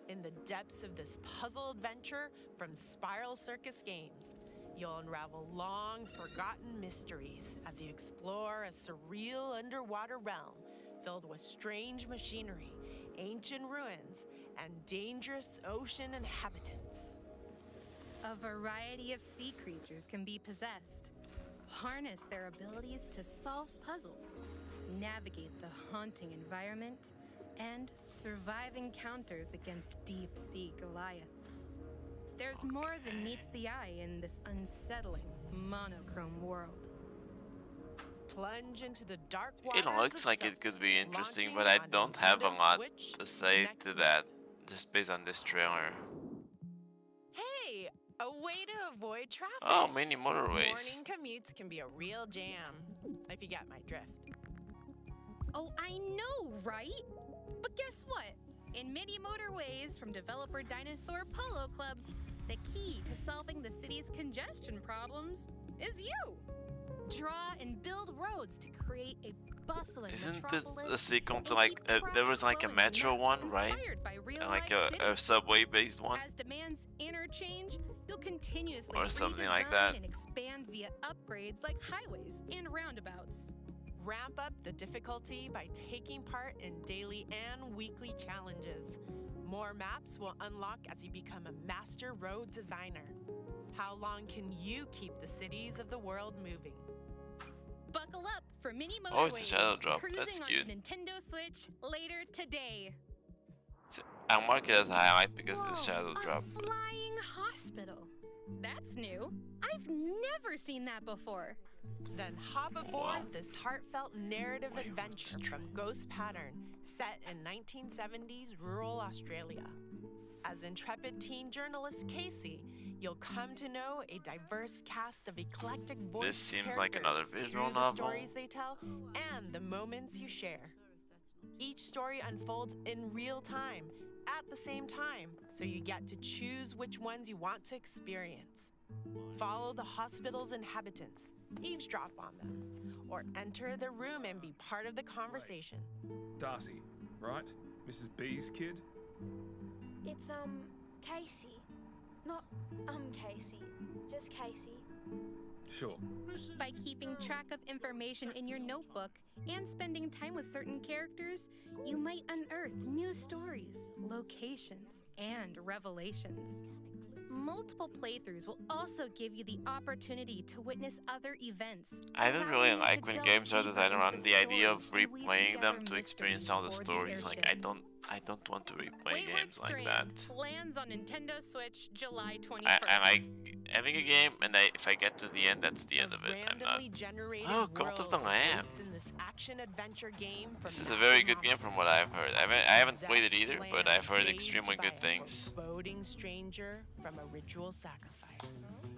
In the depths of this puzzle adventure from Spiral Circus Games, you'll unravel long-forgotten mysteries as you explore a surreal underwater realm filled with strange machinery, ancient ruins, and dangerous ocean inhabitants. A variety of sea creatures can be possessed. Harness their abilities to solve puzzles, navigate the haunting environment, and survive encounters against deep-sea Goliaths. There's more than meets the eye in this unsettling, monochrome world. Plunge into the dark waters It looks like it could be interesting, but I don't have a lot to say to that just based on this trailer. Hey, a way to avoid traffic. Oh, mini motorways. Morning commutes can be a real jam, if you get my drift. Oh, I know, right? But guess what? In Mini Motorways from developer Dinosaur Polo Club, the key to solving the city's congestion problems is you. Draw and build roads to create a bustling Isn't this metropolis a sequel and to like keep there was like a traffic metro flowing one, that's right? inspired by Like real-life a cities. subway based one? As demands interchange, you'll continuously Or something like redesign that. and expand via upgrades like highways and roundabouts. Ramp up the difficulty by taking part in daily and weekly challenges. More maps will unlock as you become a master road designer. How long can you keep the cities of the world moving? Buckle up for Mini Motorways. Oh, it's a shadow drop. Cruising That's on cute. Nintendo Switch later today. I'll mark it as a highlight because of the shadow drop. Flying hospital. That's new. I've never seen that before. Then hop aboard this heartfelt narrative adventure from Ghost Pattern, set in 1970s rural Australia. As intrepid teen journalist Casey, you'll come to know a diverse cast of eclectic voice This seems characters like another visual through the novel. stories they tell and the moments you share. Each story unfolds in real time, at the same time, so you get to choose which ones you want to experience. Follow the hospital's inhabitants, eavesdrop on them, or enter the room and be part of the conversation. Darcy, right? Mrs. B's kid? It's, Casey. Not, Casey. Just Casey. Sure. By keeping track of information in your notebook and spending time with certain characters, you might unearth new stories, locations, and revelations. Multiple playthroughs will also give you the opportunity to witness other events. I don't really allowing you like to when delve games are deeper designed into around the idea of stories and weave replaying them together to mysteries experience all the aboard stories. Like airship. I don't want to replay Wayward games like Strain that. lands on Nintendo Switch July 21st. I like having a game, and if I get to the end, that's the end of it. I'm not. Randomly generated Oh, Cult of the world Lamb. awaits in this action-adventure game from This is a very good game from what I've heard. I haven't played it either, but I've heard Saved extremely by good a things. foreboding stranger from a ritual sacrifice.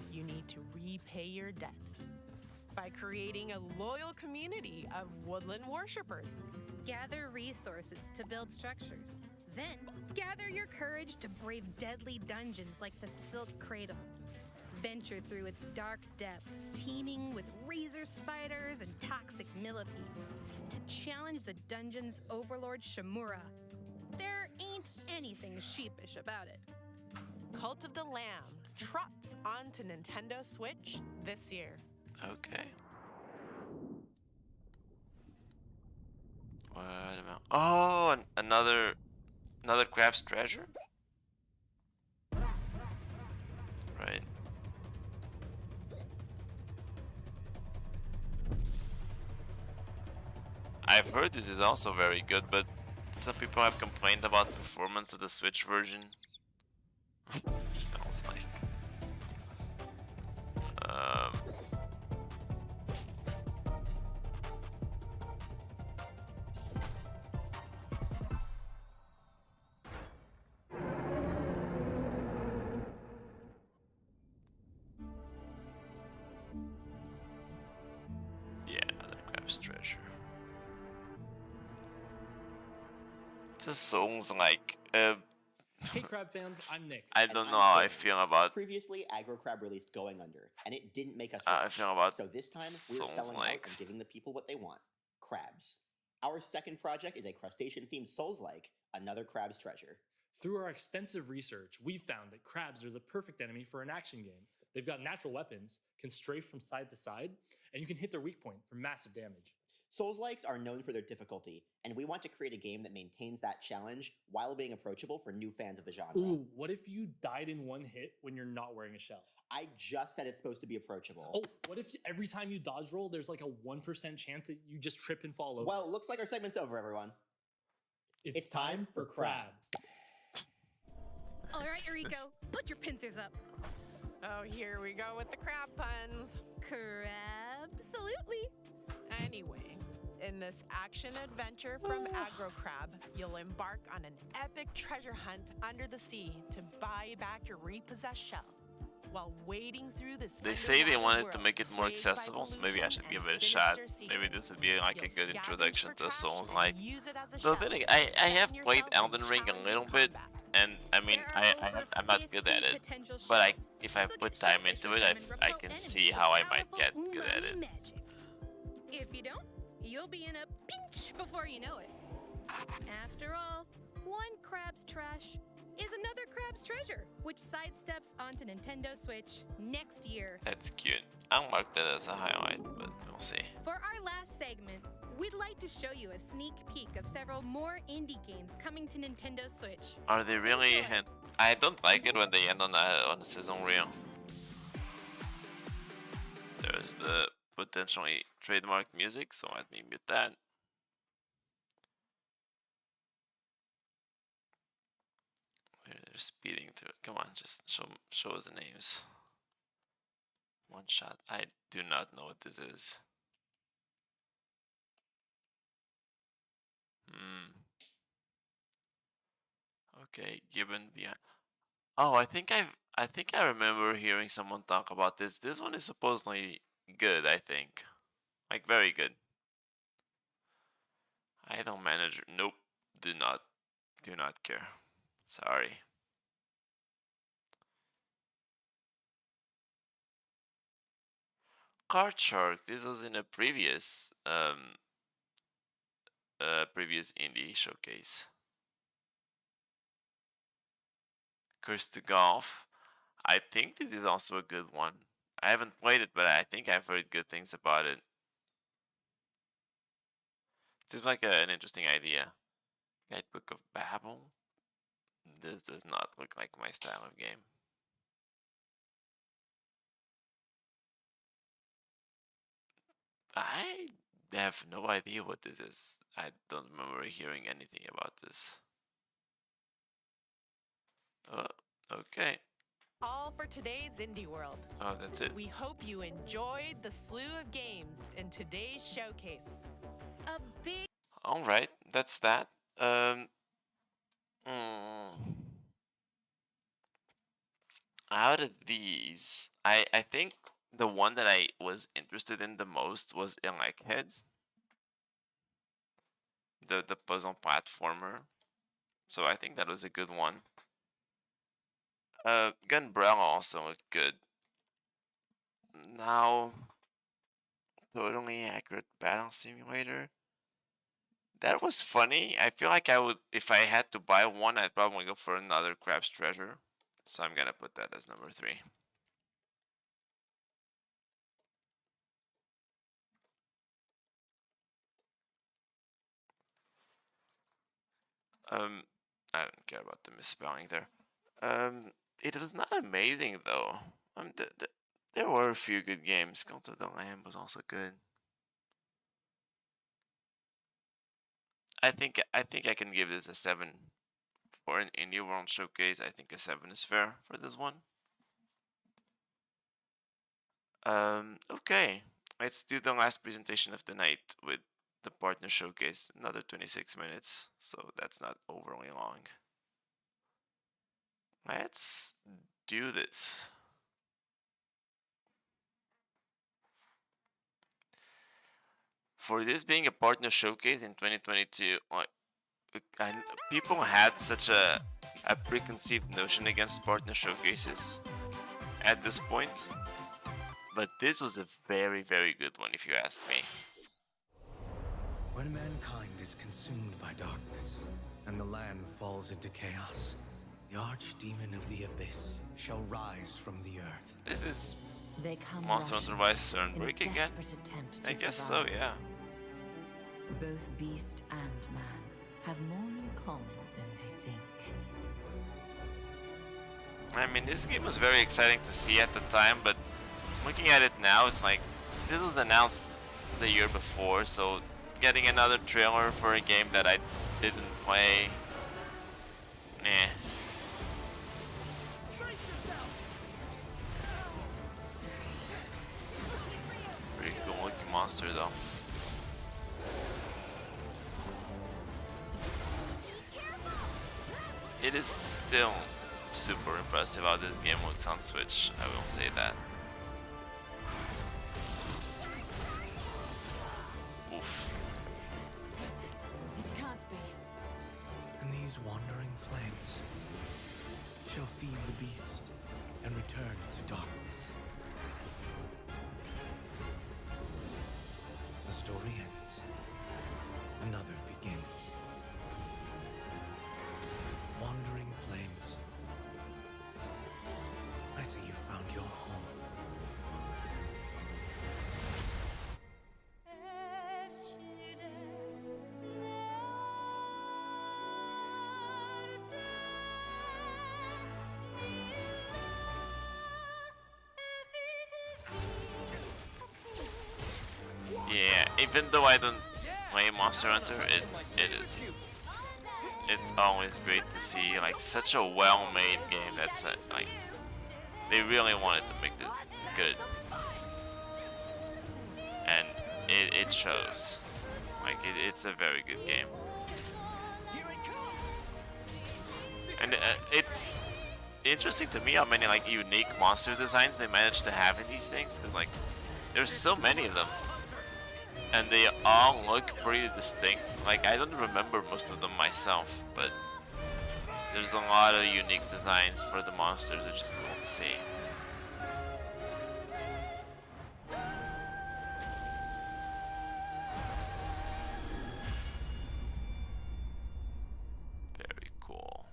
You need to repay your debt by creating a loyal community of woodland worshippers. Gather resources to build structures. Then, gather your courage to brave deadly dungeons like the Silk Cradle. Venture through its dark depths, teeming with razor spiders and toxic millipedes, to challenge the dungeon's overlord Shimura. There ain't anything sheepish about it. Cult of the Lamb, trots onto Nintendo Switch this year. Okay. What about? Oh, another Crab's Treasure. Right. I've heard this is also very good, but some people have complained about the performance of the Switch version. I was like, yeah, the Crab's Treasure. It's a Souls-like. Hey Crab fans, I'm Nick. I don't know how I feel about. Previously, Aggro Crab released Going Under, and it didn't make us I rich. feel about So this time, we're selling out and Souls-likes. giving the people what they want: crabs. Our second project is a crustacean-themed Souls-like, another Crab's Treasure. Through our extensive research, we found that crabs are the perfect enemy for an action game. They've got natural weapons, can strafe from side to side, and you can hit their weak point for massive damage. Souls-likes are known for their difficulty, and we want to create a game that maintains that challenge while being approachable for new fans of the genre. Ooh, what if you died in one hit when you're not wearing a shell? I just said it's supposed to be approachable. Oh, what if every time you dodge roll, there's like a 1% chance that you just trip and fall over? Well, looks like our segment's over, everyone. It's time for Crab. All right, Eriko, put your pincers up. Oh, here we go with the crab puns. Crab-salutely. Anyway, in this action-adventure from Aggro Crab, you'll embark on an epic treasure hunt under the sea to buy back your repossessed shell. While wading through this They say they underwater wanted to world make it more plagued by accessible, so maybe I pollution should give and it a shot. sinister Maybe this would be like a You'll good scavenge introduction for to trash Souls. and Like, use it as a though shell then to I have defend played yourself Elden in Ring a challenging little bit, combat. and I mean I'm not good at it. But if I put time into it, I can see how I might get good at it. If you don't, you'll be in a pinch before you know it. After all, one crab's trash is another crab's treasure, which sidesteps onto Nintendo Switch next year. That's cute. I'll mark that as a highlight, but we'll see. For our last segment, we'd like to show you a sneak peek of several more indie games coming to Nintendo Switch. Are they really? I don't like it when they end on a season reel. There's the potentially trademark music, so let me mute that. They're speeding through it. Come on, just show us the names. One shot. I do not know what this is. Okay, Gibbon behind. Oh, I think I remember hearing someone talk about this. This one is supposedly good, I think. Like very good. Idle manager. Nope. Do not care. Sorry. Card Shark. This was in a previous previous indie showcase. Curse to Golf. I think this is also a good one. I haven't played it, but I think I've heard good things about it. Seems like an interesting idea. Guidebook of Babel. This does not look like my style of game. I have no idea what this is. I don't remember hearing anything about this. Oh, okay. All for today's Indie World. Oh, that's it. We hope you enjoyed the slew of games in today's showcase. A big... All right, that's that. Out of these, I think the one that I was interested in the most was Electhead, the puzzle platformer. So I think that was a good one. Gunbrella also looked good. Now, Totally Accurate Battle Simulator. That was funny. I feel like I would, if I had to buy one, I'd probably go for another Crab's Treasure. So I'm gonna put that as number 3. I don't care about the misspelling there. It was not amazing though. There were a few good games. Cult of the Lamb was also good. I think I can give this a 7 for an Indie World Showcase. I think a 7 is fair for this one. Okay, let's do the last presentation of the night with the partner showcase. Another 26 minutes, so that's not overly long. Let's do this. For this being a partner showcase in 2022, people had such a preconceived notion against partner showcases at this point, but this was a very, very good one if you ask me. When mankind is consumed by darkness and the land falls into chaos, the archdemon of the abyss shall rise from the earth. This is They come Monster Hunter Rise in a Sunbreak again? desperate attempt to I guess so, survive. yeah. Both beast and man have more in common than they think. I mean, this game was very exciting to see at the time, but looking at it now, it's like, this was announced the year before, so getting another trailer for a game that I didn't play, nah. Pretty cool looking monster though. It is still super impressive how this game looks on Switch, I will say that. Oof. It can't be. And these wandering flames shall feed the beast and return to darkness. The story ends. Another begins. Wandering flames. I see you found your home. Yeah, even though I don't play Monster Hunter, it's always great to see like such a well-made game that's like they really wanted to make this good, and it shows. Like it's a very good game, and it's interesting to me how many like unique monster designs they managed to have in these things, because like there's so many of them. And they all look pretty distinct. Like, I don't remember most of them myself, but there's a lot of unique designs for the monsters, which is cool to see. Very cool.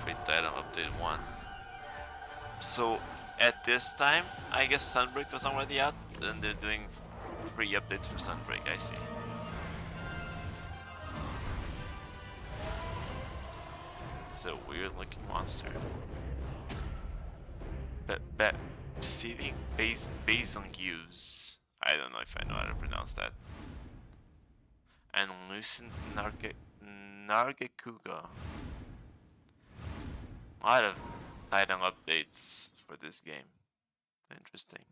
Free title update 1. So, at this time, I guess Sunbreak was already out, and they're doing free updates for Sunbreak, I see. It's a weird looking monster. Seeding Basilgius. I don't know if I know how to pronounce that. And Lucent Nargacuga. A lot of title updates for this game. Interesting.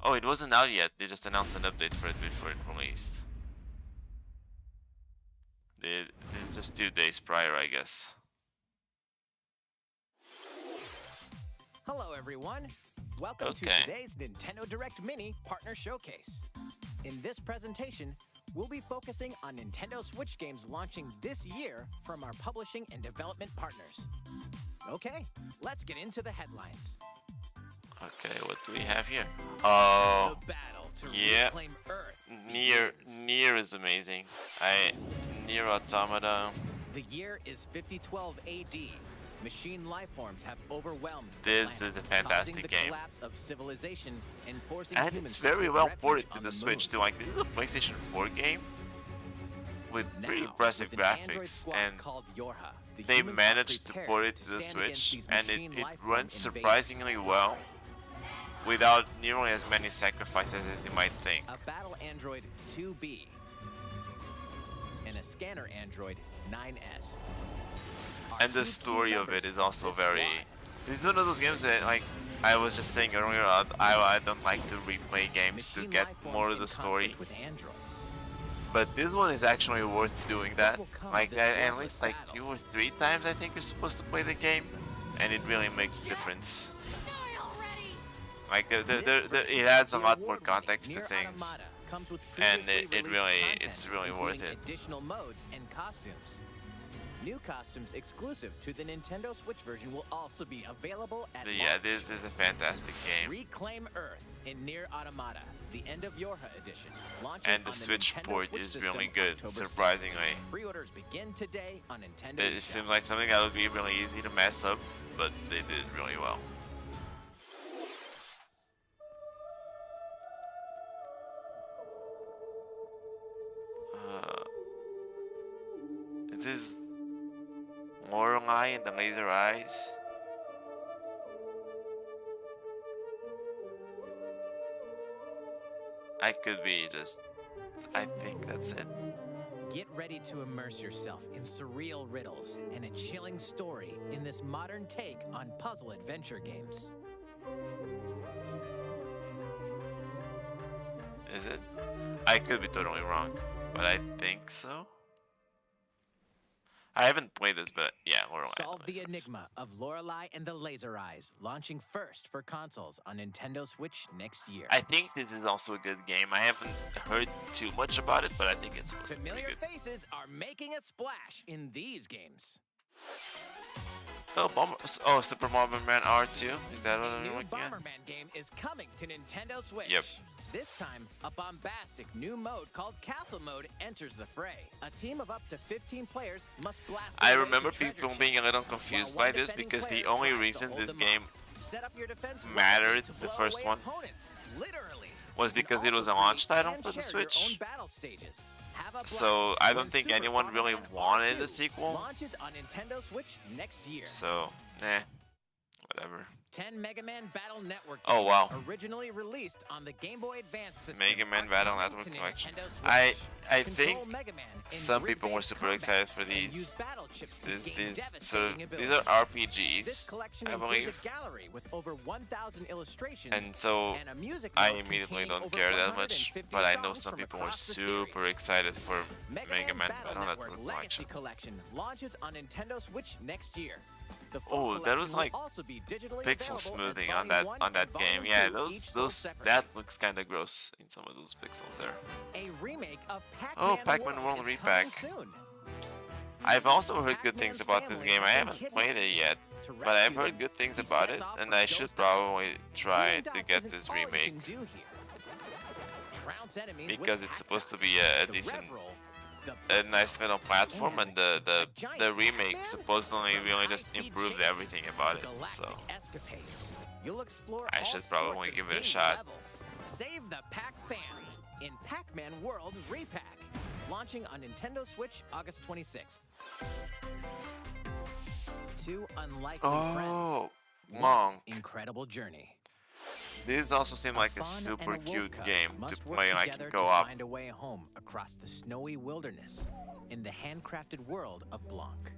Oh, it wasn't out yet. They just announced an update for it before it released. They just 2 days prior, I guess. Hello, everyone. Welcome to today's Nintendo Direct Mini Partner Showcase. In this presentation, we'll be focusing on Nintendo Switch games launching this year from our publishing and development partners. Okay, let's get into the headlines. Okay, what do we have here? Oh, The battle to yeah. reclaim Earth Nier is amazing. Nier Automata. The year is 5012 AD. Machine lifeforms have overwhelmed This is a fantastic the game. collapse of civilization and forcing And humans it's to very take well refuge ported to on the moon. Switch too. Like, this is a PlayStation 4 game with pretty Now, impressive with an android graphics, squad and called Yorha, the they humans are managed to prepared port it to to the stand against Switch, these and machine it life runs form surprisingly well without nearly as many sacrifices as you might think. A battle android 2B and a scanner android 9S. And the story of it is also very... This is one of those games that, like I was just saying earlier, I don't like to replay games to get more of the story. With androids. But this one is actually worth doing that. Like, at least like 2 or 3 times I think you're supposed to play the game. And it really makes a difference. Like, it adds a lot more context to things. And it's really worth it. Additional modes and costumes. New costumes exclusive to the Nintendo Switch version will also be available at But yeah, launch. this is a fantastic game. Reclaim Earth in Nier Automata, the End of Yorha edition. Launches And the on Switch Nintendo port Switch is system really good, October 6th. surprisingly. Pre-orders begin today on Nintendo It eShop. seems like something that would be really easy to mess up, but they did it really well. Is this Lorelei and the laser eyes? I could be just... I think that's it. Get ready to immerse yourself in surreal riddles and a chilling story in this modern take on puzzle adventure games. Is it? I could be totally wrong, but I think so. I haven't played this, but yeah, Lorelei. Solve the enigma of Lorelei and the Laser Eyes, launching first for consoles on Nintendo Switch next year. I think this is also a good game. I haven't heard too much about it, but I think it's supposed to be Familiar good. faces are making a splash in these games. Oh, Super Bomberman R2? Is that what I'm New looking at? Bomberman game is coming to Nintendo Switch. Yep. This time, a bombastic new mode called Castle Mode enters the fray. A team of up to 15 players must blast I their way remember to treasure people chests, being a little confused while by one this defending because the player only tries to reason hold this them game off. Set up your defense well mattered, to the blow first away one, opponents, literally. was because it was a Also launch create title and for the share your Switch. own battle stages. Have a So blast I when don't think Super anyone really Bomberman wanted R2 a sequel. Launches on Nintendo Switch next year. So, whatever. 10 Mega Man Battle Network Oh, games wow. originally released on the Game Boy Advance system. Mega Man are Battle coming Network to Collection. Nintendo Switch. I Control think Mega Man in some people were grid-based super combat excited for and use these. battle chips to gain These sort of devastating these are abilities. This RPGs, collection I includes believe, a gallery with over 1,000 illustrations and so and a music I note immediately containing don't over care that much. 150 But I know songs some from people were across the super series. excited for Mega Mega Man Battle Battle Network Network Legacy Collection. Collection launches on Nintendo Switch next year. The full Oh, that collection was will like also be digitally pixel available as smoothing on Volume 1 that and Volume game. Yeah, 2, those each sold separately. that looks kind of gross in some of those pixels there. A remake of Pac-Man Oh, Pac-Man World is Repack. coming soon. I've also heard good things about this game. I haven't played it yet, but I've heard good things about it, and I should probably try to get this remake because it's supposed to be a decent, a nice little platform, and the remake supposedly really just improved everything about it. So You'll explore I all should probably sorts of give it a zany shot. levels. Save the Pac Fan in Pac-Man World Repack, launching on Nintendo Switch August 26th. Two unlikely Oh, friends. Monk. Incredible journey. This also seemed like a Fawn super and a wolf cute cub game to must work play like together in to co-op. find a way home across the snowy wilderness in the handcrafted world of Blanc.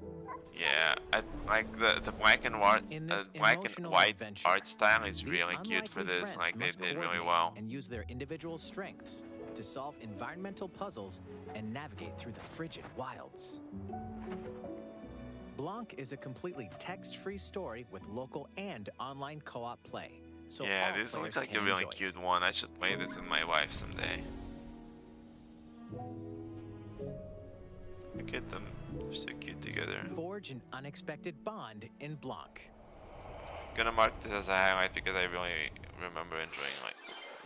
Yeah, I like the black and white, In this black and emotional white adventure, art style is these really cute for unlikely this. friends Like they must did really coordinate well. and use their individual strengths to solve environmental puzzles and navigate through the frigid wilds. Blanc is a completely text-free story with local and online co-op play. So Yeah, all this players looks like can a really enjoy it. cute one. I should play this with my wife someday. Look at them, they're so cute together. Forge an unexpected bond in Blanc. Gonna mark this as a highlight because I really remember enjoying like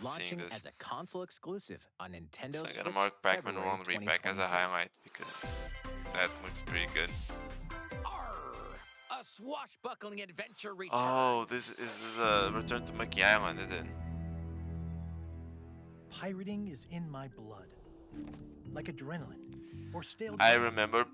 seeing launching this. as a console exclusive on Nintendo So I'm Switch. gonna mark Pac-Man February World Remake as a 2023. highlight because that looks pretty good. A swashbuckling adventure returns. Oh, this is the Return to Monkey Island, isn't it? Pirating is in my blood. Like adrenaline or stale. I remember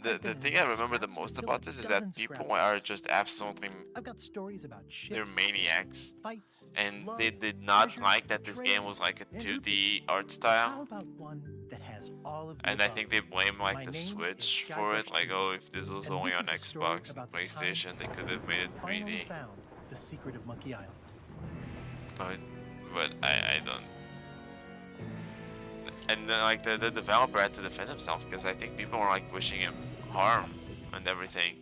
the thing I remember the most about this is that people are just absolutely I've got stories about ships, they're maniacs, fights, and love, they did not treasure, like that this betrayal, game was like a and 2D art How style. about one that has all of the And I above? think they blame My like the name Switch is for it. Guybrush Like, Threepwood, oh, if this was and only this on is a story Xbox and about the time PlayStation, they could have made it finally 3D. found the secret of Monkey Island. But I don't. And like the developer had to defend himself because I think people were like wishing him harm and everything.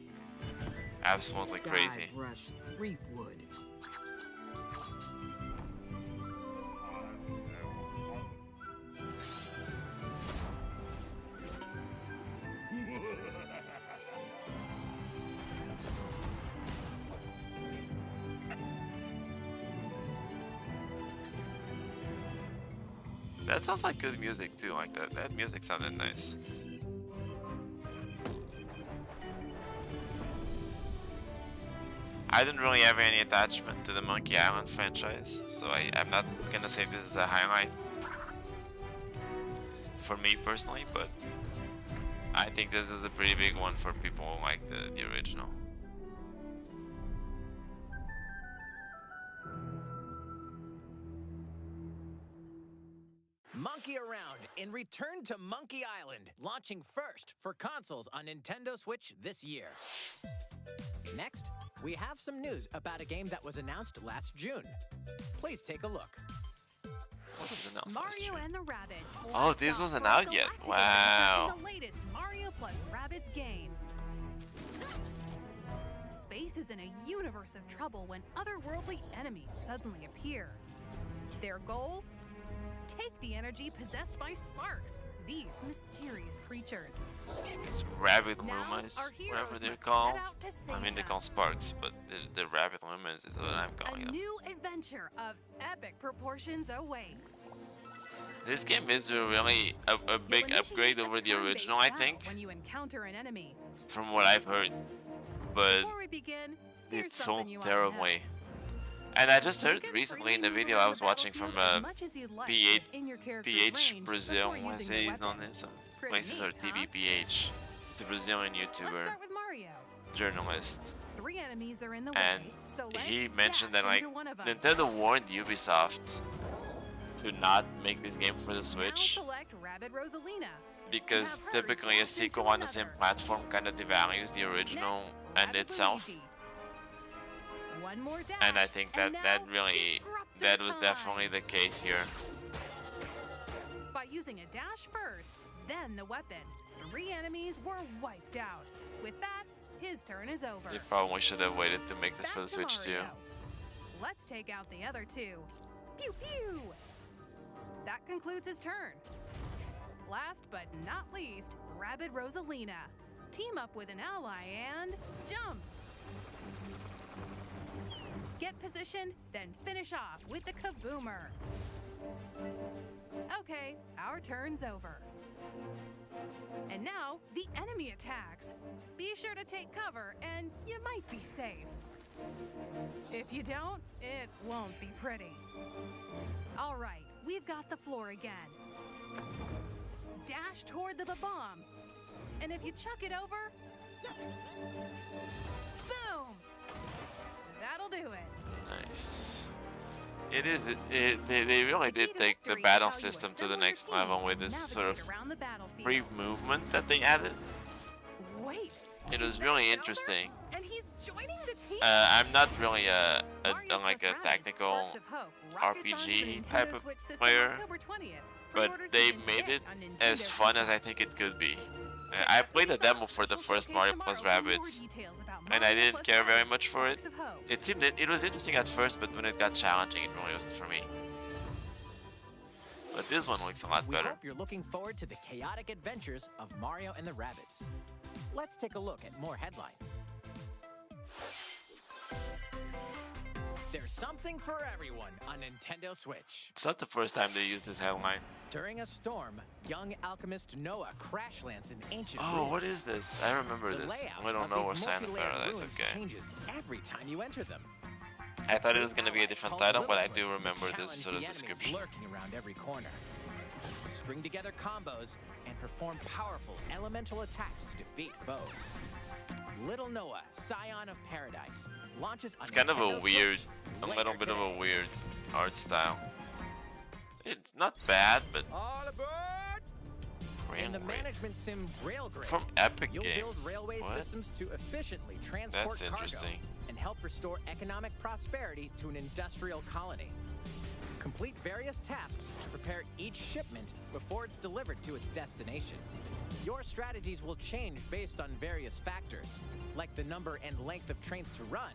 Absolutely crazy. Guybrush Threepwood. That sounds like good music too. Like that music sounded nice. I didn't really have any attachment to the Monkey Island franchise, so I'm not gonna say this is a highlight for me personally, but I think this is a pretty big one for people who like the original. Monkey Around in Return to Monkey Island, launching first for consoles on Nintendo Switch this year. Next, we have some news about a game that was announced last June. Please take a look. What was announced last Mario June? and the Rabbids. Oh, this wasn't out yet. Wow. The latest Mario plus Rabbids game. Space is in a universe of trouble when otherworldly enemies suddenly appear. Their goal? Take the energy possessed by Sparks, these mysterious creatures. It's rabbit Now, lumens, our heroes whatever they're must called. set out to I save mean, they're them. called sparks, but the rabbit lumens is what I'm A calling them. new adventure of epic proportions awaits. This game is a really a big You'll upgrade initiate a over the turn-based original, I battle think, when you encounter an enemy. from what I've heard. But Before we begin, here's it sold something you ought to know. terribly. And I just heard recently in the video I was watching from PH Brazil. I say he's on in some places or TVPH. He's a Brazilian Let's YouTuber, start with Mario. journalist. 3 enemies are in the And way, so let's he mentioned that dash like into one of them. Nintendo warned Ubisoft to not make this game for the Now Switch select Rabbid Rosalina. because typically a sequel on the same platform kind of devalues the original and itself. One more dash, And I think that and that now really that was definitely the case here. by using a dash first, then the weapon. 3 enemies were wiped out. With that, his turn is over. They probably should have waited to make this for the Back to Switch too. Mario. Let's take out the other 2. Pew pew! That concludes his turn. Last but not least, Rabbid Rosalina. Team up with an ally and jump! Get positioned, then finish off with the kaboomer. Okay, our turn's over. And now, the enemy attacks. Be sure to take cover, and you might be safe. If you don't, it won't be pretty. All right, we've got the floor again. Dash toward the bomb. And if you chuck it over, boom! That'll do it. Nice. It is. They really did take the battle system to the next level with this sort of free movement that they added. Wait. It was really interesting. And he's joining the team. I'm not really a like a tactical RPG type of player, but they made it as fun as I think it could be. I played a demo for the first Mario plus Rabbids, and I didn't care very much for it. It seemed that it was interesting at first, but when it got challenging, it really wasn't for me. But this one looks a lot We better. hope you're looking forward to the chaotic adventures of Mario and the Rabbids. Let's take a look at more headlines. There's something for everyone on Nintendo Switch. It's not the first time they use this headline. During a storm, young alchemist Noah crash lands in ancient Oh, ruins. what is this? I remember The this. layout We don't of know these where Silent multi-layered Paradise. ruins Okay. changes every time you enter them. I thought it was gonna be a different title, but I do Lilliput remember this challenge sort of the enemies description. lurking around every corner. String together combos and perform powerful elemental attacks to defeat foes. Little Noah, Scion of Paradise, launches on It's kind of a Nintendo weird, Switch a later little bit of today. a weird art style. It's not bad, but In the management sim Railgrade, from Epic you'll build Games. railway What? systems to efficiently transport That's cargo interesting. and help restore economic prosperity to an industrial colony. Complete various tasks to prepare each shipment before it's delivered to its destination. Your strategies will change based on various factors, like the number and length of trains to run,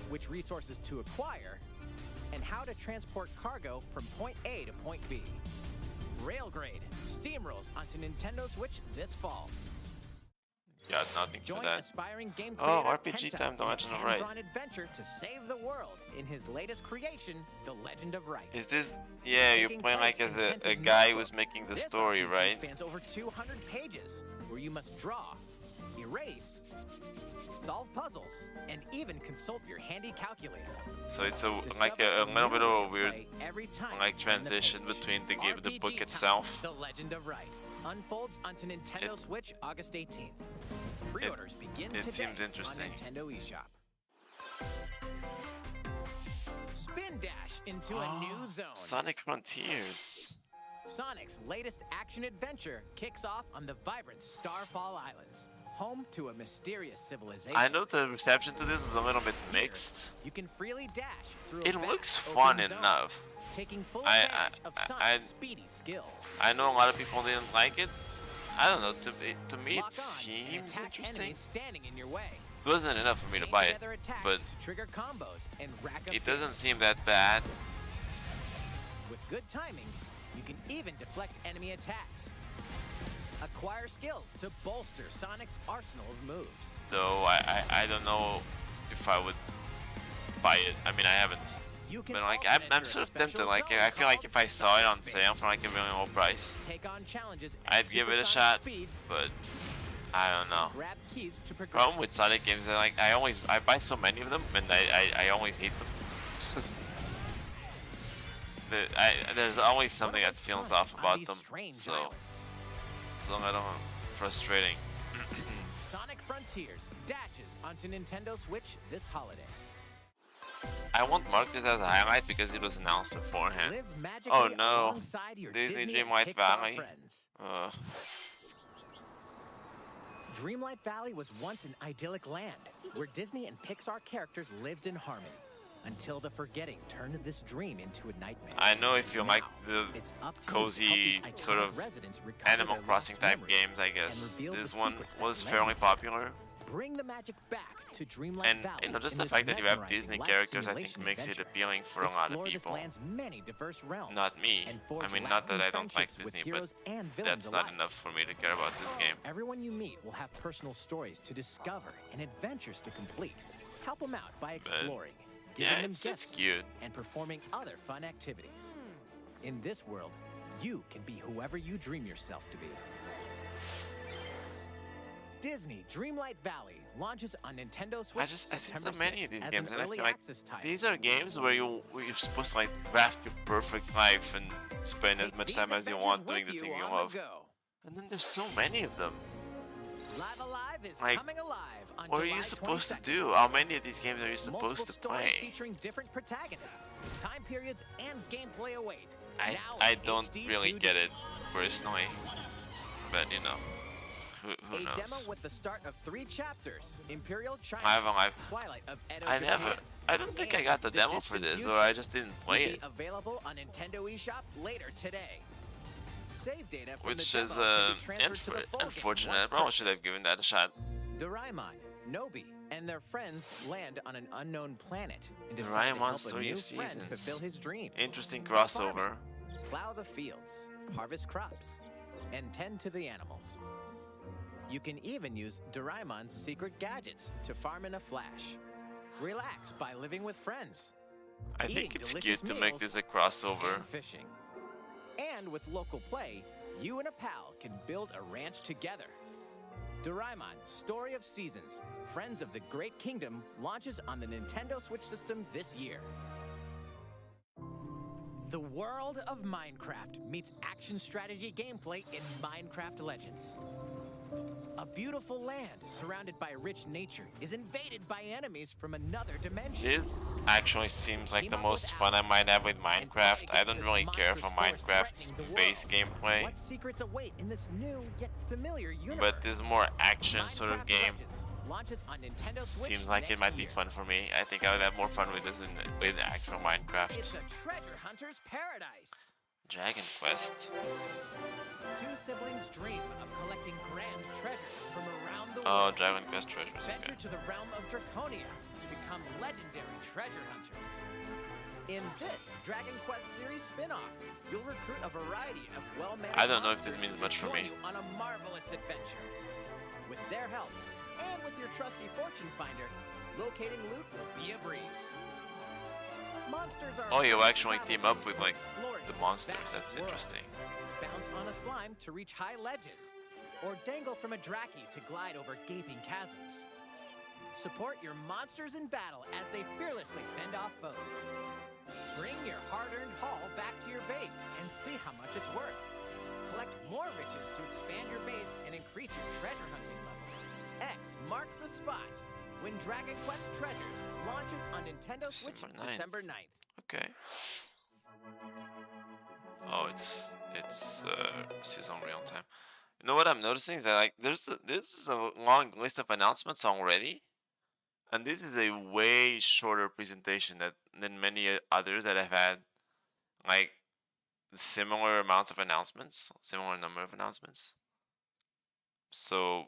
which resources to acquire, and how to transport cargo from point A to point B. Railgrade steamrolls onto Nintendo Switch this fall. Got nothing for Join that. aspiring game Oh, creator RPG Kenta time, The in a Legend of Right. hands-on adventure to save the world in his latest creation, The Legend of Right. Is this? Yeah, you're Taking playing like place as in a Kenta's guy notebook. who's making the This story, RPG right? spans over 200 pages, where you must draw, erase, solve puzzles, and even consult your handy calculator. So it's a Discover like a little bit of a new weird gameplay every time like you turn the transition page. between the game, the RPG book time, itself. The Legend of Right unfolds onto Nintendo Switch August 18th. Pre-orders begin it today seems interesting. on Nintendo eShop. Spin dash into a new zone. Sonic Frontiers. Sonic's latest action adventure kicks off on the vibrant Starfall Islands, home to a mysterious civilization. I know the reception to this is a little bit mixed. You can freely dash through It a looks vast fun open zone, enough. taking full I- advantage of I- Sonic's I- speedy skills. I know a lot of people didn't like it. I don't know. To me, Lock it on and seems attack interesting. enemies standing in your way. It wasn't enough for me to Chain buy it, together attacks but to trigger combos and rack up it doesn't damage. seem that bad. With good timing, you can even deflect enemy attacks. Acquire skills to bolster Sonic's arsenal of moves. Though I don't know if I would buy it. I mean, I haven't. You can But like, also I'm enter sort a of tempted. special Like, zone I feel like called if I saw it on Sonic sale Space. for like a really low price, Take on challenges at I'd give it a supersonic shot. speeds. But I don't know. Grab keys to progress. Problem with Sonic games is like I buy so many of them and I always hate them. There's always something that feels off about them. So I don't know. Frustrating. Sonic Frontiers dashes onto Nintendo Switch this holiday. I won't mark this as a highlight because it was announced beforehand. Live magically Oh no. alongside your Disney Disney and Dreamlight Pixar Valley. friends. Ugh. Dreamlight Valley was once an idyllic land where Disney and Pixar characters lived in harmony until the forgetting turned this dream into a nightmare. I know if you like the It's up to you to help cozy these sort iconic of residents recover Animal their Crossing lost type memories games, I and guess. reveal the This one secrets that was led fairly them. popular. Bring the magic back to Dreamlight And Valley. just in the this fact that you have mesmerizing Disney life characters, I think simulation makes it adventure. appealing for a lot of Explore this people. land's many diverse realms. Not me. and I forge mean, not that lasting I don't like friendships with Disney, but heroes and villains that's not alike. enough for me to care about this game. Everyone you meet will have personal stories to discover and adventures to complete. Help them out by exploring, giving yeah, them it's gifts, cute. and performing other fun activities. In this world, you can be whoever you dream yourself to be. Disney Dreamlight Valley launches on Nintendo Switch. I seen so September many 6th of these as games, an and I early feel like access title. these are games where you're supposed to like craft your perfect life and spend as much these time as you adventures want doing with the thing you you on the love. go. And then there's so many of them. Live Alive is Like, coming alive on What are July you supposed 22nd. to do? How many of these games are you supposed Multiple to stories play? featuring different protagonists, time periods, and gameplay await. Now I in don't HD really 2D. get it personally, but you know, who A knows? demo with the start of 3 chapters: Imperial China, Twilight of Edo I Japan. never. I don't think I got the The demo for Distant this, Future or I just didn't play will be it, available on Nintendo eShop later today. Save data from which the is demo can be transferred to the full game unfortunate. I once probably should have purchased. given that a shot. Doraemon, Nobi, and their friends land on an unknown planet and decide to help Doraemon's a 3 new friend seasons. fulfill his dreams. Interesting Farming, crossover. plow the fields, harvest crops, and tend to the animals. You can even use Doraemon's secret gadgets to farm in a flash. Relax by living with friends I eating think it's delicious cute to make meals, this a crossover. and fishing. And with local play, you and a pal can build a ranch together. Doraemon, Story of Seasons, Friends of the Great Kingdom launches on the Nintendo Switch system this year. The world of Minecraft meets action strategy gameplay in Minecraft Legends. A beautiful land surrounded by rich nature is invaded by enemies from another dimension. This actually seems like the most fun I might have with Minecraft. I don't really care for Minecraft's base gameplay, What secrets await in this new yet familiar universe? but this more action sort of game launches on Nintendo Switch seems like it next might be year. fun for me. I think I would have more fun with this with actual Minecraft. It's a treasure hunter's paradise. Dragon Quest. Two siblings dream of collecting grand treasures from around the Oh, world. Dragon Quest treasures. Venture Okay. to the realm of Draconia to become legendary treasure hunters. In this Dragon Quest series spin-off, you'll recruit a variety of well-mannered I don't know if this monsters means to much for join me. you on a marvelous adventure. With their help, and with your trusty fortune finder, locating loot will be a breeze. Monsters are Oh, you free actually travel team up games with for like exploring the this monsters. vast That's world. interesting. Bounce on a slime to reach high ledges, or dangle from a draki to glide over gaping chasms. Support your monsters in battle as they fearlessly fend off foes. Bring your hard-earned haul back to your base and see how much it's worth. Collect more riches to expand your base and increase your treasure hunting level. X marks the spot when Dragon Quest Treasures launches on Nintendo Switch December 9th. December 9th. Okay. Oh, it's sees on real time. You know what I'm noticing is that like this is a long list of announcements already, and this is a way shorter presentation than many others that have had like similar amounts of announcements, similar number of announcements. So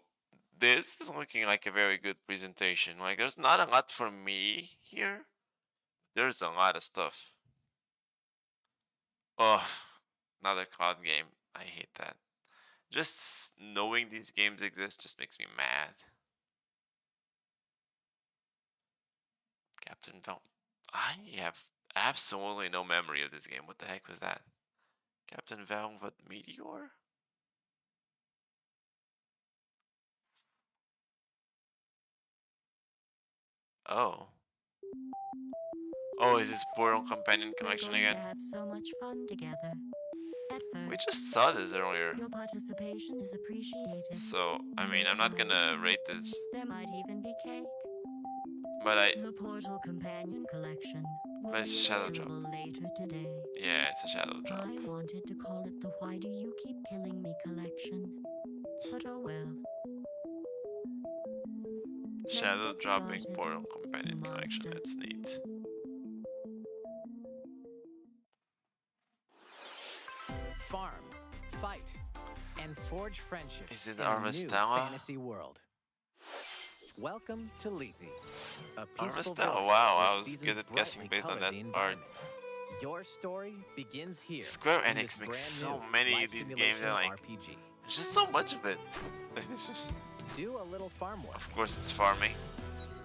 this is looking like a very good presentation. Like there's not a lot for me here. There's a lot of stuff. Oh, another COD game. I hate that. Just knowing these games exist just makes me mad. Captain Vel. I have absolutely no memory of this game. What the heck was that? Captain Velvet Meteor? Oh. Oh, is this Portal Companion Collection We're going again? to have so much fun together. At first, We just saw this earlier. your participation is appreciated. So, I mean, I'm not gonna rate this, There might even be cake. but The Portal Companion Collection will But it's be a shadow drop. available later today. Yeah, it's a shadow drop. I wanted to call it the Why Do You Keep Killing Me collection. But oh well. Shadow dropping Portal Companion Collection. That's neat. Farm, fight, and forge friendships Is it in a new Arvestella? fantasy world. Welcome to Lethe, a peaceful Arvestella, village wow, where I was seasons good at guessing brightly based on color that the art. environment. Your story begins here. Square in this Enix makes brand so new many life of these games simulation that like RPG. there's just so much of it. It's just, Do a little farm work. of course, it's farming.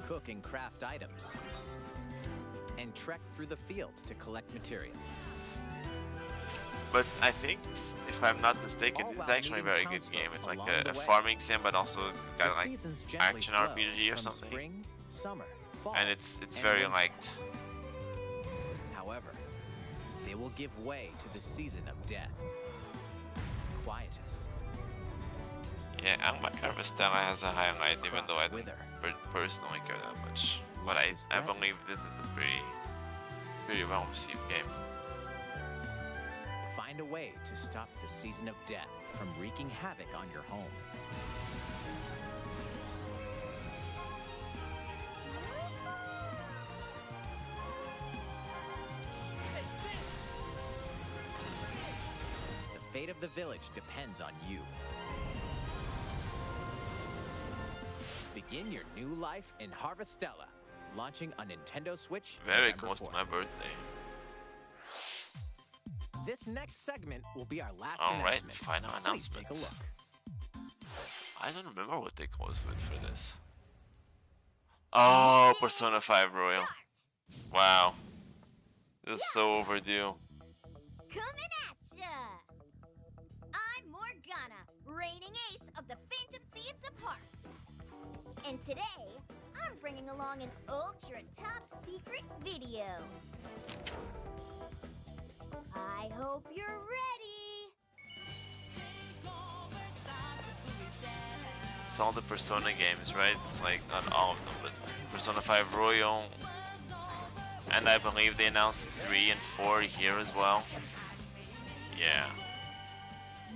Cook and craft items, and trek through the fields to collect materials. But I think, if I'm not mistaken, All it's while actually a meeting very good townsfolk game. It's like along a the way. farming sim, but also got The like seasons gently action flow RPG or from something. Spring, summer, fall, And it's and very winter. liked. However, they will give way to the season of death. Quietus. Yeah, and my Arvestella has a highlight, even though I don't wither. personally care that much. But I believe this is a pretty well received game. Find a way to stop the season of death from wreaking havoc on your home. The fate of the village depends on you. Begin your new life in Harvestella, launching on Nintendo Switch. Very November close to 4th. my birthday. This next segment will be our last Alright, announcement. final Please announcement. take a look. I don't remember what they closed with for this. Oh, Persona 5 Royal. Wow. It was so overdue. Coming at ya! I'm Morgana, reigning ace of the Phantom Thieves of Hearts. And today, I'm bringing along an ultra top secret video. I hope you're ready. It's all the Persona games, right? It's like not all of them, but Persona 5 Royal. And I believe they announced 3 and 4 here as well. Yeah.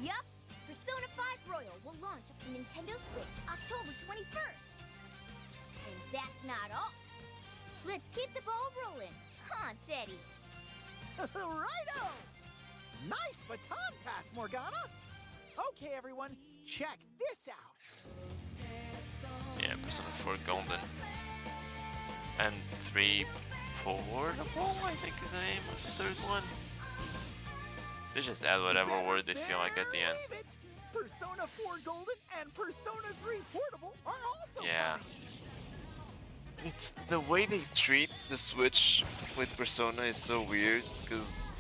Yup, Persona 5 Royal will launch on Nintendo Switch October 21st. And that's not all. Let's keep the ball rolling, huh, Teddy? Righto! Nice baton pass, Morgana. Okay, everyone, check this out. Yeah, Persona 4 Golden. And 3 Portable, I think is the name of the third one. They just add whatever word they feel like at the end. Persona 4 Golden and Persona 3 Portable are also Yeah. coming. It's the way they treat the Switch with Persona is so weird because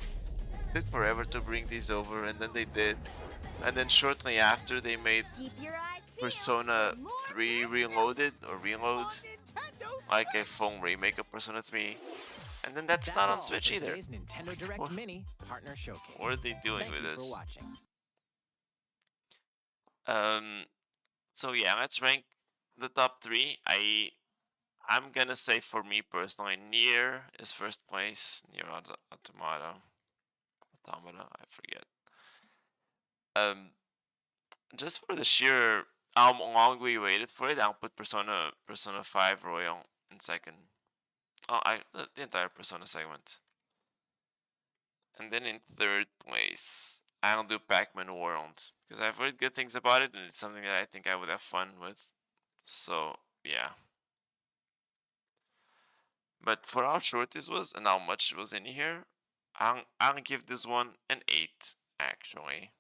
it took forever to bring these over, and then they did. And then shortly after they made Persona 3 Reloaded or Reload, like a full remake of Persona 3. And then that's not on Switch either. Nintendo Direct Mini Partner Showcase. What are they doing Thank with you this? for watching. So yeah, let's rank the top 3. I'm gonna say for me personally, Nier is first place. Nier Automata, I forget. Just for the sheer how long we waited for it, I'll put Persona 5 Royal in second. Oh, the entire Persona segment. And then in third place, I'll do Pac-Man World because I've heard good things about it, and it's something that I think I would have fun with. So yeah. But for how short this was and how much was in here, I'll give this one an 8 actually.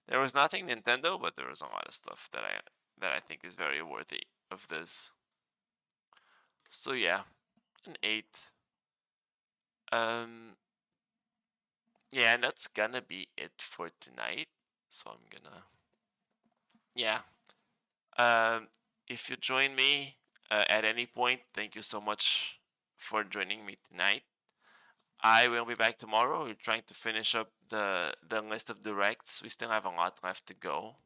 There was nothing Nintendo, but there was a lot of stuff that I think is very worthy of this. So yeah, an 8. Yeah, and that's gonna be it for tonight. So I'm gonna, yeah. If you join me at any point, thank you so much for joining me tonight. I will be back tomorrow. We're trying to finish up the list of directs. We still have a lot left to go.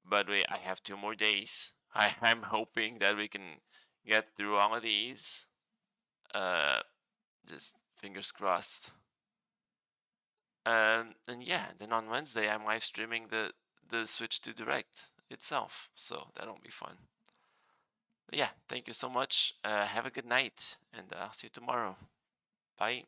But I have 2 more days. I'm hoping that we can get through all of these. Just fingers crossed. And yeah, then on Wednesday I'm live streaming the Switch 2 Direct itself. So that'll be fun. But yeah, thank you so much. Have a good night, and I'll see you tomorrow. Bye.